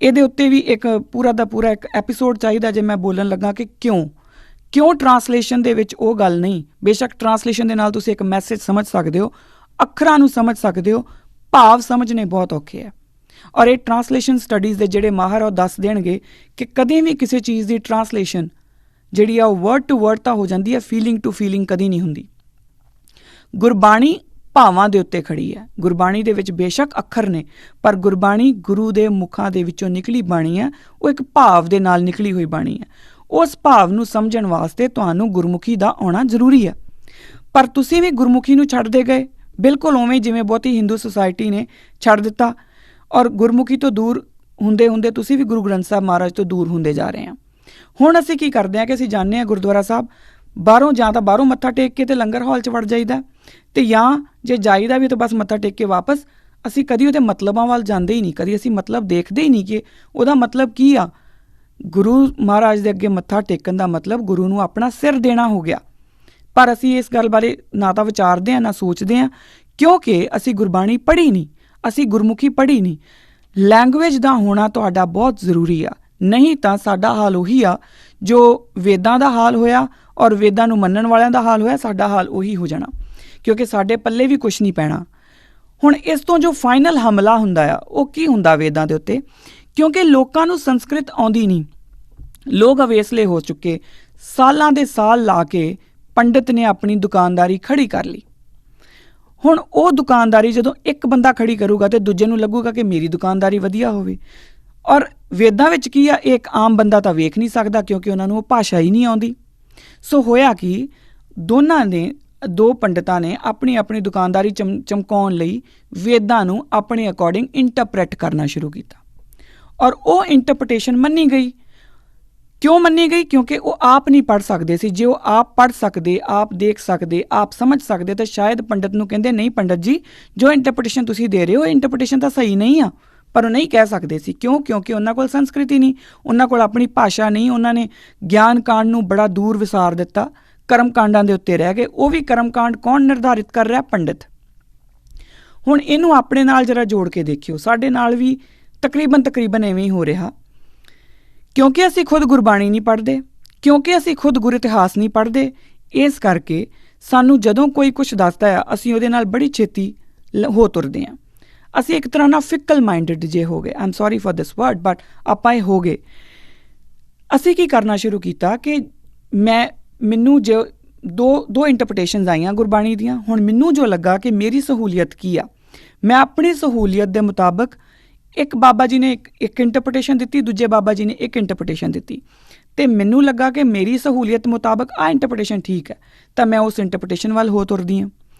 ਇਹਦੇ ਉੱਤੇ ਵੀ ਇੱਕ ਪੂਰਾ ਦਾ ਪੂਰਾ ਇੱਕ ਐਪੀਸੋਡ ਚਾਹੀਦਾ ਜੇ ਮੈਂ ਬੋਲਣ ਲੱਗਾ ਕਿ ਕਿਉਂ ਟਰਾਂਸਲੇਸ਼ਨ ਦੇ ਵਿੱਚ ਉਹ ਗੱਲ ਨਹੀਂ। ਬੇਸ਼ੱਕ ਟਰਾਂਸਲੇਸ਼ਨ ਦੇ ਨਾਲ ਤੁਸੀਂ ਇੱਕ ਮੈਸੇਜ ਸਮਝ ਸਕਦੇ ਹੋ, ਅੱਖਰਾਂ ਨੂੰ ਸਮਝ ਸਕਦੇ ਹੋ, ਭਾਵ ਸਮਝਣੇ ਬਹੁਤ ਔਖੇ ਹੈ। ਔਰ ਇਹ ਟਰਾਂਸਲੇਸ਼ਨ ਸਟੱਡੀਜ਼ ਦੇ ਜਿਹੜੇ ਮਾਹਰ ਉਹ ਦੱਸ ਦੇਣਗੇ ਕਿ ਕਦੇ ਵੀ ਕਿਸੇ ਚੀਜ਼ ਦੀ ਟਰਾਂਸਲੇਸ਼ਨ ਜਿਹੜੀ ਆ ਉਹ ਵਰਡ ਟੂ ਵਰਡ ਤਾਂ ਹੋ ਜਾਂਦੀ ਹੈ, ਫੀਲਿੰਗ ਟੂ ਫੀਲਿੰਗ ਕਦੀ ਨਹੀਂ ਹੁੰਦੀ। ਗੁਰਬਾਣੀ ਭਾਵਾਂ ਦੇ ਉੱਤੇ ਖੜੀ ਹੈ। ਗੁਰਬਾਣੀ ਦੇ ਵਿੱਚ ਬੇਸ਼ੱਕ ਅੱਖਰ ਨੇ, ਪਰ ਗੁਰਬਾਣੀ ਗੁਰੂ ਦੇ ਮੁਖਾਂ ਦੇ ਵਿੱਚੋਂ ਨਿਕਲੀ ਬਾਣੀ ਹੈ, ਉਹ ਇੱਕ ਭਾਵ ਦੇ ਨਾਲ ਨਿਕਲੀ ਹੋਈ ਬਾਣੀ ਹੈ। ਉਸ ਭਾਵ ਨੂੰ ਸਮਝਣ ਵਾਸਤੇ ਤੁਹਾਨੂੰ ਗੁਰਮੁਖੀ ਦਾ ਆਉਣਾ ਜ਼ਰੂਰੀ ਹੈ। ਪਰ ਤੁਸੀਂ ਵੀ ਗੁਰਮੁਖੀ ਨੂੰ ਛੱਡਦੇ ਗਏ, ਬਿਲਕੁਲ ਉਵੇਂ ਜਿਵੇਂ ਬਹੁਤੀ ਹਿੰਦੂ ਸੁਸਾਇਟੀ ਨੇ ਛੱਡ ਦਿੱਤਾ। ਔਰ ਗੁਰਮੁਖੀ ਤੋਂ ਦੂਰ ਹੁੰਦੇ ਤੁਸੀਂ ਵੀ ਗੁਰੂ ਗ੍ਰੰਥ ਸਾਹਿਬ ਮਹਾਰਾਜ ਤੋਂ ਦੂਰ ਹੁੰਦੇ ਜਾ ਰਹੇ ਹਾਂ। ਹੁਣ ਅਸੀਂ ਕੀ ਕਰਦੇ ਹਾਂ ਕਿ ਅਸੀਂ ਜਾਂਦੇ ਹਾਂ ਗੁਰਦੁਆਰਾ ਸਾਹਿਬ, ਬਾਹਰੋਂ ਮੱਥਾ ਟੇਕ ਕੇ ਤੇ ਲੰਗਰ ਹਾਲ 'ਚ ਵੜ ਜਾਈਦਾ, ਅਤੇ ਜਾਂ ਜੇ ਜਾਈਦਾ ਵੀ ਤਾਂ ਬਸ ਮੱਥਾ ਟੇਕ ਕੇ ਵਾਪਸ। ਅਸੀਂ ਕਦੀ ਉਹਦੇ ਮਤਲਬਾਂ ਵੱਲ ਜਾਂਦੇ ਹੀ ਨਹੀਂ, ਕਦੀ ਅਸੀਂ ਮਤਲਬ ਦੇਖਦੇ ਹੀ ਨਹੀਂ ਕਿ ਉਹਦਾ ਮਤਲਬ ਕੀ ਆ। ਗੁਰੂ ਮਹਾਰਾਜ ਦੇ ਅੱਗੇ ਮੱਥਾ ਟੇਕਣ ਦਾ ਮਤਲਬ ਗੁਰੂ ਨੂੰ ਆਪਣਾ ਸਿਰ ਦੇਣਾ ਹੋ ਗਿਆ। ਪਰ ਅਸੀਂ ਇਸ ਗੱਲ ਬਾਰੇ ਨਾ ਤਾਂ ਵਿਚਾਰਦੇ ਹਾਂ ਨਾ ਸੋਚਦੇ ਹਾਂ, ਕਿਉਂਕਿ ਅਸੀਂ ਗੁਰਬਾਣੀ ਪੜ੍ਹੀ ਨਹੀਂ, ਅਸੀਂ ਗੁਰਮੁਖੀ ਪੜ੍ਹੀ ਨਹੀਂ। ਲੈਂਗੁਏਜ ਦਾ ਹੋਣਾ ਤੁਹਾਡਾ ਬਹੁਤ ਜ਼ਰੂਰੀ ਆ, ਨਹੀਂ ਤਾਂ ਸਾਡਾ ਹਾਲ ਉਹੀ ਆ ਜੋ ਵੇਦਾਂ ਦਾ ਹਾਲ ਹੋਇਆ ਔਰ ਵੇਦਾਂ ਨੂੰ ਮੰਨਣ ਵਾਲਿਆਂ ਦਾ ਹਾਲ ਹੋਇਆ, ਸਾਡਾ ਹਾਲ ਉਹੀ ਹੋ ਜਾਣਾ, ਕਿਉਂਕਿ ਸਾਡੇ ਪੱਲੇ ਵੀ ਕੁਛ ਨਹੀਂ ਪੈਣਾ। ਹੁਣ ਇਸ ਤੋਂ ਜੋ ਫਾਈਨਲ ਹਮਲਾ ਹੁੰਦਾ ਆ ਉਹ ਕੀ ਹੁੰਦਾ ਵੇਦਾਂ ਦੇ ਉੱਤੇ, ਕਿਉਂਕਿ ਲੋਕਾਂ ਨੂੰ ਸੰਸਕ੍ਰਿਤ ਆਉਂਦੀ ਨਹੀਂ, ਲੋਕ ਅਵੇਸਲੇ ਹੋ ਚੁੱਕੇ, ਸਾਲਾਂ ਦੇ ਸਾਲ ਲਾ ਕੇ ਪੰਡਿਤ ਨੇ ਆਪਣੀ ਦੁਕਾਨਦਾਰੀ ਖੜੀ ਕਰ ਲਈ। ਹੁਣ ਉਹ ਦੁਕਾਨਦਾਰੀ ਜਦੋਂ ਇੱਕ ਬੰਦਾ ਖੜੀ ਕਰੂਗਾ ਤੇ ਦੂਜੇ ਨੂੰ ਲੱਗੂਗਾ ਕਿ ਮੇਰੀ ਦੁਕਾਨਦਾਰੀ ਵਧੀਆ ਹੋਵੇ। ਔਰ ਵੇਦਾਂ ਵਿੱਚ ਕੀ ਆ, ਇਹ ਇੱਕ ਆਮ ਬੰਦਾ ਤਾਂ ਵੇਖ ਨਹੀਂ ਸਕਦਾ ਕਿਉਂਕਿ ਉਹਨਾਂ ਨੂੰ ਉਹ ਭਾਸ਼ਾ ਹੀ ਨਹੀਂ ਆਉਂਦੀ। ਸੋ ਹੋਇਆ ਕਿ ਦੋ ਪੰਡਿਤਾਂ ਨੇ ਆਪਣੀ ਦੁਕਾਨਦਾਰੀ ਚਮਕਾਉਣ ਲਈ ਵੇਦਾਂ ਨੂੰ ਆਪਣੇ ਅਕੋਰਡਿੰਗ ਇੰਟਰਪ੍ਰੈਟ ਕਰਨਾ ਸ਼ੁਰੂ ਕੀਤਾ, ਔਰ ਉਹ ਇੰਟਰਪ੍ਰੀਟੇਸ਼ਨ ਮੰਨੀ ਗਈ। ਕਿਉਂ ਮੰਨੀ ਗਈ? ਕਿਉਂਕਿ ਉਹ ਆਪ ਨਹੀਂ ਪੜ੍ਹ ਸਕਦੇ ਸੀ। ਜੇ ਉਹ ਆਪ ਪੜ੍ਹ ਸਕਦੇ, ਆਪ ਦੇਖ ਸਕਦੇ, ਆਪ ਸਮਝ ਸਕਦੇ ਤਾਂ ਸ਼ਾਇਦ ਪੰਡਤ ਨੂੰ ਕਹਿੰਦੇ ਨਹੀਂ ਪੰਡਤ ਜੀ, ਜੋ ਇੰਟਰਪ੍ਰੀਟੇਸ਼ਨ ਤੁਸੀਂ ਦੇ ਰਹੇ ਹੋ ਇੰਟਰਪ੍ਰੀਟੇਸ਼ਨ ਤਾਂ ਸਹੀ ਨਹੀਂ ਆ। ਪਰ ਉਹ ਨਹੀਂ ਕਹਿ ਸਕਦੇ ਸੀ। ਕਿਉਂ? ਕਿਉਂਕਿ ਉਹਨਾਂ ਕੋਲ ਸੰਸਕ੍ਰਿਤੀ ਨਹੀਂ, ਉਹਨਾਂ ਕੋਲ ਆਪਣੀ ਭਾਸ਼ਾ ਨਹੀਂ। ਉਹਨਾਂ ਨੇ ਗਿਆਨ ਕਾਂਡ ਨੂੰ ਬੜਾ ਦੂਰ ਵਿਸਾਰ ਦਿੱਤਾ, ਕਰਮ ਕਾਂਡਾਂ ਦੇ ਉੱਤੇ ਰਹਿ ਗਏ। ਉਹ ਵੀ ਕਰਮ ਕਾਂਡ ਕੌਣ ਨਿਰਧਾਰਿਤ ਕਰ ਰਿਹਾ? ਪੰਡਤ। ਹੁਣ ਇਹਨੂੰ ਆਪਣੇ ਨਾਲ ਜਰਾ ਜੋੜ ਕੇ ਦੇਖਿਓ। ਸਾਡੇ ਨਾਲ ਵੀ ਤਕਰੀਬਨ ਐਵੇਂ ਹੀ ਹੋ ਰਿਹਾ, ਕਿਉਂਕਿ ਅਸੀਂ ਖੁਦ ਗੁਰਬਾਣੀ ਨਹੀਂ ਪੜ੍ਹਦੇ, ਕਿਉਂਕਿ ਅਸੀਂ ਖੁਦ ਗੁਰ ਇਤਿਹਾਸ ਨਹੀਂ ਪੜ੍ਹਦੇ। ਇਸ ਕਰਕੇ ਸਾਨੂੰ ਜਦੋਂ ਕੋਈ ਕੁਛ ਦੱਸਦਾ ਆ ਅਸੀਂ ਉਹਦੇ ਨਾਲ ਬੜੀ ਛੇਤੀ ਹੋ ਤੁਰਦੇ ਹਾਂ। ਅਸੀਂ ਇੱਕ ਤਰ੍ਹਾਂ ਨਾਲ ਫਿਕਲ ਮਾਈਂਡਡ ਜੇ ਹੋ ਗਏ। I am sorry for this word, but ਆਪਾਂ ਇਹ ਹੋ ਗਏ। ਅਸੀਂ ਕੀ ਕਰਨਾ ਸ਼ੁਰੂ ਕੀਤਾ ਕਿ ਮੈਨੂੰ ਜੋ ਦੋ ਇੰਟਰਪ੍ਰੀਟੇਸ਼ਨਸ ਆਈਆਂ ਗੁਰਬਾਣੀ ਦੀਆਂ। ਹੁਣ ਮੈਨੂੰ ਜੋ ਲੱਗਾ ਕਿ ਮੇਰੀ ਸਹੂਲੀਅਤ ਕੀ ਆ, ਮੈਂ ਆਪਣੀ ਸਹੂਲੀਅਤ ਦੇ ਮੁਤਾਬਕ, ਇੱਕ ਬਾਬਾ ਜੀ ਨੇ ਇੱਕ ਇੰਟਰਪ੍ਰੀਟੇਸ਼ਨ ਦਿੱਤੀ, ਦੂਜੇ ਬਾਬਾ ਜੀ ਨੇ ਇੱਕ ਇੰਟਰਪ੍ਰੀਟੇਸ਼ਨ ਦਿੱਤੀ, ਅਤੇ ਮੈਨੂੰ ਲੱਗਾ ਕਿ ਮੇਰੀ ਸਹੂਲੀਅਤ ਮੁਤਾਬਕ ਆਹ ਇੰਟਰਪ੍ਰੀਟੇਸ਼ਨ ਠੀਕ ਹੈ, ਤਾਂ ਮੈਂ ਉਸ ਇੰਟਰਪ੍ਰੀਟੇਸ਼ਨ ਵੱਲ ਹੋ ਤੁਰਦੀ ਹਾਂ।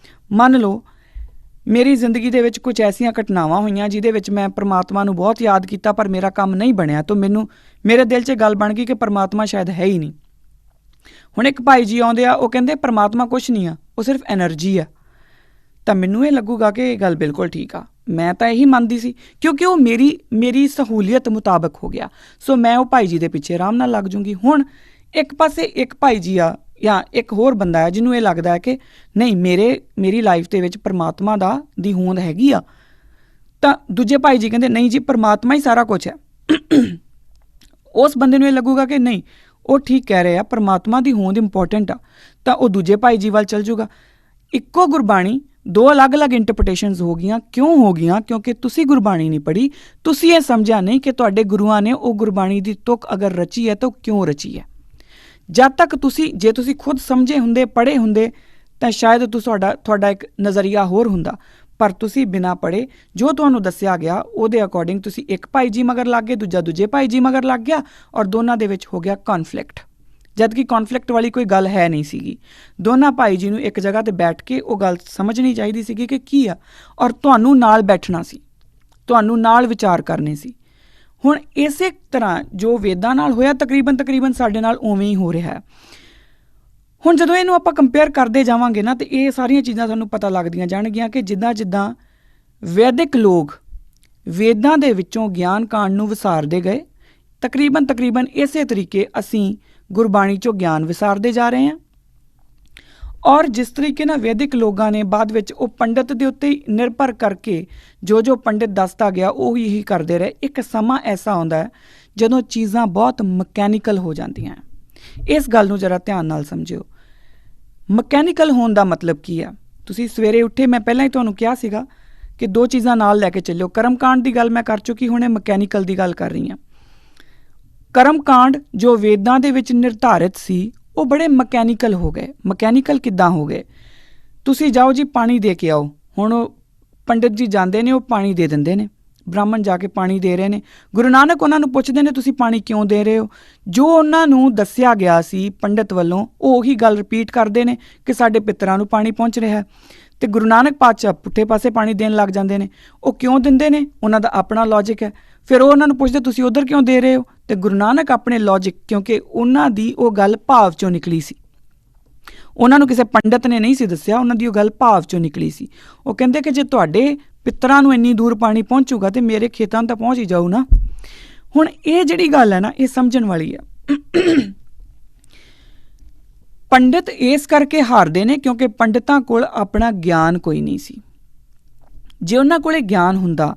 ਮੰਨ ਲਓ ਮੇਰੀ ਜ਼ਿੰਦਗੀ ਦੇ ਵਿੱਚ ਕੁਝ ਐਸੀਆਂ ਘਟਨਾਵਾਂ ਹੋਈਆਂ ਜਿਹਦੇ ਵਿੱਚ ਮੈਂ ਪਰਮਾਤਮਾ ਨੂੰ ਬਹੁਤ ਯਾਦ ਕੀਤਾ ਪਰ ਮੇਰਾ ਕੰਮ ਨਹੀਂ ਬਣਿਆ, ਤਾਂ ਮੇਰੇ ਦਿਲ 'ਚ ਗੱਲ ਬਣ ਗਈ ਕਿ ਪਰਮਾਤਮਾ ਸ਼ਾਇਦ ਹੈ ਹੀ ਨਹੀਂ। ਹੁਣ ਇੱਕ ਭਾਈ ਜੀ ਆਉਂਦੇ ਆ, ਉਹ ਕਹਿੰਦੇ ਪਰਮਾਤਮਾ ਕੁਛ ਨਹੀਂ ਆ, ਉਹ ਸਿਰਫ ਐਨਰਜੀ ਆ। ਤਾਂ ਮੈਨੂੰ ਇਹ ਲੱਗੂਗਾ ਕਿ ਇਹ ਗੱਲ ਬਿਲਕੁਲ ਠੀਕ ਆ। ਮੈਂ ਤਾਂ ਇਹੀ ਮੰਨਦੀ ਸੀ, ਕਿਉਂਕਿ ਉਹ ਮੇਰੀ ਸਹੂਲੀਅਤ ਮੁਤਾਬਕ ਹੋ ਗਿਆ। ਸੋ ਮੈਂ ਉਹ ਭਾਈ ਜੀ ਦੇ ਪਿੱਛੇ ਆਰਾਮ ਨਾਲ ਲੱਗ ਜੂੰਗੀ। ਹੁਣ ਇੱਕ ਪਾਸੇ ਇੱਕ ਭਾਈ ਜੀ ਆ ਜਾਂ ਇੱਕ ਹੋਰ ਬੰਦਾ ਹੈ ਜਿਹਨੂੰ ਇਹ ਲੱਗਦਾ ਹੈ ਕਿ ਨਹੀਂ ਮੇਰੀ ਲਾਈਫ ਦੇ ਵਿੱਚ ਪਰਮਾਤਮਾ ਦੀ ਹੋਂਦ ਹੈਗੀ ਆ, ਤਾਂ ਦੂਜੇ ਭਾਈ ਜੀ ਕਹਿੰਦੇ ਨਹੀਂ ਜੀ ਪਰਮਾਤਮਾ ਹੀ ਸਾਰਾ ਕੁਛ ਹੈ। ਉਸ ਬੰਦੇ ਨੂੰ ਇਹ ਲੱਗੂਗਾ ਕਿ ਨਹੀਂ ਉਹ ਠੀਕ ਕਹਿ ਰਹੇ ਆ, ਪਰਮਾਤਮਾ ਦੀ ਹੋਂਦ ਇੰਪੋਰਟੈਂਟ ਆ, ਤਾਂ ਉਹ ਦੂਜੇ ਭਾਈ ਜੀ ਵੱਲ ਚੱਲ ਜੂਗਾ। ਇੱਕੋ ਗੁਰਬਾਣੀ ਦੋ ਅਲੱਗ-ਅਲੱਗ ਇੰਟਰਪ੍ਰੀਟੇਸ਼ਨਸ ਹੋ ਗਈਆਂ। ਕਿਉਂ ਹੋ ਗਈਆਂ? ਕਿਉਂਕਿ ਤੁਸੀਂ ਗੁਰਬਾਣੀ ਨਹੀਂ ਪੜ੍ਹੀ, ਤੁਸੀਂ ਇਹ ਸਮਝਿਆ ਨਹੀਂ ਕਿ ਤੁਹਾਡੇ ਗੁਰੂਆਂ ਨੇ ਉਹ ਗੁਰਬਾਣੀ ਦੀ ਤੁਕ ਅਗਰ ਰਚੀ ਹੈ ਤਾਂ ਉਹ ਕਿਉਂ ਰਚੀ ਹੈ। ਜਦ ਤੱਕ ਜੇ ਤੁਸੀਂ ਖੁਦ ਸਮਝੇ ਹੁੰਦੇ, ਪੜ੍ਹੇ ਹੁੰਦੇ, ਤਾਂ ਸ਼ਾਇਦ ਤੁਹਾਡਾ ਇੱਕ ਨਜ਼ਰੀਆ ਹੋਰ ਹੁੰਦਾ। ਪਰ ਤੁਸੀਂ ਬਿਨਾਂ ਪੜ੍ਹੇ ਜੋ ਤੁਹਾਨੂੰ ਦੱਸਿਆ ਗਿਆ ਉਹਦੇ ਅਕੋਰਡਿੰਗ ਤੁਸੀਂ ਇੱਕ ਭਾਈ ਜੀ ਮਗਰ ਲੱਗ ਗਏ, ਦੂਜੇ ਭਾਈ ਜੀ ਮਗਰ ਲੱਗ ਗਿਆ, ਔਰ ਦੋਨਾਂ ਦੇ ਵਿੱਚ ਹੋ ਗਿਆ ਕੌਨਫਲਿਕਟ। ਜਦਕਿ ਕੌਨਫਲਿਕਟ ਵਾਲੀ ਕੋਈ ਗੱਲ ਹੈ ਨਹੀਂ ਸੀਗੀ। ਦੋਨਾਂ ਭਾਈ ਜੀ ਨੂੰ ਇੱਕ ਜਗ੍ਹਾ 'ਤੇ ਬੈਠ ਕੇ ਉਹ ਗੱਲ ਸਮਝਣੀ ਚਾਹੀਦੀ ਸੀਗੀ ਕਿ ਕੀ ਆ, ਔਰ ਤੁਹਾਨੂੰ ਨਾਲ ਬੈਠਣਾ ਸੀ, ਤੁਹਾਨੂੰ ਨਾਲ ਵਿਚਾਰ ਕਰਨੇ ਸੀ। ਹੁਣ ਇਸੇ ਤਰ੍ਹਾਂ ਜੋ ਵੇਦਾਂ ਨਾਲ ਹੋਇਆ ਤਕਰੀਬਨ ਸਾਡੇ ਨਾਲ ਉਵੇਂ ਹੀ ਹੋ ਰਿਹਾ ਹੈ। ਹੁਣ ਜਦੋਂ ਇਹਨੂੰ ਆਪਾਂ ਕੰਪੇਅਰ ਕਰਦੇ ਜਾਵਾਂਗੇ ਨਾ, ਤਾਂ ਇਹ ਸਾਰੀਆਂ ਚੀਜ਼ਾਂ ਸਾਨੂੰ ਪਤਾ ਲੱਗਦੀਆਂ ਜਾਣਗੀਆਂ ਕਿ ਜਿੱਦਾਂ ਵੈਦਿਕ ਲੋਕ ਵੇਦਾਂ ਦੇ ਵਿੱਚੋਂ ਗਿਆਨ ਕਾਂਡ ਨੂੰ ਵਿਸਾਰਦੇ ਗਏ, ਤਕਰੀਬਨ ਇਸੇ ਤਰੀਕੇ ਅਸੀਂ ਗੁਰਬਾਣੀ 'ਚੋਂ ਗਿਆਨ ਵਿਸਾਰਦੇ ਜਾ ਰਹੇ ਹਾਂ। ਔਰ ਜਿਸ ਤਰੀਕੇ ਨਾਲ ਵੈਦਿਕ ਲੋਕਾਂ ਨੇ ਬਾਅਦ ਵਿੱਚ ਉਹ ਪੰਡਤ ਦੇ ਉੱਤੇ ਹੀ ਨਿਰਭਰ ਕਰਕੇ ਜੋ ਪੰਡਿਤ ਦੱਸਦਾ ਗਿਆ ਉਹ ਹੀ ਕਰਦੇ ਰਹੇ। ਇੱਕ ਸਮਾਂ ਐਸਾ ਆਉਂਦਾ ਹੈ ਜਦੋਂ ਚੀਜ਼ਾਂ ਬਹੁਤ ਮਕੈਨੀਕਲ ਹੋ ਜਾਂਦੀਆਂ। ਇਸ ਗੱਲ ਨੂੰ ਜ਼ਰਾ ਧਿਆਨ ਨਾਲ ਸਮਝਿਓ। ਮਕੈਨੀਕਲ ਹੋਣ ਦਾ ਮਤਲਬ ਕੀ ਆ? ਤੁਸੀਂ ਸਵੇਰੇ ਉੱਠੇ, ਮੈਂ ਪਹਿਲਾਂ ਹੀ ਤੁਹਾਨੂੰ ਕਿਹਾ ਸੀਗਾ ਕਿ ਦੋ ਚੀਜ਼ਾਂ ਨਾਲ ਲੈ ਕੇ ਚੱਲਿਓ। ਕਰਮ ਕਾਂਡ ਦੀ ਗੱਲ ਮੈਂ ਕਰ ਚੁੱਕੀ, ਹੁਣ ਇਹ ਮਕੈਨੀਕਲ ਦੀ ਗੱਲ ਕਰ ਰਹੀ ਹਾਂ। ਕਰਮ ਕਾਂਡ ਜੋ ਵੇਦਾਂ ਦੇ ਵਿੱਚ ਨਿਰਧਾਰਿਤ ਸੀ ਉਹ ਬੜੇ ਮਕੈਨੀਕਲ ਹੋ ਗਏ। ਮਕੈਨੀਕਲ ਕਿੱਦਾਂ ਹੋ ਗਏ? ਤੁਸੀਂ ਜਾਓ ਜੀ ਪਾਣੀ ਦੇ ਕੇ ਆਓ। ਹੁਣ ਉਹ ਪੰਡਿਤ ਜੀ ਜਾਂਦੇ ਨੇ, ਉਹ ਪਾਣੀ ਦੇ ਦਿੰਦੇ ਨੇ, ਬ੍ਰਾਹਮਣ ਜਾ ਕੇ ਪਾਣੀ ਦੇ ਰਹੇ ਨੇ। ਗੁਰੂ ਨਾਨਕ ਉਹਨਾਂ ਨੂੰ ਪੁੱਛਦੇ ਨੇ ਤੁਸੀਂ ਪਾਣੀ ਕਿਉਂ ਦੇ ਰਹੇ ਹੋ? ਜੋ ਉਹਨਾਂ ਨੂੰ ਦੱਸਿਆ ਗਿਆ ਸੀ ਪੰਡਿਤ ਵੱਲੋਂ ਉਹ ਉਹੀ ਗੱਲ ਰਿਪੀਟ ਕਰਦੇ ਨੇ ਕਿ ਸਾਡੇ ਪਿੱਤਰਾਂ ਨੂੰ ਪਾਣੀ ਪਹੁੰਚ ਰਿਹਾ। ਅਤੇ ਗੁਰੂ ਨਾਨਕ ਪਾਤਸ਼ਾਹ ਪੁੱਠੇ ਪਾਸੇ ਪਾਣੀ ਦੇਣ ਲੱਗ ਜਾਂਦੇ ਨੇ। ਉਹ ਕਿਉਂ ਦਿੰਦੇ ਨੇ? ਉਹਨਾਂ ਦਾ ਆਪਣਾ ਲੌਜਿਕ ਹੈ। ਫਿਰ ਉਹ ਉਹਨਾਂ ਨੂੰ ਪੁੱਛਦੇ ਤੁਸੀਂ ਉੱਧਰ ਕਿਉਂ ਦੇ ਰਹੇ ਹੋ? ਅਤੇ ਗੁਰੂ ਨਾਨਕ ਆਪਣੇ ਲੌਜਿਕ, ਕਿਉਂਕਿ ਉਹਨਾਂ ਦੀ ਉਹ ਗੱਲ ਭਾਵ 'ਚੋਂ ਨਿਕਲੀ ਸੀ, ਉਹਨਾਂ ਨੂੰ ਕਿਸੇ ਪੰਡਿਤ ਨੇ ਨਹੀਂ ਸੀ ਦੱਸਿਆ, ਉਹਨਾਂ ਦੀ ਉਹ ਗੱਲ ਭਾਵ 'ਚੋਂ ਨਿਕਲੀ ਸੀ। ਉਹ ਕਹਿੰਦੇ ਕਿ ਜੇ ਤੁਹਾਡੇ ਪਿੱਤਰਾਂ ਨੂੰ ਇੰਨੀ ਦੂਰ ਪਾਣੀ ਪਹੁੰਚੂਗਾ ਤਾਂ ਮੇਰੇ ਖੇਤਾਂ ਨੂੰ ਤਾਂ ਪਹੁੰਚ ਹੀ ਜਾਊ ਨਾ। ਹੁਣ ਇਹ ਜਿਹੜੀ ਗੱਲ ਹੈ ਨਾ, ਇਹ ਸਮਝਣ ਵਾਲੀ ਆ। ਪੰਡਿਤ ਇਸ ਕਰਕੇ ਹਾਰਦੇ ਨੇ ਕਿਉਂਕਿ ਪੰਡਿਤਾਂ ਕੋਲ ਆਪਣਾ ਗਿਆਨ ਕੋਈ ਨਹੀਂ ਸੀ। ਜੇ ਉਹਨਾਂ ਕੋਲੇ ਗਿਆਨ ਹੁੰਦਾ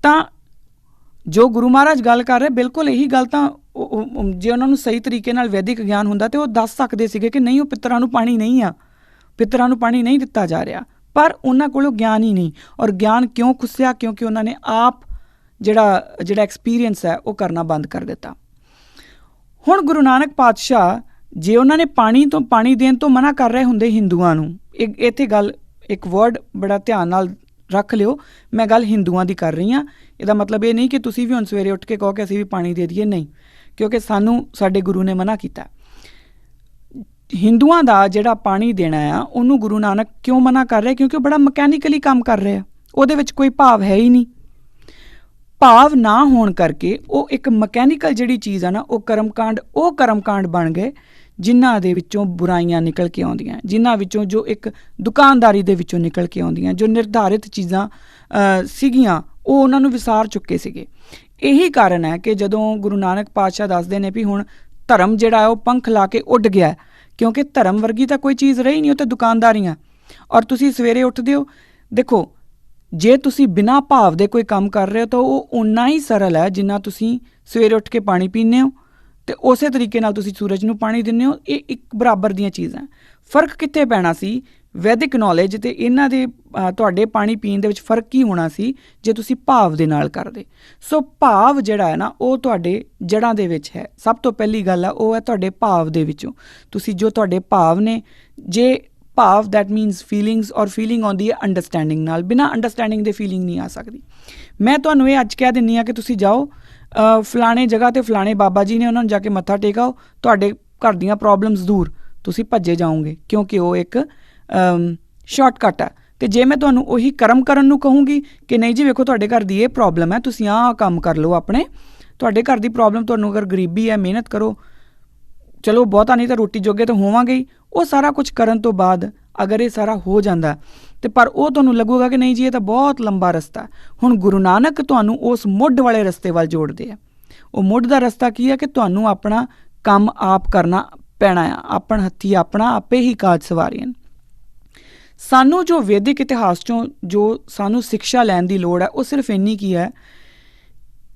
ਤਾਂ ਜੋ ਗੁਰੂ ਮਹਾਰਾਜ ਗੱਲ ਕਰ ਰਹੇ ਬਿਲਕੁਲ ਇਹੀ ਗੱਲ, ਤਾਂ ਜੇ ਉਹਨਾਂ ਨੂੰ ਸਹੀ ਤਰੀਕੇ ਨਾਲ ਵੈਦਿਕ ਗਿਆਨ ਹੁੰਦਾ ਤਾਂ ਉਹ ਦੱਸ ਸਕਦੇ ਸੀਗੇ ਕਿ ਨਹੀਂ ਉਹ ਪਿੱਤਰਾਂ ਨੂੰ ਪਾਣੀ ਨਹੀਂ ਆ, ਪਿੱਤਰਾਂ ਨੂੰ ਪਾਣੀ ਨਹੀਂ ਦਿੱਤਾ ਜਾ ਰਿਹਾ। ਪਰ ਉਹਨਾਂ ਕੋਲੋਂ ਗਿਆਨ ਹੀ ਨਹੀਂ। ਔਰ ਗਿਆਨ ਕਿਉਂ ਖੁੱਸਿਆ? ਕਿਉਂਕਿ ਉਹਨਾਂ ਨੇ ਆਪ ਜਿਹੜਾ ਐਕਸਪੀਰੀਅੰਸ ਹੈ ਉਹ ਕਰਨਾ ਬੰਦ ਕਰ ਦਿੱਤਾ। ਹੁਣ ਗੁਰੂ ਨਾਨਕ ਪਾਤਸ਼ਾਹ ਜੇ ਉਹਨਾਂ ਨੇ ਪਾਣੀ ਦੇਣ ਤੋਂ ਮਨਾ ਕਰ ਰਹੇ ਹੁੰਦੇ ਹਿੰਦੂਆਂ ਨੂੰ, ਇੱਥੇ ਗੱਲ ਇੱਕ ਵਰਡ ਬੜਾ ਧਿਆਨ ਨਾਲ ਰੱਖ ਲਿਓ, ਮੈਂ ਗੱਲ ਹਿੰਦੂਆਂ ਦੀ ਕਰ ਰਹੀ ਹਾਂ। ਇਹਦਾ ਮਤਲਬ ਇਹ ਨਹੀਂ ਕਿ ਤੁਸੀਂ ਵੀ ਹੁਣ ਸਵੇਰੇ ਉੱਠ ਕੇ ਕਹੋ ਕਿ ਅਸੀਂ ਵੀ ਪਾਣੀ ਦੇ ਦਈਏ, ਨਹੀਂ, ਕਿਉਂਕਿ ਸਾਡੇ ਗੁਰੂ ਨੇ ਮਨਾ ਕੀਤਾ। ਹਿੰਦੂਆਂ ਦਾ ਜਿਹੜਾ ਪਾਣੀ ਦੇਣਾ ਆ ਉਹਨੂੰ ਗੁਰੂ ਨਾਨਕ ਕਿਉਂ ਮਨਾ ਕਰ ਰਿਹਾ? ਕਿਉਂਕਿ ਉਹ ਬੜਾ ਮਕੈਨੀਕਲੀ ਕੰਮ ਕਰ ਰਿਹਾ, ਉਹਦੇ ਵਿੱਚ ਕੋਈ ਭਾਵ ਹੈ ਹੀ ਨਹੀਂ। ਭਾਵ ਨਾ ਹੋਣ ਕਰਕੇ ਉਹ ਇੱਕ ਮਕੈਨੀਕਲ ਜਿਹੜੀ ਚੀਜ਼ ਆ ਨਾ, ਉਹ ਕਰਮਕਾਂਡ ਬਣ ਗਏ ਜਿਨ੍ਹਾਂ ਦੇ ਵਿੱਚੋਂ ਬੁਰਾਈਆਂ ਨਿਕਲ ਕੇ ਆਉਂਦੀਆਂ, ਜਿਨ੍ਹਾਂ ਵਿੱਚੋਂ ਜੋ ਇੱਕ ਦੁਕਾਨਦਾਰੀ ਦੇ ਵਿੱਚੋਂ ਨਿਕਲ ਕੇ ਆਉਂਦੀਆਂ, ਜੋ ਨਿਰਧਾਰਿਤ ਚੀਜ਼ਾਂ ਸੀਗੀਆਂ ਉਹ ਉਹਨਾਂ ਨੂੰ ਵਿਸਾਰ ਚੁੱਕੇ ਸੀਗੇ। ਇਹੀ ਕਾਰਨ ਹੈ ਕਿ ਜਦੋਂ ਗੁਰੂ ਨਾਨਕ ਪਾਤਸ਼ਾਹ ਦੱਸਦੇ ਨੇ ਵੀ ਹੁਣ ਧਰਮ ਜਿਹੜਾ ਹੈ ਉਹ ਪੰਖ ਲਾ ਕੇ ਉੱਡ ਗਿਆ, ਕਿਉਂਕਿ ਧਰਮ ਵਰਗੀ ਤਾਂ ਕੋਈ ਚੀਜ਼ ਰਹੀ ਨਹੀਂ, ਉਹ ਤਾਂ ਦੁਕਾਨਦਾਰੀਆਂ। ਔਰ ਤੁਸੀਂ ਸਵੇਰੇ ਉੱਠਦੇ ਹੋ, ਦੇਖੋ ਜੇ ਤੁਸੀਂ ਬਿਨਾਂ ਭਾਵ ਦੇ ਕੋਈ ਕੰਮ ਕਰ ਰਹੇ ਹੋ ਤਾਂ ਉਹ ਓਨਾ ਹੀ ਸਰਲ ਹੈ ਜਿੰਨਾ ਤੁਸੀਂ ਸਵੇਰੇ ਉੱਠ ਕੇ ਪਾਣੀ ਪੀਂਦੇ ਹੋ ਅਤੇ ਉਸੇ ਤਰੀਕੇ ਨਾਲ ਤੁਸੀਂ ਸੂਰਜ ਨੂੰ ਪਾਣੀ ਦਿੰਦੇ ਹੋ। ਇਹ ਇੱਕ ਬਰਾਬਰ ਦੀਆਂ ਚੀਜ਼ਾਂ। ਫ਼ਰਕ ਕਿੱਥੇ ਪੈਣਾ ਸੀ? ਵੈਦਿਕ ਨੌਲੇਜ ਅਤੇ ਇਹਨਾਂ ਦੇ ਤੁਹਾਡੇ ਪਾਣੀ ਪੀਣ ਦੇ ਵਿੱਚ ਫ਼ਰਕ ਕੀ ਹੋਣਾ ਸੀ ਜੇ ਤੁਸੀਂ ਭਾਵ ਦੇ ਨਾਲ ਕਰਦੇ। ਸੋ ਭਾਵ ਜਿਹੜਾ ਹੈ ਨਾ ਉਹ ਤੁਹਾਡੇ ਜੜ੍ਹਾਂ ਦੇ ਵਿੱਚ ਹੈ। ਸਭ ਤੋਂ ਪਹਿਲੀ ਗੱਲ ਆ ਉਹ ਹੈ ਤੁਹਾਡੇ ਭਾਵ ਦੇ ਵਿੱਚੋਂ। ਤੁਸੀਂ ਜੋ ਤੁਹਾਡੇ ਭਾਵ ਨੇ, ਜੇ ਭਾਵ ਦੈਟ ਮੀਨਸ ਫੀਲਿੰਗਸ, ਔਰ ਫੀਲਿੰਗ ਆਉਂਦੀ ਹੈ ਅੰਡਰਸਟੈਂਡਿੰਗ ਨਾਲ। ਬਿਨਾਂ ਅੰਡਰਸਟੈਂਡਿੰਗ ਦੇ ਫੀਲਿੰਗ ਨਹੀਂ ਆ ਸਕਦੀ। ਮੈਂ ਤੁਹਾਨੂੰ ਇਹ ਅੱਜ ਕਹਿ ਦਿੰਦੀ ਹਾਂ ਕਿ ਤੁਸੀਂ ਜਾਓ ਫਲਾਣੇ ਜਗ੍ਹਾ 'ਤੇ ਫਲਾਣੇ ਬਾਬਾ ਜੀ ਨੇ, ਉਹਨਾਂ ਨੂੰ ਜਾ ਕੇ ਮੱਥਾ ਟੇਕਾਓ, ਤੁਹਾਡੇ ਘਰ ਦੀਆਂ ਪ੍ਰੋਬਲਮਸ ਦੂਰ। ਤੁਸੀਂ ਭੱਜੇ ਜਾਓਗੇ ਕਿਉਂਕਿ ਉਹ ਇੱਕ ਸ਼ਾਰਟਕਟ ਹੈ। ਅਤੇ ਜੇ ਮੈਂ ਤੁਹਾਨੂੰ ਉਹੀ ਕਰਮ ਕਰਨ ਨੂੰ ਕਹੂੰਗੀ ਕਿ ਨਹੀਂ ਜੀ ਵੇਖੋ ਤੁਹਾਡੇ ਘਰ ਦੀ ਇਹ ਪ੍ਰੋਬਲਮ ਹੈ, ਤੁਸੀਂ ਆਹ ਕੰਮ ਕਰ ਲਓ ਆਪਣੇ, ਤੁਹਾਡੇ ਘਰ ਦੀ ਪ੍ਰੋਬਲਮ, ਤੁਹਾਨੂੰ ਅਗਰ ਗਰੀਬੀ ਹੈ, ਮਿਹਨਤ ਕਰੋ, ਚਲੋ ਬਹੁਤਾ ਨਹੀਂ ਤਾਂ ਰੋਟੀ ਜੋਗੇ ਤਾਂ ਹੋਵਾਂਗੇ ਹੀ। ਉਹ ਸਾਰਾ ਕੁਝ ਕਰਨ ਤੋਂ ਬਾਅਦ ਅਗਰ ਇਹ ਸਾਰਾ ਹੋ ਜਾਂਦਾ ਅਤੇ ਪਰ ਉਹ ਤੁਹਾਨੂੰ ਲੱਗੂਗਾ ਕਿ ਨਹੀਂ ਜੀ ਇਹ ਤਾਂ ਬਹੁਤ ਲੰਬਾ ਰਸਤਾ। ਹੁਣ ਗੁਰੂ ਨਾਨਕ ਤੁਹਾਨੂੰ ਉਸ ਮੁੱਢ ਵਾਲੇ ਰਸਤੇ ਵੱਲ ਜੋੜਦੇ ਆ। ਉਹ ਮੁੱਢ ਦਾ ਰਸਤਾ ਕੀ ਹੈ ਕਿ ਤੁਹਾਨੂੰ ਆਪਣਾ ਕੰਮ ਆਪ ਕਰਨਾ ਪੈਣਾ ਆ, ਆਪਣ ਹੱਥੀਂ ਆਪਣਾ ਆਪੇ ਹੀ ਕਾਜ ਸਵਾਰੀਆਂ। ਸਾਨੂੰ ਜੋ ਵੈਦਿਕ ਇਤਿਹਾਸ 'ਚੋਂ ਜੋ ਸਾਨੂੰ ਸਿੱਖਿਆ ਲੈਣ ਦੀ ਲੋੜ ਹੈ ਉਹ ਸਿਰਫ ਇੰਨੀ ਕੀ ਹੈ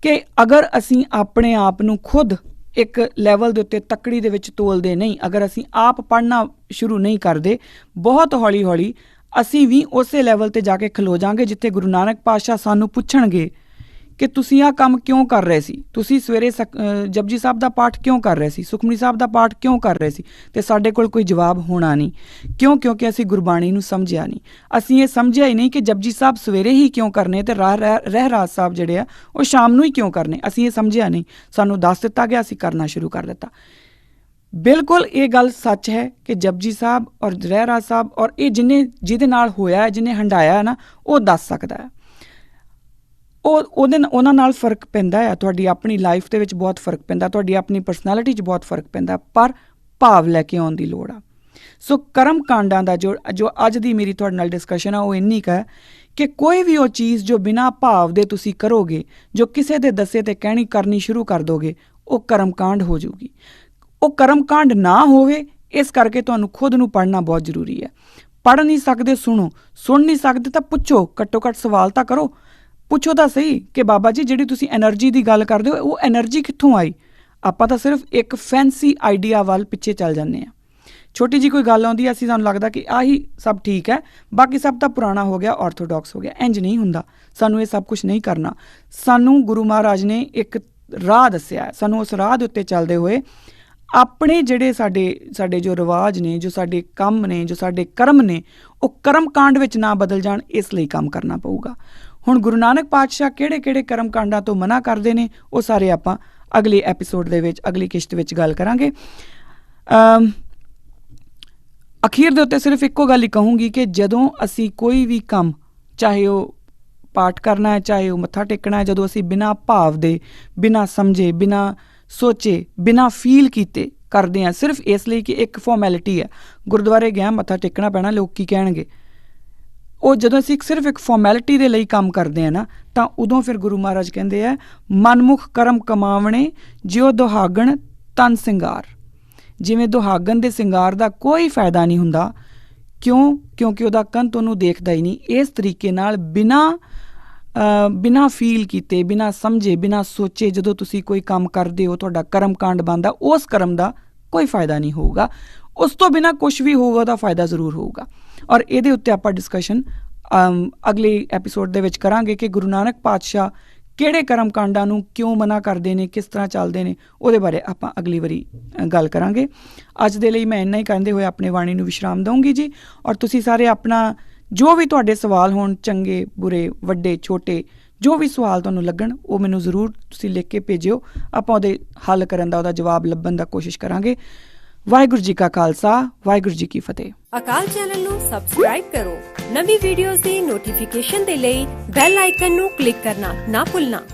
ਕਿ ਅਗਰ ਅਸੀਂ ਆਪਣੇ ਆਪ ਨੂੰ ਖੁਦ ਇੱਕ ਲੈਵਲ ਦੇ ਉੱਤੇ ਤੱਕੜੀ ਦੇ ਵਿੱਚ ਤੋਲਦੇ ਨਹੀਂ, ਅਗਰ ਅਸੀਂ ਆਪ ਪੜ੍ਹਨਾ ਸ਼ੁਰੂ ਨਹੀਂ ਕਰਦੇ, ਬਹੁਤ ਹੌਲੀ ਹੌਲੀ ਅਸੀਂ ਵੀ ਉਸੇ ਲੈਵਲ 'ਤੇ ਜਾ ਕੇ ਖਲੋ ਜਾਵਾਂਗੇ ਜਿੱਥੇ ਗੁਰੂ ਨਾਨਕ ਪਾਤਸ਼ਾਹ ਸਾਨੂੰ ਪੁੱਛਣਗੇ ਕਿ ਤੁਸੀਂ ਆਹ ਕੰਮ ਕਿਉਂ ਕਰ ਰਹੇ ਸੀ, ਤੁਸੀਂ ਸਵੇਰੇ ਜਪਜੀ ਸਾਹਿਬ ਦਾ ਪਾਠ ਕਿਉਂ ਕਰ ਰਹੇ ਸੀ, ਸੁਖਮਨੀ ਸਾਹਿਬ ਦਾ ਪਾਠ ਕਿਉਂ ਕਰ ਰਹੇ ਸੀ। ਅਤੇ ਸਾਡੇ ਕੋਲ ਕੋਈ ਜਵਾਬ ਹੋਣਾ ਨਹੀਂ। ਕਿਉਂਕਿ ਅਸੀਂ ਗੁਰਬਾਣੀ ਨੂੰ ਸਮਝਿਆ ਨਹੀਂ। ਅਸੀਂ ਇਹ ਸਮਝਿਆ ਹੀ ਨਹੀਂ ਕਿ ਜਪਜੀ ਸਾਹਿਬ ਸਵੇਰੇ ਹੀ ਕਿਉਂ ਕਰਨੇ ਅਤੇ ਰਹਿਰਾਸ ਸਾਹਿਬ ਜਿਹੜੇ ਆ ਉਹ ਸ਼ਾਮ ਨੂੰ ਹੀ ਕਿਉਂ ਕਰਨੇ। ਅਸੀਂ ਇਹ ਸਮਝਿਆ ਨਹੀਂ, ਸਾਨੂੰ ਦੱਸ ਦਿੱਤਾ ਗਿਆ, ਅਸੀਂ ਕਰਨਾ ਸ਼ੁਰੂ ਕਰ ਦਿੱਤਾ। ਬਿਲਕੁਲ ਇਹ ਗੱਲ ਸੱਚ ਹੈ ਕਿ ਜਪਜੀ ਸਾਹਿਬ ਔਰ ਰਹਿਰਾਸ ਸਾਹਿਬ ਔਰ ਇਹ ਜਿਹਦੇ ਨਾਲ ਹੋਇਆ, ਜਿਹਨੇ ਹੰਢਾਇਆ ਹੈ ਨਾ, ਉਹ ਦੱਸ ਸਕਦਾ ਹੈ। ਉਹਨਾਂ ਨਾਲ ਫ਼ਰਕ ਪੈਂਦਾ ਆ, ਤੁਹਾਡੀ ਆਪਣੀ ਲਾਈਫ ਦੇ ਵਿੱਚ ਬਹੁਤ ਫ਼ਰਕ ਪੈਂਦਾ, ਤੁਹਾਡੀ ਆਪਣੀ ਪਰਸਨੈਲਿਟੀ 'ਚ ਬਹੁਤ ਫ਼ਰਕ ਪੈਂਦਾ, ਪਰ ਭਾਵ ਲੈ ਕੇ ਆਉਣ ਦੀ ਲੋੜ ਆ। ਸੋ ਕਰਮ ਕਾਂਡਾਂ ਦਾ ਜੋ ਅੱਜ ਦੀ ਮੇਰੀ ਤੁਹਾਡੇ ਨਾਲ ਡਿਸਕਸ਼ਨ ਆ ਉਹ ਇੰਨੀ ਕੁ ਹੈ ਕਿ ਕੋਈ ਵੀ ਉਹ ਚੀਜ਼ ਜੋ ਬਿਨਾਂ ਭਾਵ ਦੇ ਤੁਸੀਂ ਕਰੋਗੇ, ਜੋ ਕਿਸੇ ਦੇ ਦੱਸੇ 'ਤੇ ਕਰਨੀ ਸ਼ੁਰੂ ਕਰ ਦੋਗੇ, ਉਹ ਕਰਮ ਕਾਂਡ ਹੋ ਜਾਊਗੀ। ਉਹ ਕਰਮ ਕਾਂਡ ਨਾ ਹੋਵੇ, ਇਸ ਕਰਕੇ ਤੁਹਾਨੂੰ ਖੁਦ ਨੂੰ ਪੜ੍ਹਨਾ ਬਹੁਤ ਜ਼ਰੂਰੀ ਹੈ। ਪੜ੍ਹ ਨਹੀਂ ਸਕਦੇ ਸੁਣ ਨਹੀਂ ਸਕਦੇ ਤਾਂ ਪੁੱਛੋ, ਘੱਟੋ ਘੱਟ ਸਵਾਲ ਤਾਂ ਕਰੋ। ਪੁੱਛੋ ਤਾਂ ਸਹੀ ਕਿ ਬਾਬਾ ਜੀ ਜਿਹੜੀ ਤੁਸੀਂ ਐਨਰਜੀ ਦੀ ਗੱਲ ਕਰਦੇ ਹੋ ਉਹ ਐਨਰਜੀ ਕਿੱਥੋਂ ਆਈ। ਆਪਾਂ ਤਾਂ ਸਿਰਫ ਇੱਕ ਫੈਂਸੀ ਆਈਡੀਆ ਵੱਲ ਪਿੱਛੇ ਚੱਲ ਜਾਂਦੇ ਹਾਂ। ਛੋਟੀ ਜਿਹੀ ਕੋਈ ਗੱਲ ਆਉਂਦੀ ਹੈ, ਸਾਨੂੰ ਲੱਗਦਾ ਕਿ ਆਹੀ ਸਭ ਠੀਕ ਹੈ, ਬਾਕੀ ਸਭ ਤਾਂ ਪੁਰਾਣਾ ਹੋ ਗਿਆ, ਆਰਥੋਡਾਕਸ ਹੋ ਗਿਆ। ਇੰਝ ਨਹੀਂ ਹੁੰਦਾ। ਸਾਨੂੰ ਇਹ ਸਭ ਕੁਛ ਨਹੀਂ ਕਰਨਾ। ਸਾਨੂੰ ਗੁਰੂ ਮਹਾਰਾਜ ਨੇ ਇੱਕ ਰਾਹ ਦੱਸਿਆ ਹੈ। ਸਾਨੂੰ ਉਸ ਰਾਹ ਦੇ ਉੱਤੇ ਚੱਲਦੇ ਹੋਏ ਆਪਣੇ ਜਿਹੜੇ ਸਾਡੇ ਜੋ ਰਿਵਾਜ ਨੇ, ਜੋ ਸਾਡੇ ਕੰਮ ਨੇ, ਜੋ ਸਾਡੇ ਕਰਮ ਨੇ, ਉਹ ਕਰਮ ਕਾਂਡ ਵਿੱਚ ਨਾ ਬਦਲ ਜਾਣ, ਇਸ ਲਈ ਕੰਮ ਕਰਨਾ ਪਊਗਾ। ਹੁਣ ਗੁਰੂ ਨਾਨਕ ਪਾਤਸ਼ਾਹ ਕਿਹੜੇ ਕਰਮ ਕਾਂਡਾਂ ਤੋਂ ਮਨਾ ਕਰਦੇ ਨੇ, ਉਹ ਸਾਰੇ ਆਪਾਂ ਅਗਲੇ ਐਪੀਸੋਡ ਦੇ ਵਿੱਚ, ਅਗਲੀ ਕਿਸ਼ਤ ਵਿੱਚ ਗੱਲ ਕਰਾਂਗੇ। ਅਖੀਰ ਦੇ ਉੱਤੇ ਸਿਰਫ ਇੱਕੋ ਗੱਲ ਹੀ ਕਹੂੰਗੀ ਕਿ ਜਦੋਂ ਅਸੀਂ ਕੋਈ ਵੀ ਕੰਮ, ਚਾਹੇ ਉਹ ਪਾਠ ਕਰਨਾ ਹੈ, ਚਾਹੇ ਉਹ ਮੱਥਾ ਟੇਕਣਾ ਹੈ, ਜਦੋਂ ਅਸੀਂ ਬਿਨਾਂ ਭਾਵ ਦੇ, ਬਿਨਾਂ ਸਮਝੇ, ਬਿਨਾਂ ਸੋਚੇ, ਬਿਨਾਂ ਫੀਲ ਕੀਤੇ ਕਰਦੇ ਹਾਂ, ਸਿਰਫ ਇਸ ਲਈ ਕਿ ਇੱਕ ਫੋਰਮੈਲਿਟੀ ਹੈ, ਗੁਰਦੁਆਰੇ ਗਿਆ ਮੱਥਾ ਟੇਕਣਾ ਪੈਣਾ, ਲੋਕ ਕੀ ਕਹਿਣਗੇ, ਉਹ ਜਦੋਂ ਅਸੀਂ ਸਿਰਫ ਇੱਕ ਫੋਰਮੈਲਿਟੀ ਦੇ ਲਈ ਕੰਮ ਕਰਦੇ ਹਾਂ ਨਾ, ਤਾਂ ਉਦੋਂ ਫਿਰ ਗੁਰੂ ਮਹਾਰਾਜ ਕਹਿੰਦੇ ਆ, ਮਨਮੁਖ ਕਰਮ ਕਮਾਵਣੇ ਜਿਉ ਦੁਹਾਗਣ ਤਨ ਸਿੰਗਾਰ। ਜਿਵੇਂ ਦੁਹਾਗਣ ਦੇ ਸਿੰਗਾਰ ਦਾ ਕੋਈ ਫਾਇਦਾ ਨਹੀਂ ਹੁੰਦਾ। ਕਿਉਂਕਿ ਉਹਦਾ ਕੰਤ ਉਹਨੂੰ ਦੇਖਦਾ ਹੀ ਨਹੀਂ। ਇਸ ਤਰੀਕੇ ਨਾਲ ਬਿਨਾਂ ਫੀਲ ਕੀਤੇ, ਬਿਨਾਂ ਸਮਝੇ, ਬਿਨਾਂ ਸੋਚੇ ਜਦੋਂ ਤੁਸੀਂ ਕੋਈ ਕੰਮ ਕਰਦੇ ਹੋ, ਤੁਹਾਡਾ ਕਰਮ ਕਾਂਡ ਬਣਦਾ, ਉਸ ਕਰਮ ਦਾ ਕੋਈ ਫਾਇਦਾ ਨਹੀਂ ਹੋਊਗਾ। ਉਸ ਤੋਂ ਬਿਨਾਂ ਕੁਛ ਵੀ ਹੋਊਗਾ ਉਹਦਾ ਫਾਇਦਾ ਜ਼ਰੂਰ ਹੋਊਗਾ। ਔਰ ਇਹਦੇ ਉੱਤੇ ਆਪਾਂ ਡਿਸਕਸ਼ਨ ਅਗਲੇ ਐਪੀਸੋਡ ਦੇ ਵਿੱਚ ਕਰਾਂਗੇ ਕਿ ਗੁਰੂ ਨਾਨਕ ਪਾਤਸ਼ਾਹ ਕਿਹੜੇ ਕਰਮ ਕਾਂਡਾਂ ਨੂੰ ਕਿਉਂ ਮਨਾ ਕਰਦੇ ਨੇ, ਕਿਸ ਤਰ੍ਹਾਂ ਚੱਲਦੇ ਨੇ, ਉਹਦੇ ਬਾਰੇ ਆਪਾਂ ਅਗਲੀ ਵਾਰੀ ਗੱਲ ਕਰਾਂਗੇ। ਅੱਜ ਦੇ ਲਈ ਮੈਂ ਇੰਨਾ ਹੀ ਕਹਿੰਦੇ ਹੋਏ ਆਪਣੇ ਬਾਣੀ ਨੂੰ ਵਿਸ਼ਰਾਮ ਦਊਂਗੀ ਜੀ। ਔਰ ਤੁਸੀਂ ਸਾਰੇ ਆਪਣਾ ਜੋ ਵੀ ਤੁਹਾਡੇ ਸਵਾਲ ਹੋਣ, ਚੰਗੇ ਬੁਰੇ, ਵੱਡੇ ਛੋਟੇ, ਜੋ ਵੀ ਸਵਾਲ ਤੁਹਾਨੂੰ ਲੱਗਣ, ਉਹ ਮੈਨੂੰ ਜ਼ਰੂਰ ਤੁਸੀਂ ਲਿਖ ਕੇ ਭੇਜਿਓ। ਆਪਾਂ ਉਹਦੇ ਹੱਲ ਕਰਨ ਦਾ, ਉਹਦਾ ਜਵਾਬ ਲੱਭਣ ਦਾ ਕੋਸ਼ਿਸ਼ ਕਰਾਂਗੇ। ਵਾਹਿਗੁਰੂ ਜੀ ਕਾ ਖਾਲਸਾ, ਵਾਹਿਗੁਰੂ ਜੀ ਕੀ ਫਤਿਹ। ਅਕਾਲ ਚੈਨਲ ਨੂੰ ਸਬਸਕ੍ਰਾਈਬ ਕਰੋ। ਨਵੀਂ ਵੀਡੀਓਜ਼ ਦੀ ਨੋਟੀਫਿਕੇਸ਼ਨ ਦੇ ਲਈ ਬੈਲ ਆਈਕਨ ਨੂੰ ਕਲਿੱਕ ਕਰਨਾ ਨਾ ਭੁੱਲਣਾ।